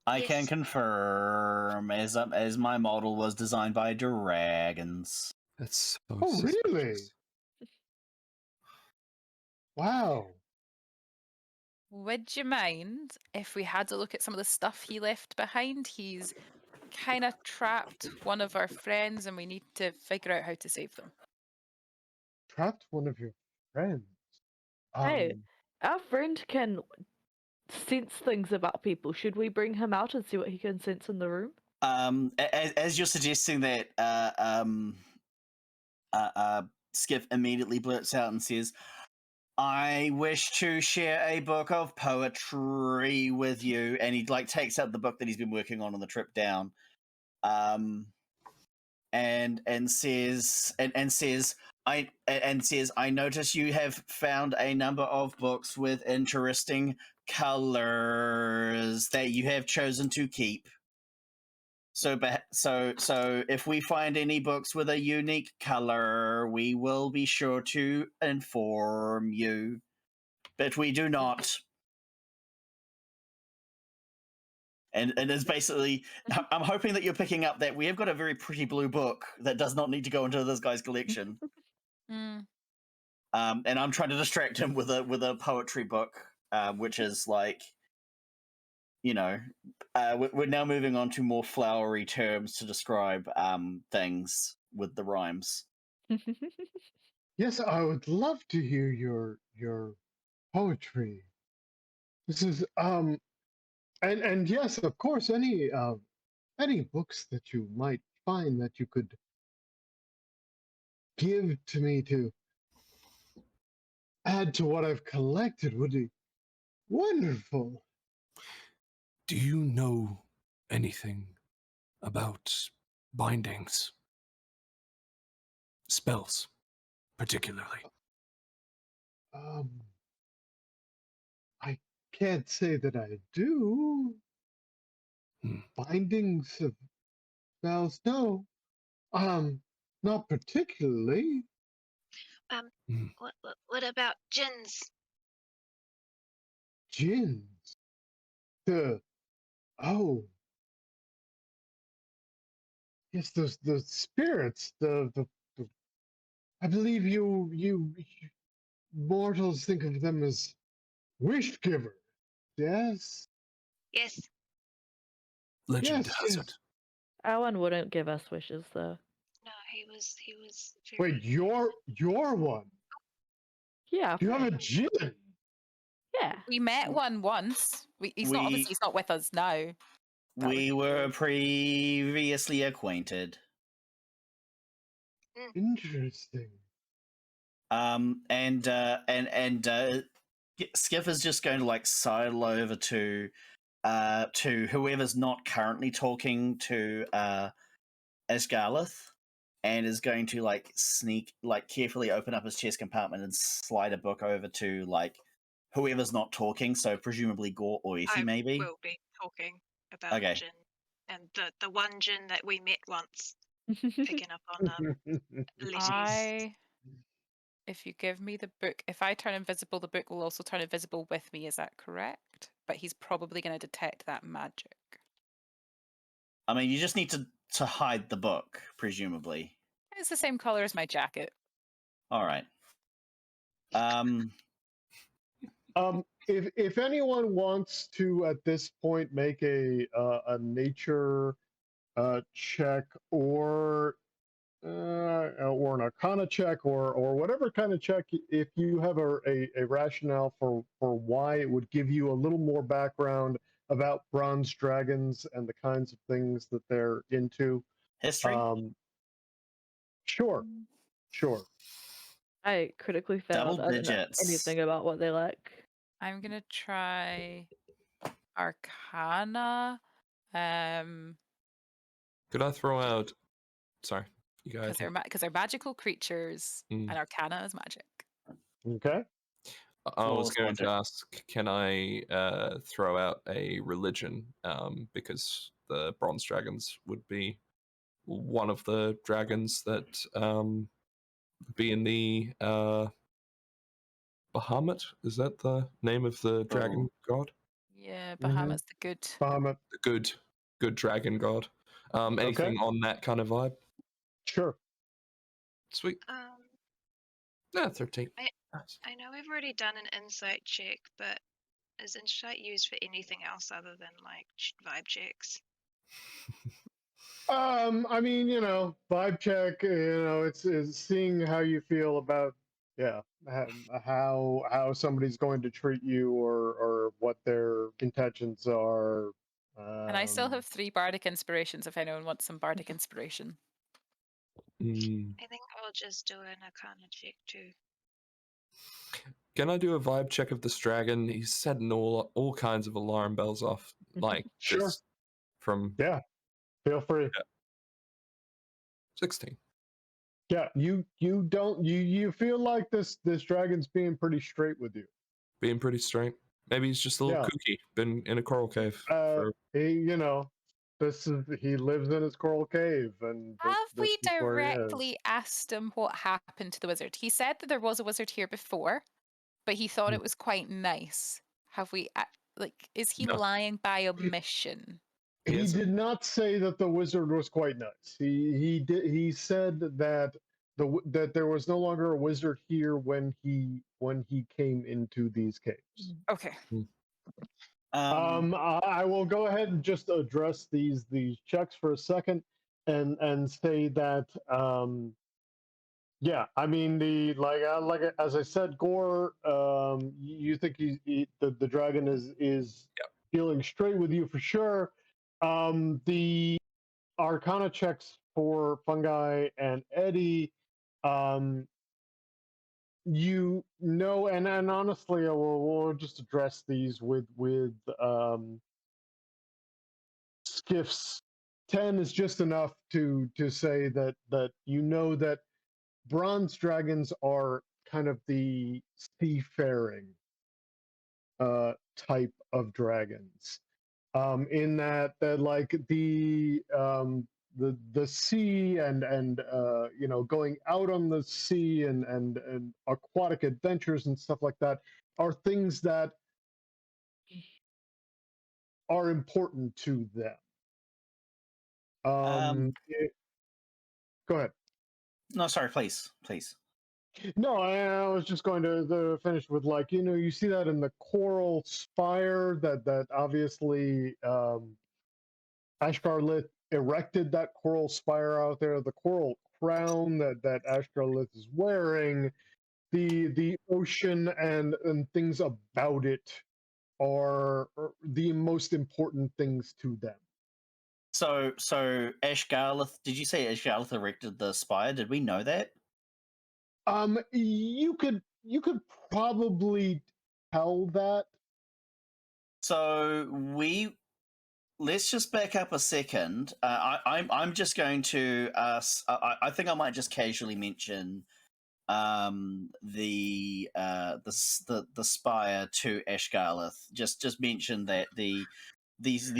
I can confirm, as my model was designed by dragons. That's so really? Wow. would you mind if we had to look at some of the stuff he left behind? He's kind of trapped one of our friends, and we need to figure out how to save them. Trapped one of your friends? Hey, our friend can sense things about people. Should we bring him out and see what he can sense in the room? As you're suggesting that, Skiff immediately blurts out and says, I wish to share a book of poetry with you. And he takes out the book that he's been working on the trip down. And says, I notice you have found a number of books with interesting colors that you have chosen to keep. So if we find any books with a unique color, we will be sure to inform you. But we do not. And it's basically, I'm hoping that you're picking up that we have got a very pretty blue book that does not need to go into this guy's collection. And I'm trying to distract him with a poetry book, which is we're now moving on to more flowery terms to describe things with the rhymes. Yes, I would love to hear your poetry. This is and yes, of course, any books that you might find that you could give to me to add to what I've collected would be wonderful. Do you know anything about bindings? Spells, particularly? I can't say that I do. Bindings of spells? No. Not particularly. What about gins? Djinns. Oh. Yes, the spirits, the I believe you mortals think of them as wish givers. Yes? Yes. Legend Yes, has yes. it. Owen wouldn't give us wishes, though. No, he was very Wait, you're one. Yeah, You have a djinn. yeah. We met one once. He's not We- obviously he's not with us now. That We would be were weird. previously acquainted. Interesting. Skiff is just going to like sidle over to whoever's not currently talking to Esgarlith, and is going to like carefully open up his chest compartment and slide a book over to like whoever's not talking, so presumably Gore or Effie, I maybe. will be talking about Okay. Jin and the one Jin that we met once, picking up on letters. If you give me the book, if I turn invisible, the book will also turn invisible with me. Is that correct? But he's probably going to detect that magic. I mean, you just need to hide the book, presumably. It's the same color as my jacket. All right. If anyone wants to at this point make a nature check or an arcana check or whatever kind of check, if you have a rationale for why it would give you a little more background about bronze dragons and the kinds of things that they're into. History. Sure. I critically failed. Double I don't know digits. anything about what they like. I'm going to try Arcana. Could I throw out? Sorry, you go ahead. Because they're magical creatures, Mm. and Arcana is magic. Okay. I was Flawless going to logic. ask, can I throw out a religion? Because the bronze dragons would be one of the dragons that be in the Bahamut. Is that the name of the dragon god? Yeah, Bahamut's the good. Bahamut. The good dragon god. Anything on that kind of vibe? Sure. Sweet. Yeah, 13. Nice. I know we've already done an insight check, but is insight used for anything else other than like vibe checks? I mean, vibe check, it's seeing how you feel about, how somebody's going to treat you or what their intentions are. And I still have 3 bardic inspirations if anyone wants some bardic inspiration. I think I'll just do an arcana check too. Can I do a vibe check of this dragon? He's setting all kinds of alarm bells off, like Sure. just from Feel free. 16. Yeah, you feel like this dragon's being pretty straight with you. Being pretty straight. Maybe he's just a little kooky. Been in a coral cave. He lives in his coral cave, and Have we this is where he is. directly asked him what happened to the wizard? He said that there was a wizard here before, but he thought it was quite nice. Have we, is he No. lying by omission? He did not say that the wizard was quite nice. He said that that there was no longer a wizard here when he came into these caves. Okay. I will go ahead and just address these checks for a second, and say that I mean like as I said, Gore, you think the dragon is feeling straight with you for sure. The Arcana checks for Fungi and Eddie, and honestly, we'll just address these with Skiff's 10 is just enough to say that that bronze dragons are kind of the seafaring type of dragons. In that like the sea and going out on the sea and aquatic adventures and stuff like that are things that are important to them. Go ahead. No, sorry, please. No, I was just going to finish with, like, you see that in the coral spire that obviously Ashgarlith erected that coral spire out there, the coral crown that Ashgarlith is wearing, the ocean and things about it are the most important things to them. So Ashgarlith, did you say Ashgarlith erected the spire? Did we know that? You could probably tell that. So let's just back up a second. I'm just going to I think I might just casually mention the spire to Ashgarlith. Just mention that the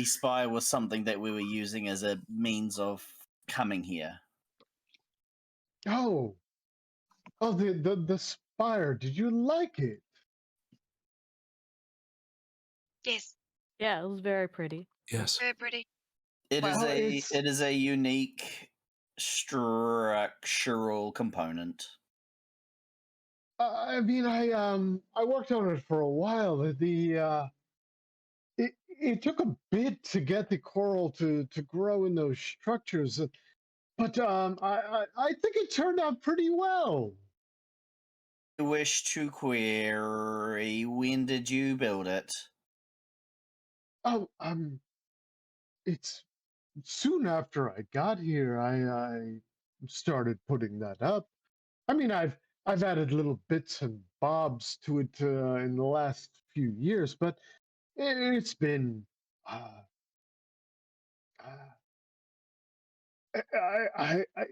spire was something that we were using as a means of coming here. Oh, the spire. Did you like it? Yes, Yeah, it was very pretty. Yes. very pretty. It Well, is a unique structural component. I mean, I worked on it for a while. It took a bit to get the coral to grow in those structures, but I think it turned out pretty well. I wish to query, when did you build it? Oh, it's soon after I got here. I started putting that up. I mean, I've added little bits and bobs to it in the last few years, but it's been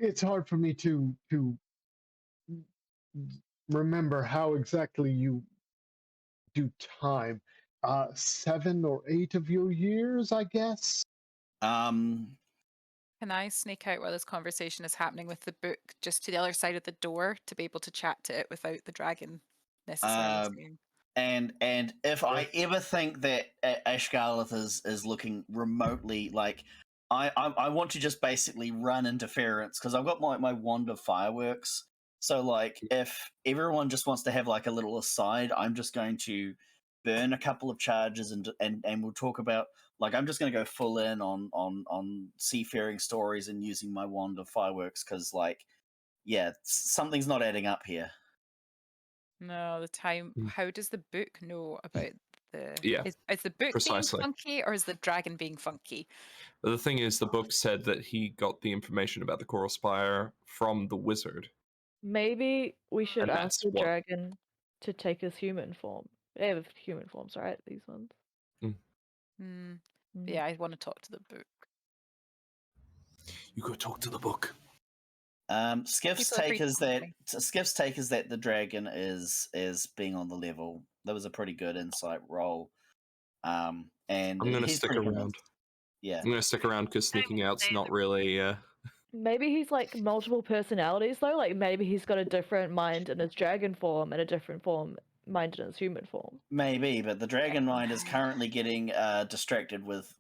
it's hard for me to remember how exactly you do time. 7 or 8 of your years, I guess. Um, Can I sneak out while this conversation is happening with the book just to the other side of the door to be able to chat to it without the dragon necessarily seeing? and if I ever think that Ashgarlith is looking remotely like, I want to just basically run interference because I've got my wand of fireworks. So like, if everyone just wants to have like a little aside, I'm just going to burn a couple of charges and we'll talk about, like, I'm just going to go full in on seafaring stories and using my wand of fireworks because, like, yeah, something's not adding up here. No, the time. How does the book know about the? Yeah, Is the book precisely. being funky or is the dragon being funky? But the thing is, the book said that he got the information about the Coral Spire from the wizard. Maybe we should And ask that's the what- dragon to take his human form. They have human forms, right? These ones. Mm. Mm. Yeah, I want to talk to the book. You go talk to the book. People Skiff's are take free is to that complain. Skiff's take is that the dragon is being on the level. That was a pretty good insight roll. And I'm going to he's stick pretty around. convinced. Yeah. I'm going to stick around because sneaking out's not really. Maybe he's like multiple personalities though. Like maybe he's got a different mind in his dragon form and a different mind in his human form. Maybe, but the dragon mind is currently getting distracted with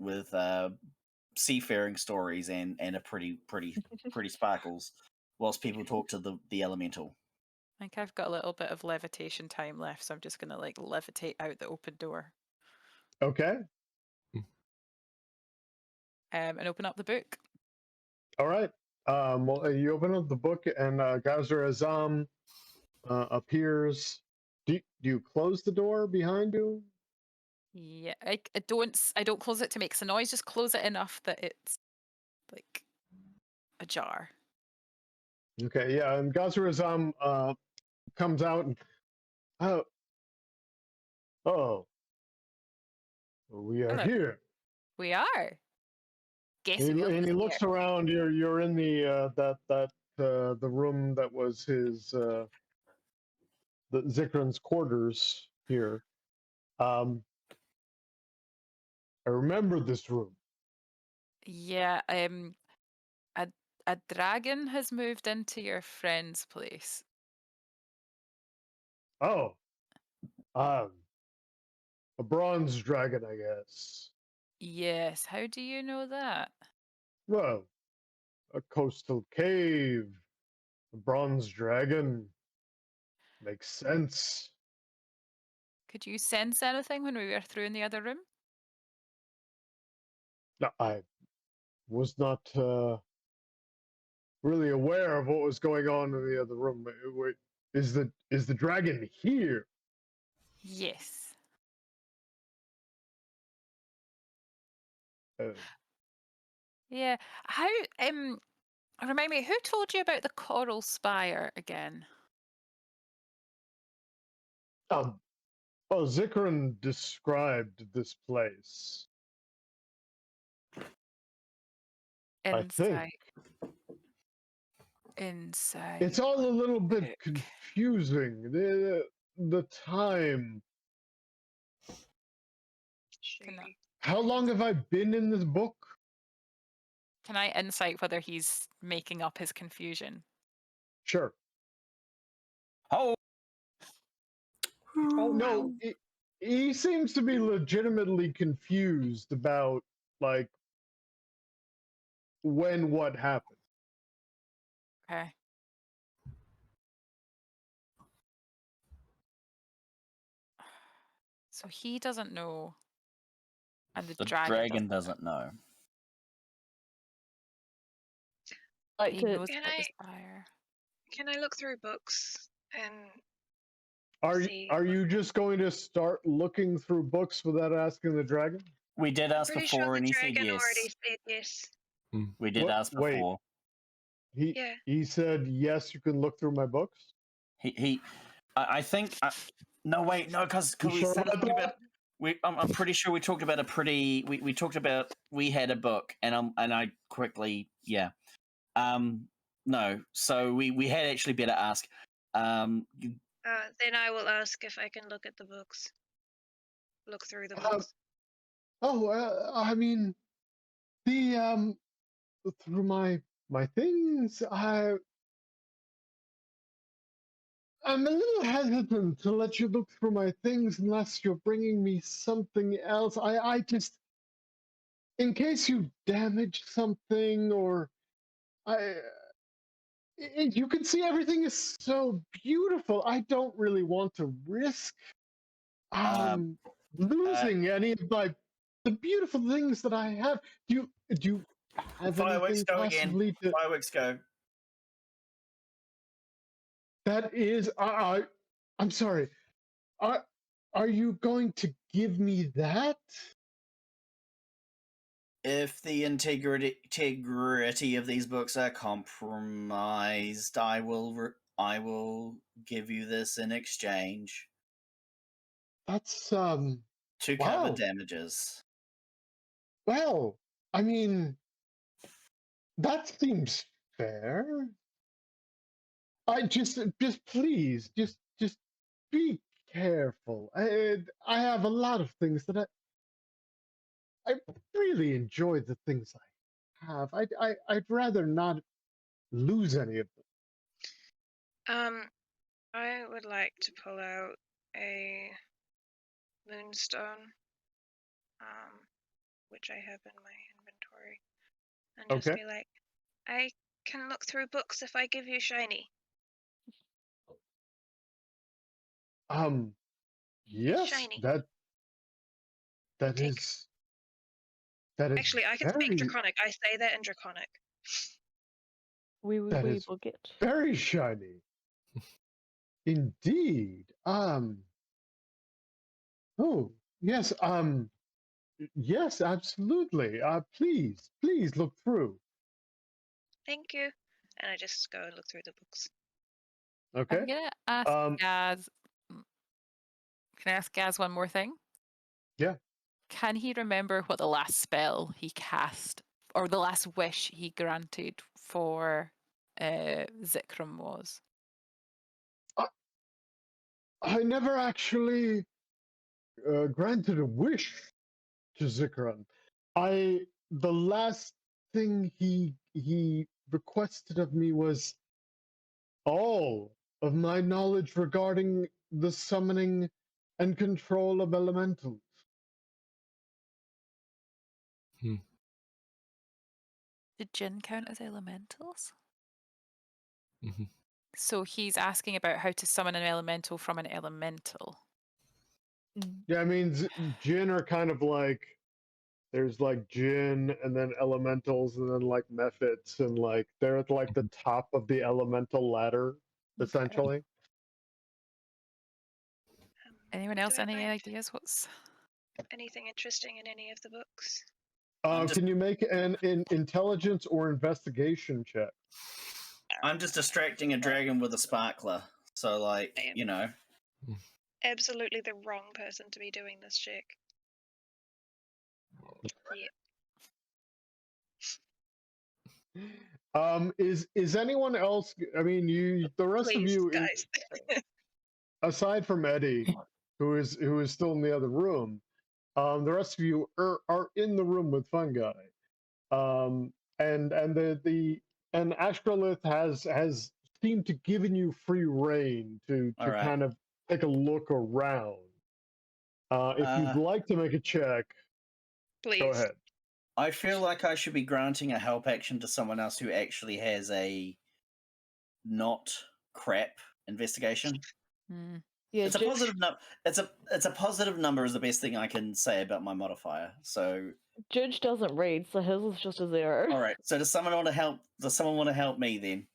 seafaring stories and a pretty sparkles, whilst people talk to the elemental. I think I've got a little bit of levitation time left, so I'm just gonna like levitate out the open door. Okay. And open up the book. All right. Well, you open up the book, and Gauzer Azam appears. Do you close the door behind you? Yeah, I don't close it to make a noise. Just close it enough that it's like ajar. Okay. Yeah. And Gauzer Azam comes out and oh, we are Hello. here. We are. Guess And who else he is looks here? around. You're in the the room that was his the Zikran's quarters here. I remember this room. Yeah. A dragon has moved into your friend's place. Oh, a bronze dragon, I guess. Yes, how do you know that? Well, a coastal cave, a bronze dragon. Makes sense. Could you sense anything when we were through in the other room? No, I was not really aware of what was going on in the other room. Wait, is the dragon here? Yes. Uh, Yeah. How remind me, who told you about the coral spire again? oh, well, Zikran described this place. I think Insight. it's all a little bit book. confusing. The time. Can I, How long have I been in this book? can I insight whether he's making up his confusion? Sure. Oh, Oh, No, wow. he seems to be legitimately confused about like when what happened. Okay. So he doesn't know, and the the dragon, doesn't know. Like He to knows Can about the I spire. can I look through books and Are see? are you just going to start looking through books without asking the dragon? We did I'm ask pretty sure before, the and he said dragon already yes. said yes. We did What? ask Wait, before. he Yeah. he said yes. You can look through my books. I think. No, wait, no, because You we sure started about talking that? about. I'm pretty sure we talked about a pretty. We talked about we had a book, and I quickly no, so we had actually better ask. Then I will ask if I can look at the books. Look through the Uh, books. oh, I mean the through my things. I'm a little hesitant to let you look through my things unless you're bringing me something else. I just, in case you damage something or I, you can see everything is so beautiful. I don't really want to risk um, losing any of the beautiful things that I have. Do you have fireworks anything go again. possibly to Fireworks go. that is I'm sorry. Are are you going to give me that? If the integrity of these books are compromised, I will give you this in exchange That's to cover wow. damages. Well, I mean, that seems fair. I just please, just be careful. I have a lot of things that I really enjoy the things I have. I'd rather not lose any of them. I would like to pull out a moonstone, which I have in my inventory, and just Okay. be like, I can look through books if I give you shiny. Yes, Shiny. that Take. is that is Actually, I can speak very Draconic. I say that in Draconic. we that is will get. very shiny. Indeed. Oh, yes. Yes, absolutely. Please look through. Thank you. And I just go and look through the books. Okay. I'm gonna ask Um. Gaz. Can I ask Gaz one more thing? Yeah. Can he remember what the last spell he cast, or the last wish he granted for Zikram was? I never actually granted a wish to Zikran. The last thing he requested of me was all of my knowledge regarding the summoning and control of elementals. Did Jinn count as elementals? Mhm. So he's asking about how to summon an elemental from an elemental. Yeah, I mean, Jinn are kind of like, there's like Jinn and then elementals and then like mephits, and like they're at like the top of the elemental ladder, essentially. Anyone Do else? I Any find ideas? What's anything interesting in any of the books? Can you make an intelligence or investigation check? I'm just distracting a dragon with a sparkler. So, like, I am you know. absolutely the wrong person to be doing this check. Yeah. Is anyone else? I mean, the rest of Please, you, guys. aside from Eddie, who is still in the other room, the rest of you are in the room with Fungi, and Ashgrelith has seemed to given you free reign to All right. kind of take a look around. If you'd like to make a check, Please. go ahead. I feel like I should be granting a help action to someone else who actually has a not crap investigation. Yeah, It's a positive number. It's a positive number is the best thing I can say about my modifier. So Judge doesn't read, so his is just a 0. all right. So does someone want to help? Does someone want to help me then?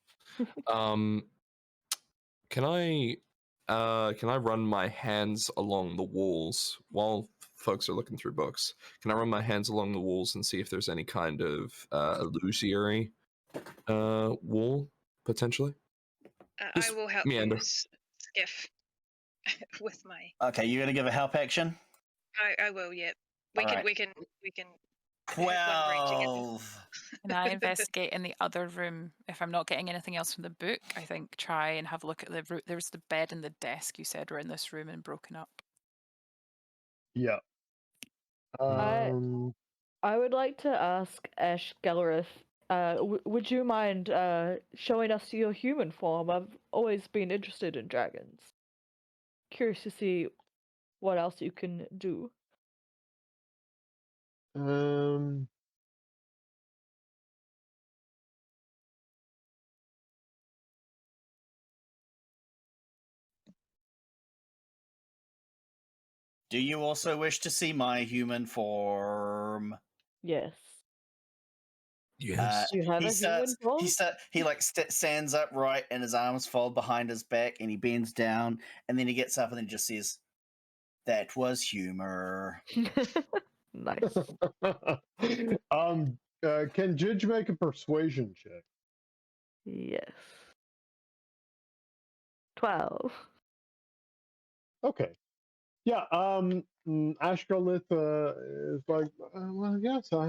Can I run my hands along the walls while folks are looking through books? Can I run my hands along the walls and see if there's any kind of illusory wall potentially? I will help meander. you, Skiff, with my. Okay, you're gonna give a help action. I will. Yeah, we All can. right. We can. 12. Can I investigate in the other room if I'm not getting anything else from the book? I think try and have a look at the room. There's the bed and the desk you said were in this room and broken up. Yeah. I would like to ask Ash Gallerith, would you mind showing us your human form? I've always been interested in dragons. Curious to see what else you can do. Do you also wish to see my human form? Yes. Yes. You have a human form? He stands upright and his arms fold behind his back and he bends down and then he gets up and then just says, "That was humor." Nice. Can Judge make a persuasion check? Yes. 12. Okay. Yeah. Ashgrelith is like, well, yes, I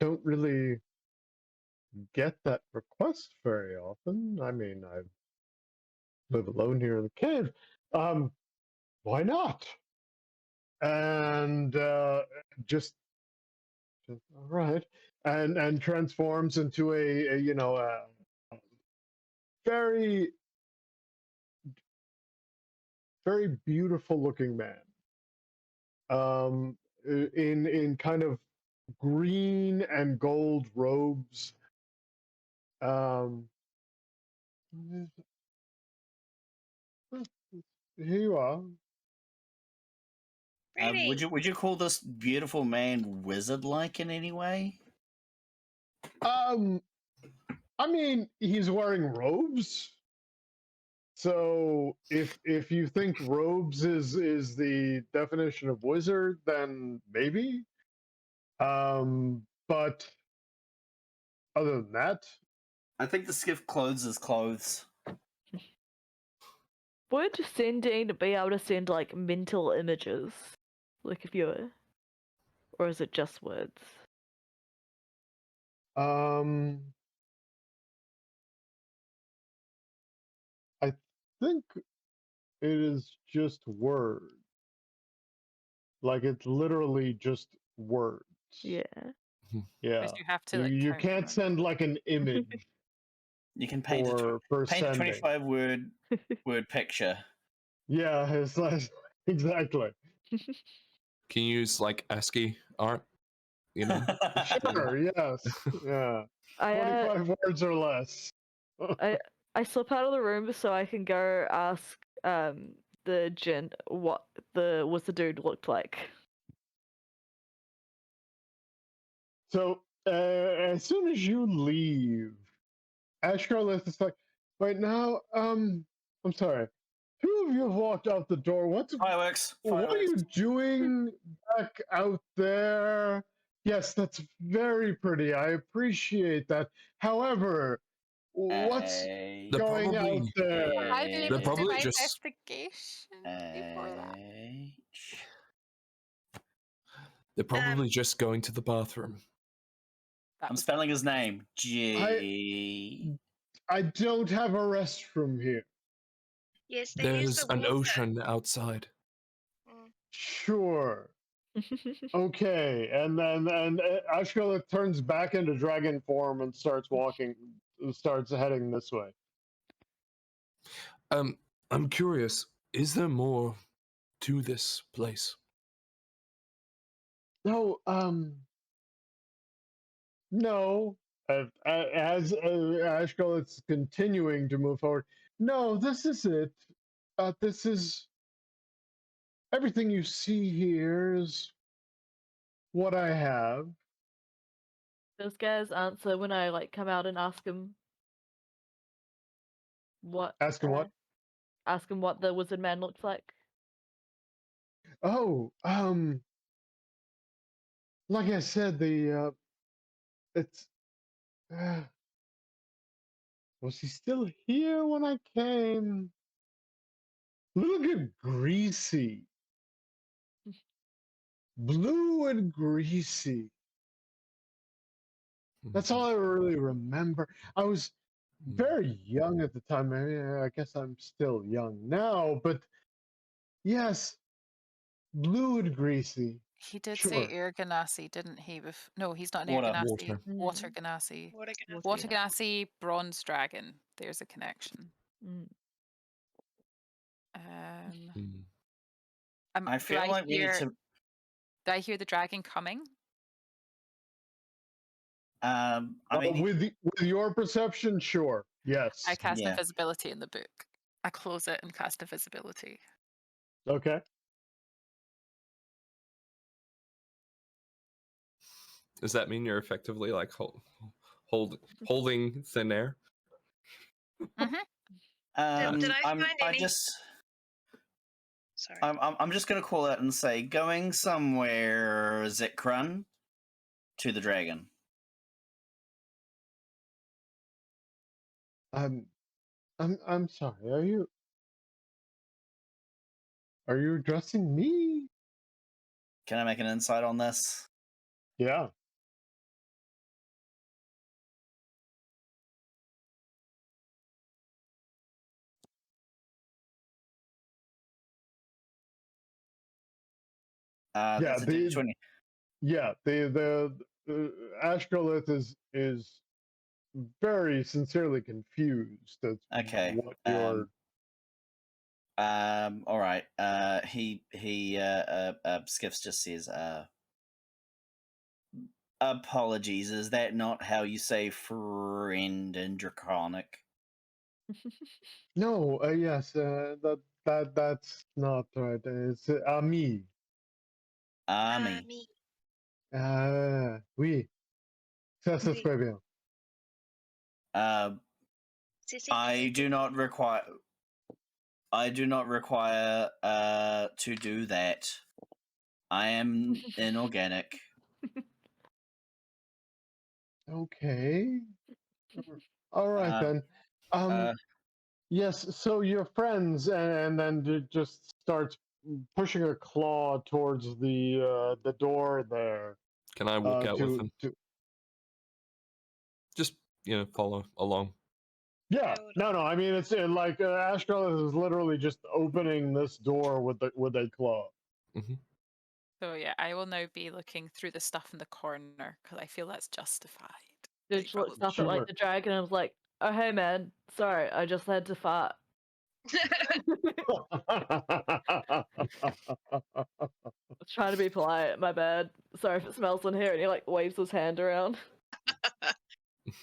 don't really get that request very often. I mean, I live alone here in the cave. Why not? And just all right, and transforms into a very very beautiful looking man. In kind of green and gold robes. Here you are. Would you call this beautiful man wizard-like in any way? I mean, he's wearing robes. So if you think robes is the definition of wizard, then maybe. But other than that, I think the skiff clothes is clothes. Would sending be able to send like mental images? Like if you're, or is it just words? I think it is just words. Like it's literally just words. Yeah. Yeah. Because you have to like You count can't them. send like an image You can paint for a sending. 25 word picture. Yeah, it's like, exactly. Can you use like ASCII art? You know. Sure, yes. Yeah. I 25 words or less. I slip out of the room so I can go ask the djinn what the dude looked like. So, as soon as you leave, Ashgarlith is like, wait, now, I'm sorry. Two of you have walked out the door. Fireworks. What are you doing back out there? Yes, that's very pretty. I appreciate that. However, what's They're going out probably there? I've been able They're to do probably my just investigation before that. they're probably just going to the bathroom. That I'm was spelling his name. G. I don't have a restroom here. Yes, they use There's the an water. ocean outside. Mm. Sure. Okay, and Ashgarlith turns back into dragon form and starts heading this way. I'm curious. Is there more to this place? No, no. As Ashgarlith's continuing to move forward, no, this is it. This is everything you see here is what I have. Those guys answer when I like come out and ask him what Asking what? ask him what the wizard man looks like. Oh, like I said, it's. Was he still here when I came? A little bit greasy. Blue and greasy. That's all I really remember. I was very young at the time. I guess I'm still young now, but yes, blue and greasy. He did Sure. say air ganassi, didn't he? No, he's not an Water. air ganassi. Water. Water ganassi. Water gun. Water ganassi, bronze dragon. There's a connection. Mm. I feel like we need to. Did I hear the dragon coming? I mean, with your perception, sure. Yes. I cast Yeah. invisibility in the book. I close it and cast invisibility. Okay. Does that mean you're effectively like holding thin air? Did I find any? Sorry. I'm just gonna call out and say, going somewhere, Zikran, to the dragon. I'm sorry. Are you addressing me? Can I make an insight on this? Yeah. That's a D20. Yeah, the Ashgarlith is very sincerely confused as Okay. what you're. All right. He Skiffs just says, apologies. Is that not how you say friend in Draconic? No, yes, that's not right. It's ami. Me. Oui. Ça se Oui. très bien. I do not require to do that. I am inorganic. Okay. All right then. Yes. So you're friends, and then it just starts pushing a claw towards the door there. Can I walk out with him? Just follow along. Yeah. No. I mean, it's like Ashgarlith is literally just opening this door with a claw. Mm-hmm. So yeah, I will now be looking through the stuff in the corner because I feel that's justified. Dude looks up at like the dragon and was like, "Oh hey man, sorry, I just had to fart." Trying to be polite, my bad. Sorry if it smells in here, and he like waves his hand around.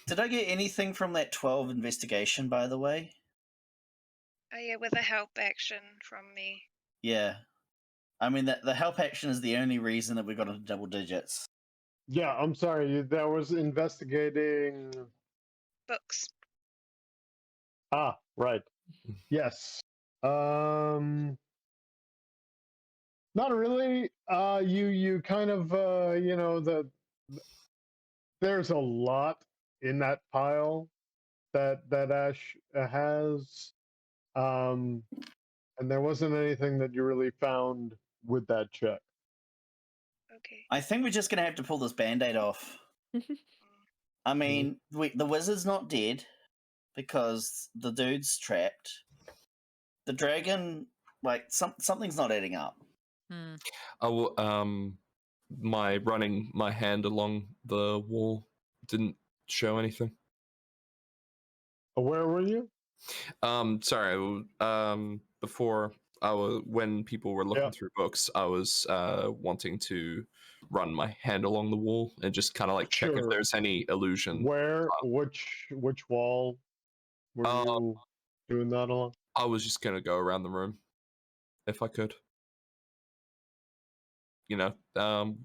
Did I get anything from that 12 investigation, by the way? Oh yeah, with a help action from me. Yeah. I mean, the help action is the only reason that we got into double digits. Yeah, I'm sorry. That was investigating. Books. Ah, right. Yes. Not really. You kind of there's a lot in that pile that Ash has, and there wasn't anything that you really found with that check. Okay. I think we're just going to have to pull this band-aid off. I mean, the wizard's not dead because the dude's trapped. The dragon, like, something's not adding up. Hmm. I will, my running my hand along the wall didn't show anything. Where were you? Sorry, before when people were looking through books, I was wanting to run my hand along the wall and just kind of like check if there's any illusion. Where? Which wall were you doing that along? I was just gonna go around the room, if I could. You know,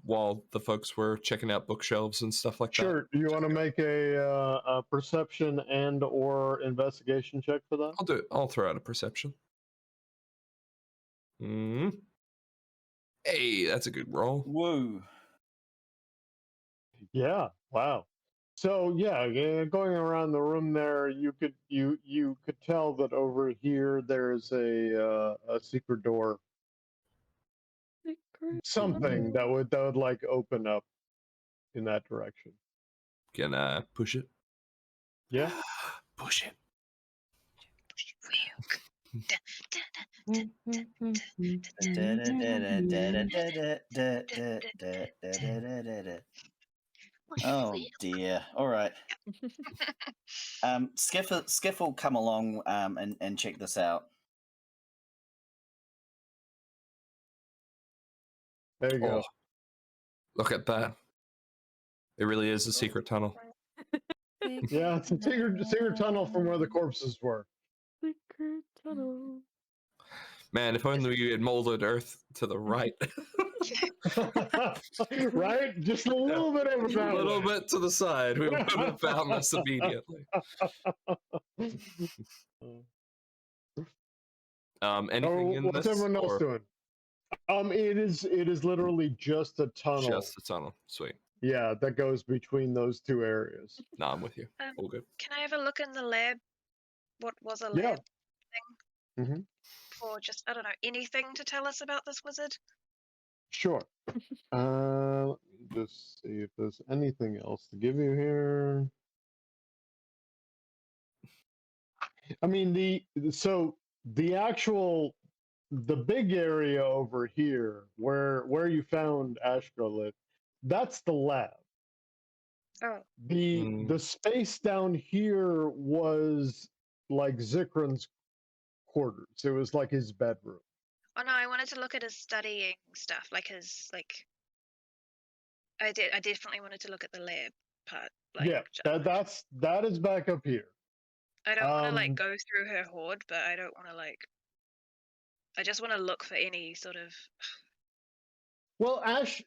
while the folks were checking out bookshelves and stuff like that. Sure. You want to make a perception and/or investigation check for that? I'll do it. I'll throw out a perception. Hey, that's a good roll. Woo. Yeah. Wow. So yeah, going around the room there, you could tell that over here there's a secret door. Something that would like open up in that direction. Can I push it? Yeah. Push it. Oh dear. All right. Skiff will come along and check this out. There you go. Oh, look at that. It really is a secret tunnel. Yeah, it's a secret tunnel from where the corpses were. Secret tunnel. Man, if only we had molded Earth to the right. Right? Just a little bit over that A little way. bit to the side. We would have found this immediately. Anything in what's this? everyone else doing? It is literally just a tunnel. Just a tunnel. Sweet. Yeah, that goes between those two areas. No, I'm with you. All good. Can I have a look in the lab? What was a lab thing? Mm-hmm. For just, I don't know, anything to tell us about this wizard? Sure. Let me just see if there's anything else to give you here. I mean, the big area over here where you found Ashgrelith, that's the lab. Oh. The space down here was like Zikron's quarters. It was like his bedroom. Oh no, I wanted to look at his studying stuff, like his I definitely wanted to look at the lab part. Like, yeah, that is back up here. I don't want to like go through her hoard, but I don't want to like. I just want to look for any sort of. Well, Ash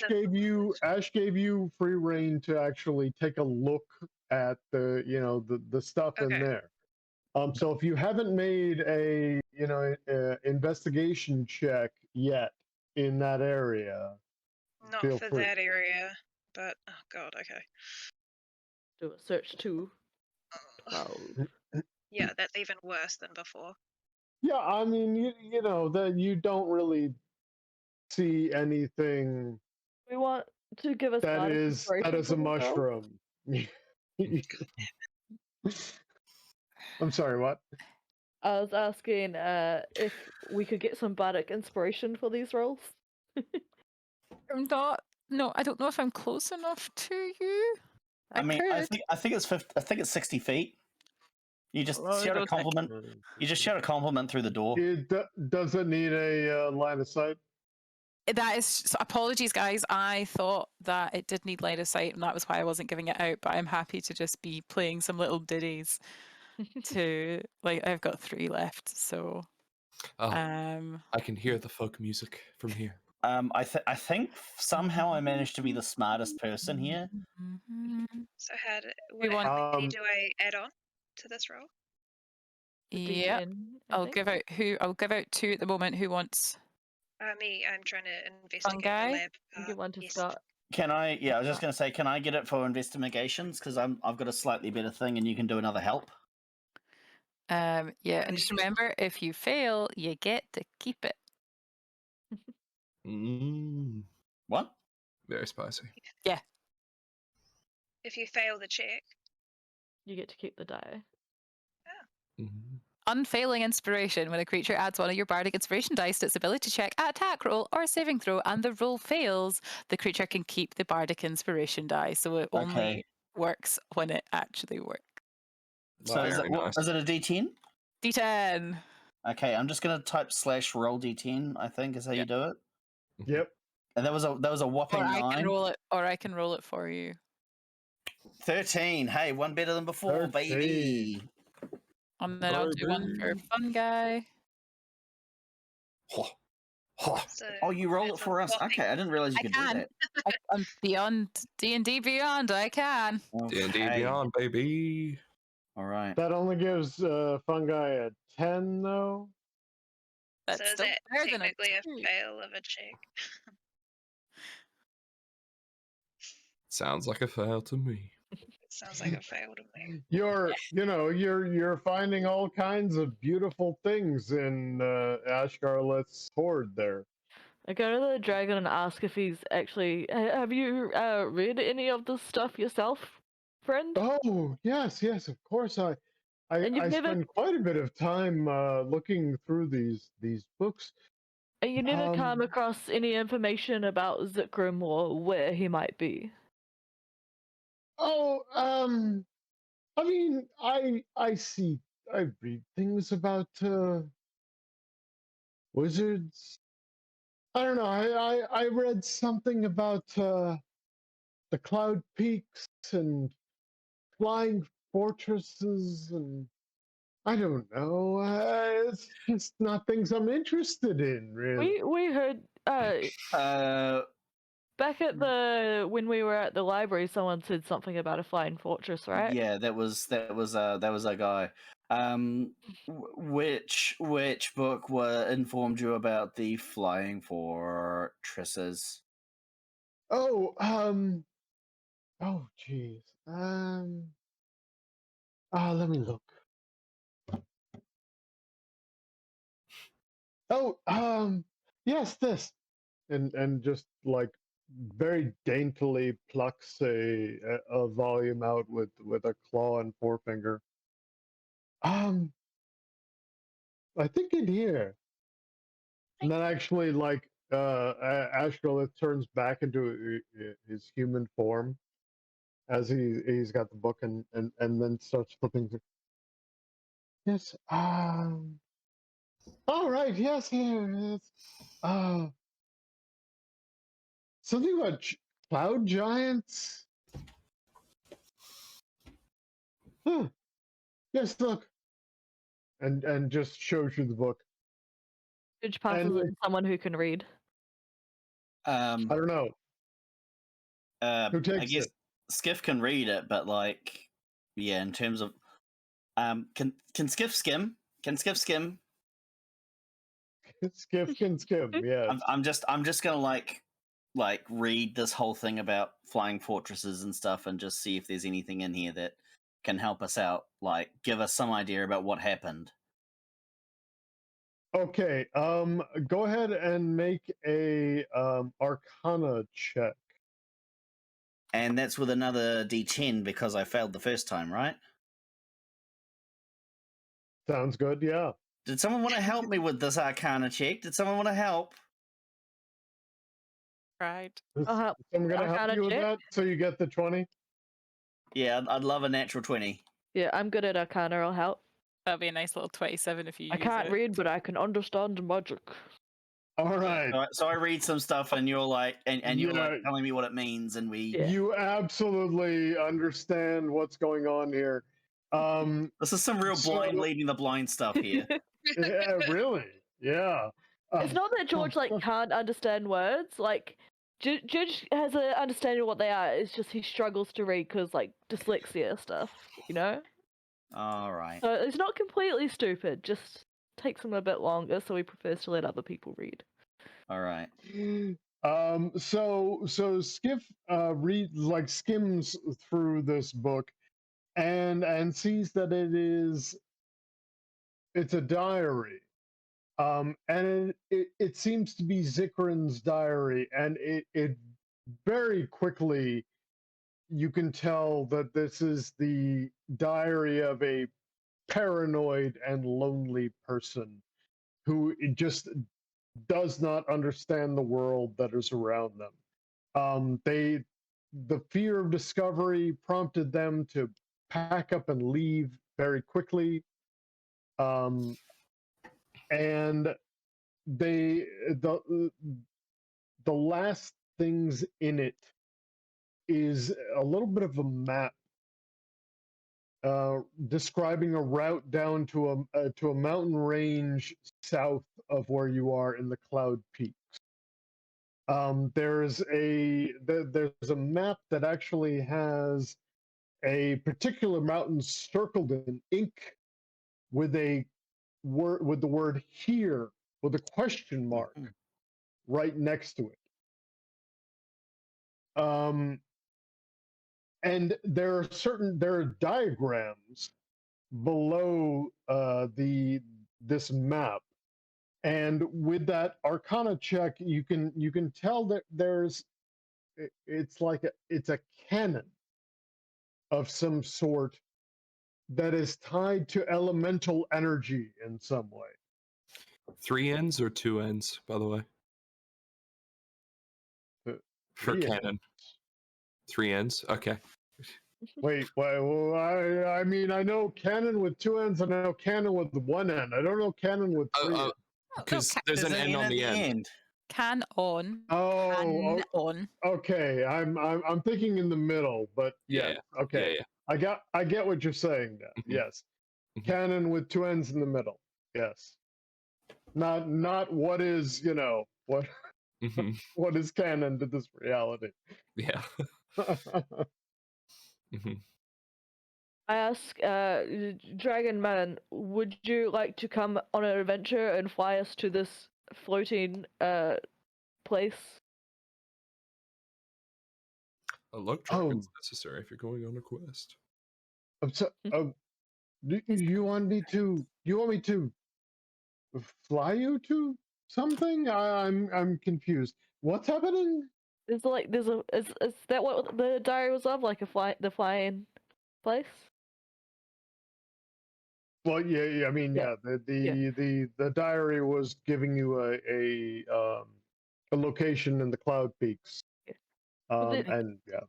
gave you free reign to actually take a look at the stuff in there. So if you haven't made a investigation check yet in that area, Not feel for free. that area, but oh god, okay. Do a search too. 12. Yeah, that's even worse than before. Yeah, I mean, you know that you don't really see anything. We want to give us that is a mushroom. I'm sorry, what? I was asking if we could get some bardic inspiration for these rolls. I'm not. No, I don't know if I'm close enough to you. I think it's 50, I think it's 60 feet. You just Roll shout a a check. compliment. You just shout a compliment through the door. Does it need a line of sight? That is so apologies, guys. I thought that it did need line of sight, and that was why I wasn't giving it out. But I'm happy to just be playing some little ditties to like. I've got 3 left, so Oh, I can hear the folk music from here. I think somehow I managed to be the smartest person here. So We how want- many do I add on to this roll? The Yeah, D10, I I'll think. give out 2 at the moment. Who wants? Me, I'm trying to investigate guy? the lab. You give one to yes. Scott. Can I? Yeah, I was just going to say, can I get it for investigations? Because I've got a slightly better thing, and you can do another help. Yeah, and just remember, if you fail, you get to keep it. What? Very spicy. Yeah. If you fail the check, You get to keep the die. Unfailing inspiration. When a creature adds one of your bardic inspiration dice to its ability check, attack roll, or saving throw, and the roll fails, the creature can keep the bardic inspiration die. So it only works when it actually works. So is it, nice. is it a D10? D10. Okay, I'm just going to type /roll D10. I think is how you do it. Yep. And that was a whopping Or I 9. can roll it, or I can roll it for you. 13. Hey, one better than before, 13. baby. And then I'll do one for fun guy. so Oh, you roll it's it for a us. whopping- Okay, I didn't realize you I could can. do that. I'm beyond D&D Beyond. I can. D&D Okay. Beyond, baby. All right. That only gives Fungi a 10, though. That's So is still that better than a technically a 2. fail of a check? Sounds like a fail to me. It sounds like a fail to me. You're finding all kinds of beautiful things in Ashgarlet's hoard there. I go to the dragon and ask if he's actually. Have you read any of this stuff yourself, friend? Oh yes, of course. I And you've never- spend quite a bit of time looking through these books. And you never come across any information about Zikrim or where he might be? Oh, I mean, I read things about wizards. I don't know. I read something about the Cloud Peaks and flying fortresses, and I don't know. It's just not things I'm interested in, really. We heard back at when we were at the library, someone said something about a flying fortress, right? Yeah, that was a guy. Which book informed you about the flying fortresses? Oh, geez. Let me look. Oh, yes, this. And just like very daintily plucks a volume out with a claw and forefinger. I think in here. And then actually, like, Ashgrelith turns back into his human form as he's got the book and then starts flipping through. Yes. All right. Yes. Here. Yes. Something about cloud giants. Huh. Yes. Look. And just shows you the book. Which passes And- it to someone who can read. I don't know. Who takes I guess it? Skiff can read it, but like, yeah, in terms of, can Skiff skim? Can Skiff skim? Skiff can skim. Yes. I'm just gonna like read this whole thing about flying fortresses and stuff, and just see if there's anything in here that can help us out. Like, give us some idea about what happened. Okay. Go ahead and make a Arcana check. And that's with another D10 because I failed the first time, right? Sounds good. Yeah. Did someone want to help me with this Arcana check? Did someone want to help? Right. Is I'll help. someone gonna help Arcana you with check? that so you get the 20? Yeah, I'd love a natural 20. Yeah, I'm good at Arcana. I'll help. That'll be a nice little 27 if you I use can't it. read, but I can understand magic. All right. So I read some stuff, and you're like, and you're like Yeah. telling me what it means, and we. Yeah. You absolutely understand what's going on here. This is some real So- blind leading the blind stuff here. Yeah, really. Yeah. It's not that George like can't understand words. Like Judge has an understanding of what they are. It's just he struggles to read because like dyslexia stuff, you know. All right. So it's not completely stupid. Just takes him a bit longer, so he prefers to let other people read. All right. So Skiff skims through this book and sees that it's a diary. And it seems to be Zikrin's diary, and it very quickly you can tell that this is the diary of a paranoid and lonely person who just does not understand the world that is around them. The fear of discovery prompted them to pack up and leave very quickly. And the last things in it is a little bit of a map describing a route down to a mountain range south of where you are in the Cloud Peaks. There's a map that actually has a particular mountain circled in ink with the word "here" with a question mark right next to it. And there are diagrams below this map, and with that Arcana check, you can tell that it's a cannon of some sort that is tied to elemental energy in some way. 3 ends or 2 ends, by the way? For 3 cannon. ends. 3 ends? Okay. Wait, well, I mean, I know cannon with 2 ends, and I know cannon with 1 end. I don't know cannon with 3 ends. Because there's an end on the end. Can on. Oh, Can on. okay. I'm thinking in the middle, but yeah, okay. Yeah. I get what you're saying now. Yes, cannon with 2 ends in the middle. Yes, not what is what what is canon to this reality. Yeah. I ask, Dragon Man, would you like to come on an adventure and fly us to this floating place? A luck dragon's necessary if you're going on a quest. Do you want me to fly you to something? I'm confused. What's happening? Is that what the diary was of? Like the flying place? Well, yeah. I mean, yeah. The diary was giving you a location in the Cloud Peaks. And yeah.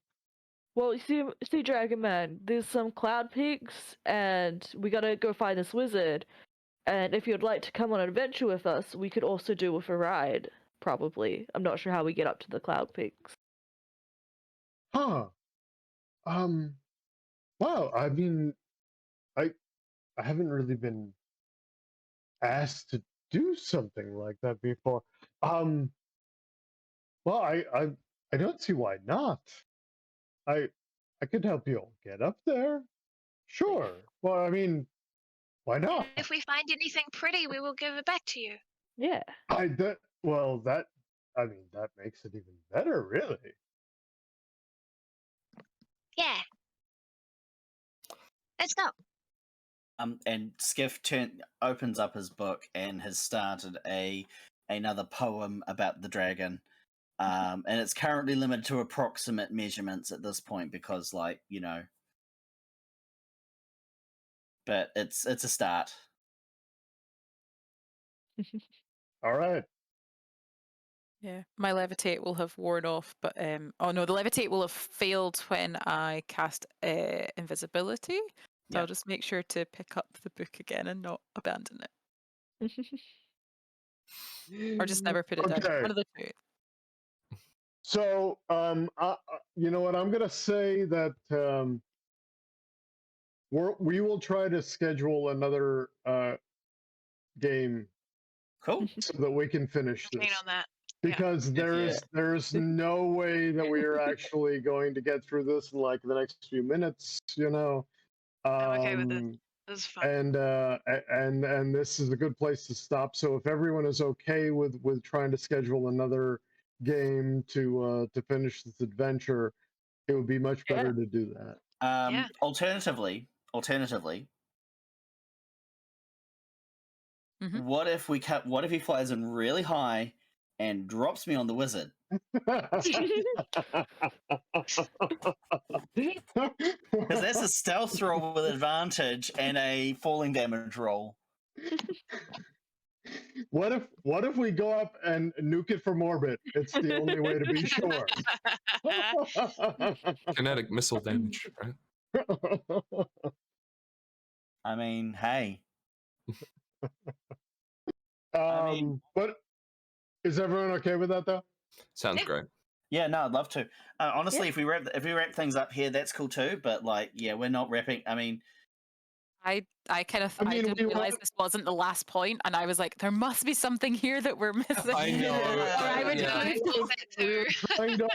Well, you see, Dragon Man, there's some Cloud Peaks, and we gotta go find this wizard. And if you'd like to come on an adventure with us, we could also do with a ride. Probably. I'm not sure how we get up to the Cloud Peaks. Huh. Well, I mean, I haven't really been asked to do something like that before. Well, I don't see why not. I could help you get up there. Sure. Well, I mean, why not? If we find anything pretty, we will give it back to you. Yeah. That makes it even better, really. Yeah. Let's go. And Skiff opens up his book and has started another poem about the dragon. And it's currently limited to approximate measurements at this point because, but it's a start. All right. Yeah, my levitate will have worn off, but oh no, the levitate will have failed when I cast invisibility. So I'll just make sure to pick up the book again and not abandon it. Or just never put it down. Okay. One of the two. So, you know what? I'm gonna say that we will try to schedule another game Cool. so that we can finish Keen this. on that. Because there's no way that we are actually going to get through this in like the next few minutes, you know. I'm okay with it. This is fun. And this is a good place to stop. So if everyone is okay with trying to schedule another game to finish this adventure, it would be much better to do that. Yeah. Alternatively, Mhm. what if he flies in really high and drops me on the wizard? Because that's a stealth roll with advantage and a falling damage roll. What if we go up and nuke it from orbit? It's the only way to be sure. Kinetic missile damage, right? I mean, hey. But is everyone okay with that though? Sounds Yeah. great. Yeah, no, I'd love to. Honestly, if we wrap things up here, that's cool too. But like, yeah, we're not wrapping. I mean, I didn't realize this wasn't the last point, and I was like, there must be something here that we're missing. I know. I would yeah. I thought that too. We were trying to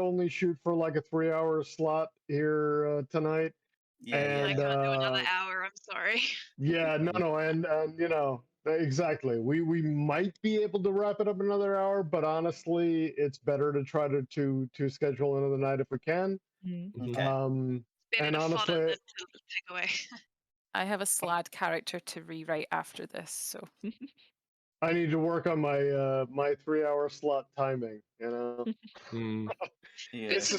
only shoot for like a 3-hour slot here tonight. yeah, And, I can't do another hour. I'm sorry. Yeah, no, and you know, exactly. We might be able to wrap it up another hour, but honestly, it's better to try to schedule another night if we can. Okay. Better And to honestly, fun it than to take away. I have a Slad character to rewrite after this, so I need to work on my my 3-hour slot timing. You know, Mm. Yeah. Good to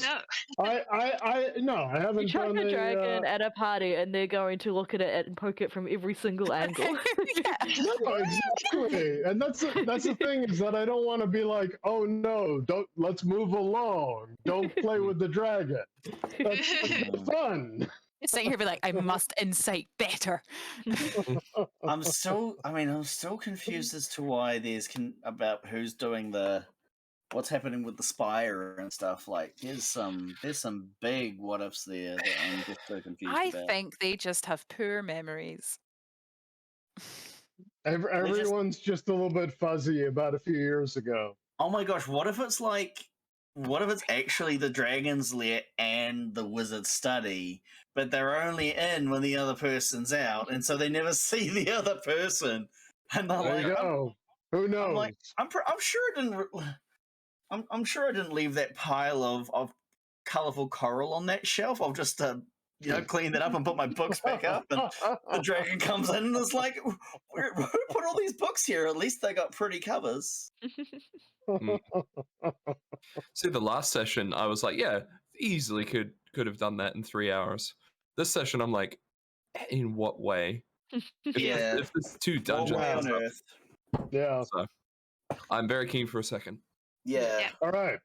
know. I haven't You chuck done a a. dragon at a party and they're going to look at it and poke it from every single angle. No, exactly, and that's the thing is that I don't want to be like, oh no, let's move along. Don't play with the dragon. That's fun. it's sitting here be like, I must insight better. I'm still confused as to why about who's doing what's happening with the spire and stuff. Like, there's some big what ifs there that I'm just so confused I about. think they just have poor memories. Everyone's just a little bit fuzzy about a few years ago. Oh my gosh, what if it's actually the dragon's lair and the wizard's study, but they're only in when the other person's out, and so they never see the other person. And they're There like, you go. Who knows? I'm sure I didn't. I'm sure I didn't leave that pile of colorful coral on that shelf. I'll just clean that up and put my books back up. And the dragon comes in and is like, who put all these books here? At least they got pretty covers. See, the last session, I was like, yeah, easily could have done that in 3 hours. This session, I'm like, in what way? If there's 2 dungeons, What way on earth? Yeah. So I'm very keen for a second. Yeah. All right.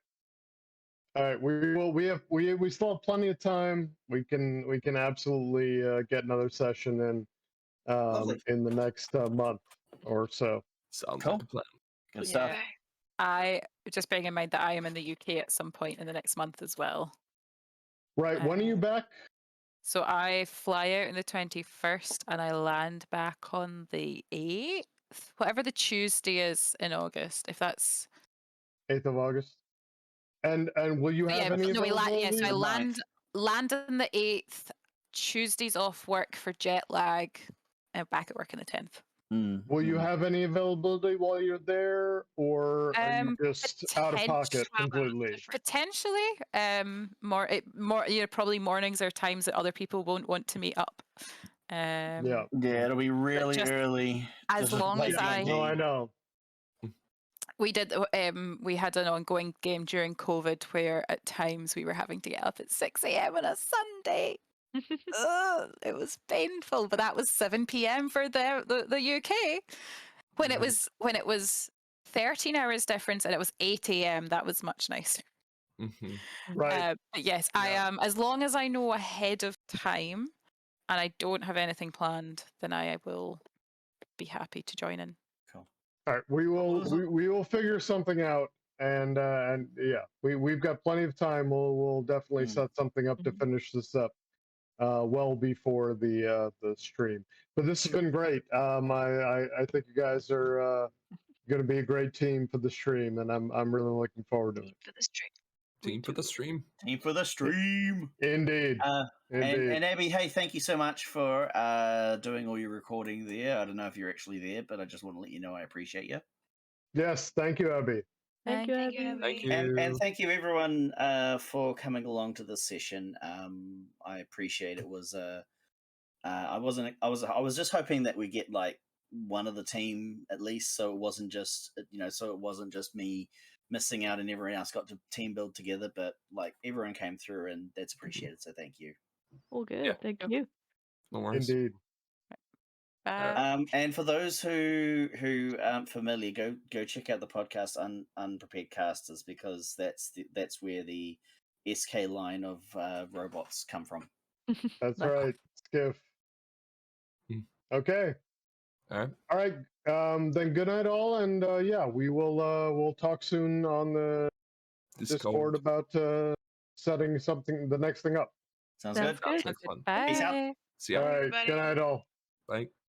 We still have plenty of time. We can absolutely get another session in the next month or so. Sounds Cool. like a plan. Good stuff. I just bearing in mind that I am in the UK at some point in the next month as well. Right. When are you back? So I fly out on the 21st and I land back on the 8th, whatever the Tuesday is in August. If that's 8th of August. And will you have any? So I Ninth. land on the 8th. Tuesday's off work for jet lag, and back at work on the 10th. Will you have any availability while you're there, or are you just out of pocket completely? Potentially, probably mornings are times that other people won't want to meet up. Yeah, it'll be really just early. as long as I know. We did. We had an ongoing game during COVID where at times we were having to get up at 6 a.m. on a Sunday. It was painful, but that was 7 p.m. for the UK. When it was 13 hours difference and it was 8 a.m. That was much nicer. Mm-hmm. Right. But yes, I Yeah. am. As long as I know ahead of time, and I don't have anything planned, then I will be happy to join in. Cool. All right, we will figure something out, and yeah, we've got plenty of time. We'll definitely set something up to finish this up well before the stream. But this has been great. I think you guys are going to be a great team for the stream, and I'm really looking forward to it. For the stream. Team for the stream. Team for the stream. Indeed. Indeed. And Abby, hey, thank you so much for doing all your recording there. I don't know if you're actually there, but I just want to let you know I appreciate you. Yes, thank you, Abby. Thank you, Thank you, Abby. Thank Abby. you. And thank you everyone for coming along to this session. I appreciate it. Was I was just hoping that we get like one of the team at least, so it wasn't just me missing out and everyone else got to team build together. But like everyone came through, and that's appreciated. So thank you. All good. Yeah. Thank Yep. you. No worries. Indeed. And for those who aren't familiar, go check out the podcast Unprepared Casters, because that's where the SK line of robots come from. That's Nice. right. Skiff. Okay. All right. All right. Then good night, all, and yeah, we'll talk soon on the Discord about setting the next thing up. Sounds Sounds good. good. Excellent. Bye. Peace out. See ya. All right. Everybody. Good night, all. Bye.